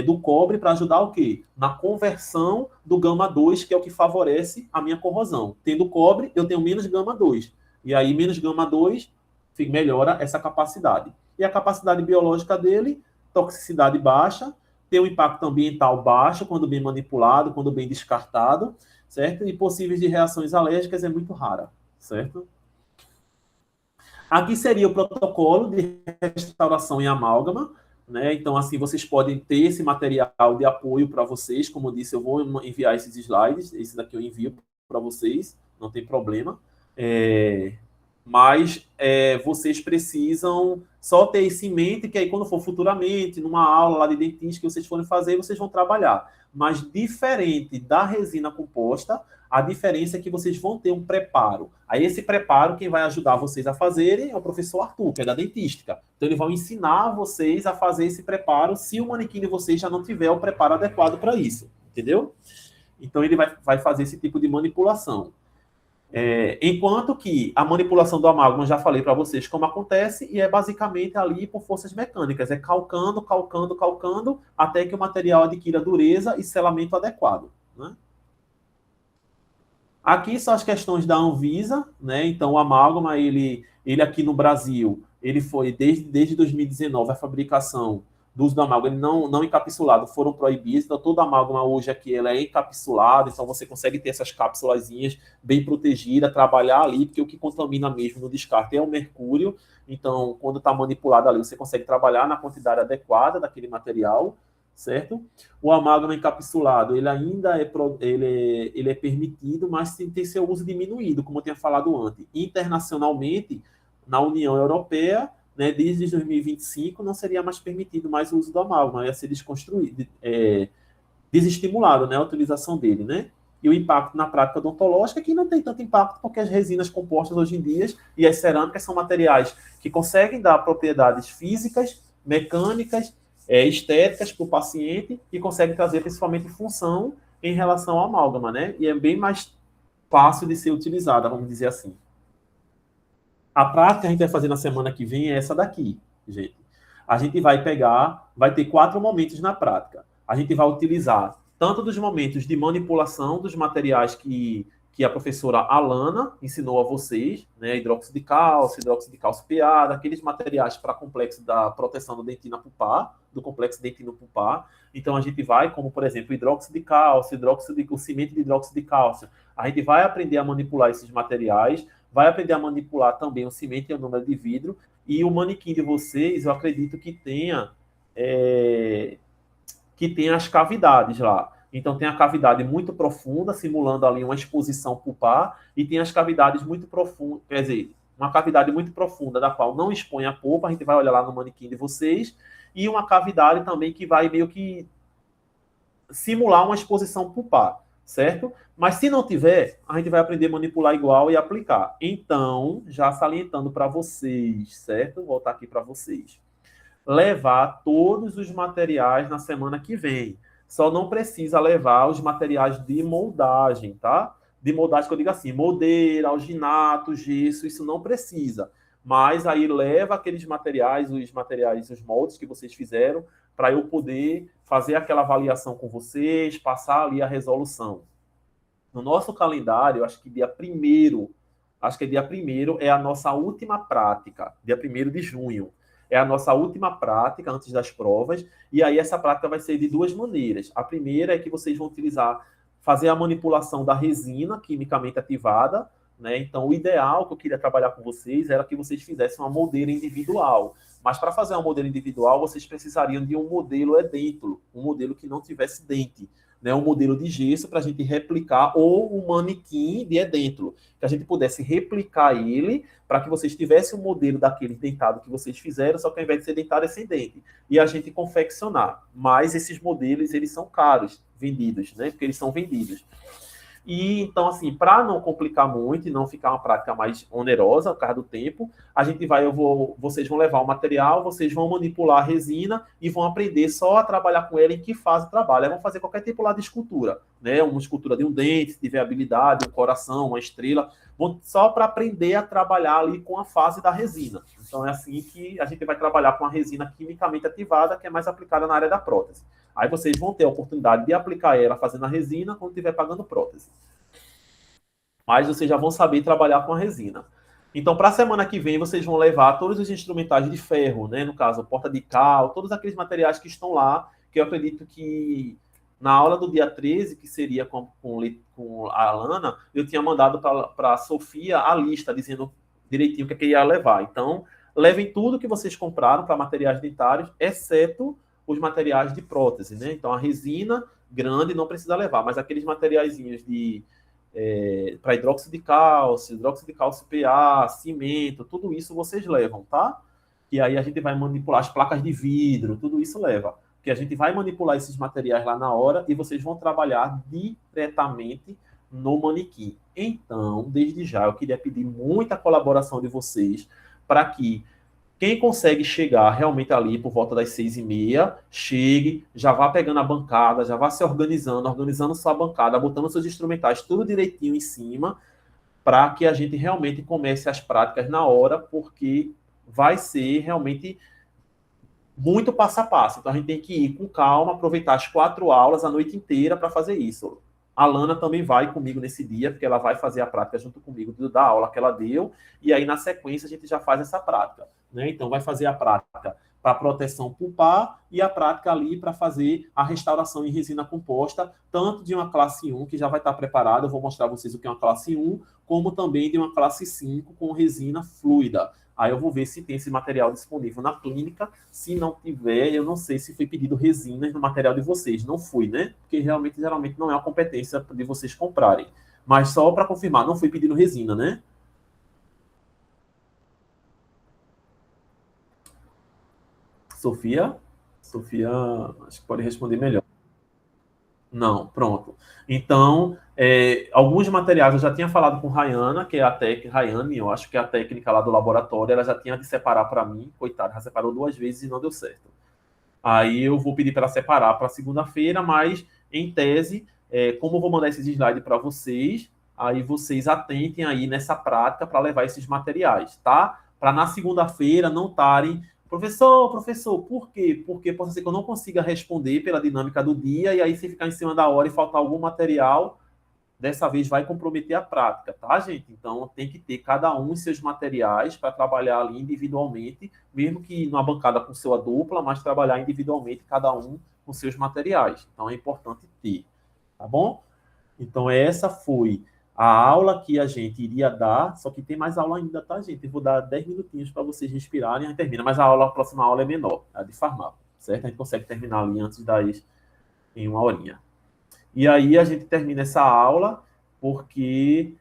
do cobre para ajudar o quê? Na conversão do gama 2, que é o que favorece a minha corrosão. Tendo cobre, eu tenho menos gama 2. E aí, menos gama 2 melhora essa capacidade. E a capacidade biológica dele, toxicidade baixa, tem um impacto ambiental baixo, quando bem manipulado, quando bem descartado, certo? E possíveis de reações alérgicas é muito rara, certo? Aqui seria o protocolo de restauração em amálgama, né? Então, assim, vocês podem ter esse material de apoio para vocês. Como eu disse, eu vou enviar esses slides, esse daqui eu envio para vocês, não tem problema. Mas vocês precisam só ter isso em mente, que aí quando for futuramente, numa aula lá de dentística que vocês forem fazer, vocês vão trabalhar. Mas diferente da resina composta, a diferença é que vocês vão ter um preparo. Aí esse preparo, quem vai ajudar vocês a fazerem é o professor Arthur, que é da dentística. Então ele vai ensinar vocês a fazer esse preparo, se o manequim de vocês já não tiver o preparo adequado para isso, entendeu? Então ele vai fazer esse tipo de manipulação. Enquanto que a manipulação do amálgama, já falei para vocês como acontece, e é basicamente ali por forças mecânicas, calcando, calcando, calcando, até que o material adquira dureza e selamento adequado, né? Aqui são as questões da Anvisa, né? Então o amálgama, ele aqui no Brasil, ele foi desde 2019, a fabricação do uso do amálgama, ele não encapsulado, foram proibidos. Então todo amálgama hoje aqui ela é encapsulado, então você consegue ter essas cápsulazinhas bem protegidas, trabalhar ali, porque o que contamina mesmo no descarte é o mercúrio. Então quando está manipulado ali, você consegue trabalhar na quantidade adequada daquele material, certo? O amálgama encapsulado, ele ainda ele é permitido, mas tem seu uso diminuído, como eu tinha falado antes. Internacionalmente, na União Europeia, né, desde 2025, não seria mais permitido mais o uso do amálgama, ia ser desconstruído, desestimulado, né, a utilização dele, né? E o impacto na prática odontológica, que não tem tanto impacto, porque as resinas compostas hoje em dia e as cerâmicas são materiais que conseguem dar propriedades físicas, mecânicas, estéticas para o paciente e conseguem trazer principalmente função em relação ao amálgama, né? E é bem mais fácil de ser utilizada, vamos dizer assim. A prática que a gente vai fazer na semana que vem é essa daqui, gente. A gente vai ter 4 momentos na prática. A gente vai utilizar tanto dos momentos de manipulação dos materiais que a professora Alana ensinou a vocês, né, hidróxido de cálcio PA, daqueles materiais para complexo da proteção do dentina pulpar, do complexo dentino pulpar. Então a gente vai, como por exemplo, hidróxido de cálcio, o cimento de hidróxido de cálcio. A gente vai aprender a manipular esses materiais, vai aprender a manipular também o cimento e o número de vidro, e o manequim de vocês, eu acredito que tenha as cavidades lá. Então, tem a cavidade muito profunda, simulando ali uma exposição pulpar, e tem as cavidades muito profundas, quer dizer, uma cavidade muito profunda, da qual não expõe a polpa, a gente vai olhar lá no manequim de vocês, e uma cavidade também que vai meio que simular uma exposição pulpar, certo? Mas se não tiver, a gente vai aprender a manipular igual e aplicar. Então, já salientando para vocês, certo? Vou voltar aqui para vocês. Levar todos os materiais na semana que vem. Só não precisa levar os materiais de moldagem, tá? De moldagem que eu digo assim, moldeira, alginato, gesso, isso não precisa. Mas aí leva aqueles materiais, os moldes que vocês fizeram, para eu poder fazer aquela avaliação com vocês, passar ali a resolução. No nosso calendário, acho que dia 1º é a nossa última prática, dia 1º de junho. É a nossa última prática antes das provas, e aí essa prática vai ser de 2 maneiras. A primeira é que vocês vão fazer a manipulação da resina quimicamente ativada, né? Então, o ideal que eu queria trabalhar com vocês era que vocês fizessem uma moldeira individual. Mas para fazer um modelo individual, vocês precisariam de um modelo edêntulo, um modelo que não tivesse dente, né? Um modelo de gesso para a gente replicar, ou um manequim de edêntulo, que a gente pudesse replicar ele para que vocês tivessem um modelo daquele dentado que vocês fizeram, só que ao invés de ser dentado é sem dente. E a gente confeccionar. Mas esses modelos, eles são caros, vendidos, né? Porque eles são vendidos. E então, assim, para não complicar muito e não ficar uma prática mais onerosa por causa do tempo, a gente vocês vão levar o material, vocês vão manipular a resina e vão aprender só a trabalhar com ela em que fase trabalha. Vão fazer qualquer tipo lá de escultura, né? Uma escultura de um dente, se tiver habilidade, um coração, uma estrela, só para aprender a trabalhar ali com a fase da resina. Então é assim que a gente vai trabalhar com a resina quimicamente ativada, que é mais aplicada na área da prótese. Aí vocês vão ter a oportunidade de aplicar ela fazendo a resina quando estiver pagando prótese. Mas vocês já vão saber trabalhar com a resina. Então, para a semana que vem, vocês vão levar todos os instrumentais de ferro, né? No caso, porta de cal, todos aqueles materiais que estão lá, que eu acredito que na aula do dia 13, que seria com a Alana, eu tinha mandado para a Sofia a lista, dizendo direitinho o que ia levar. Então, levem tudo que vocês compraram para materiais dentários, exceto os materiais de prótese, né? Então, a resina grande não precisa levar, mas aqueles materiaizinhos para hidróxido de cálcio PA, cimento, tudo isso vocês levam, tá? E aí a gente vai manipular as placas de vidro, tudo isso leva. Porque a gente vai manipular esses materiais lá na hora e vocês vão trabalhar diretamente no manequim. Então, desde já, eu queria pedir muita colaboração de vocês para que quem consegue chegar realmente ali por volta das 6h30, chegue, já vá pegando a bancada, já vá se organizando sua bancada, botando seus instrumentais tudo direitinho em cima, para que a gente realmente comece as práticas na hora, porque vai ser realmente muito passo a passo. Então a gente tem que ir com calma, aproveitar as 4 aulas a noite inteira para fazer isso. A Lana também vai comigo nesse dia, porque ela vai fazer a prática junto comigo da aula que ela deu, e aí na sequência a gente já faz essa prática, né? Então vai fazer a prática para proteção pulpar e a prática ali para fazer a restauração em resina composta, tanto de uma classe 1, que já vai estar preparada, eu vou mostrar a vocês o que é uma classe 1, como também de uma classe 5 com resina fluida. Aí eu vou ver se tem esse material disponível na clínica. Se não tiver, eu não sei se foi pedido resinas no material de vocês. Não fui, né? Porque geralmente não é uma competência de vocês comprarem. Mas só para confirmar, não foi pedido resina, né? Sofia? Sofia, acho que pode responder melhor. Não, pronto. Então, alguns materiais eu já tinha falado com Rayana, que é a técnica, Rayane, eu acho que é a técnica lá do laboratório, ela já tinha de separar para mim, coitada, já separou 2 vezes e não deu certo. Aí eu vou pedir para ela separar para segunda-feira, mas em tese, como eu vou mandar esses slides para vocês, aí vocês atentem aí nessa prática para levar esses materiais, tá? Para na segunda-feira não estarem... Professor, por quê? Porque pode ser que eu não consiga responder pela dinâmica do dia, e aí se ficar em cima da hora e faltar algum material, dessa vez vai comprometer a prática, tá, gente? Então tem que ter cada um os seus materiais para trabalhar ali individualmente, mesmo que numa bancada com sua dupla, mas trabalhar individualmente cada um com seus materiais. Então é importante ter, tá bom? Então essa foi a aula que a gente iria dar, só que tem mais aula ainda, tá, gente? Eu vou dar 10 minutinhos para vocês respirarem e aí termina. Mas a próxima aula é menor, a de farmácia, certo? A gente consegue terminar ali antes das em 1 horinha. E aí a gente termina essa aula porque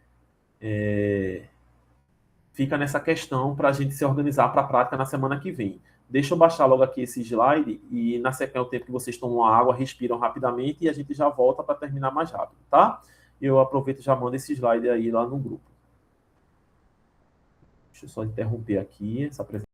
fica nessa questão para a gente se organizar para a prática na semana que vem. Deixa eu baixar logo aqui esse slide e na sequência o tempo que vocês tomam água, respiram rapidamente e a gente já volta para terminar mais rápido, tá? Eu aproveito e já mando esse slide aí lá no grupo. Deixa eu só interromper aqui essa apresentação.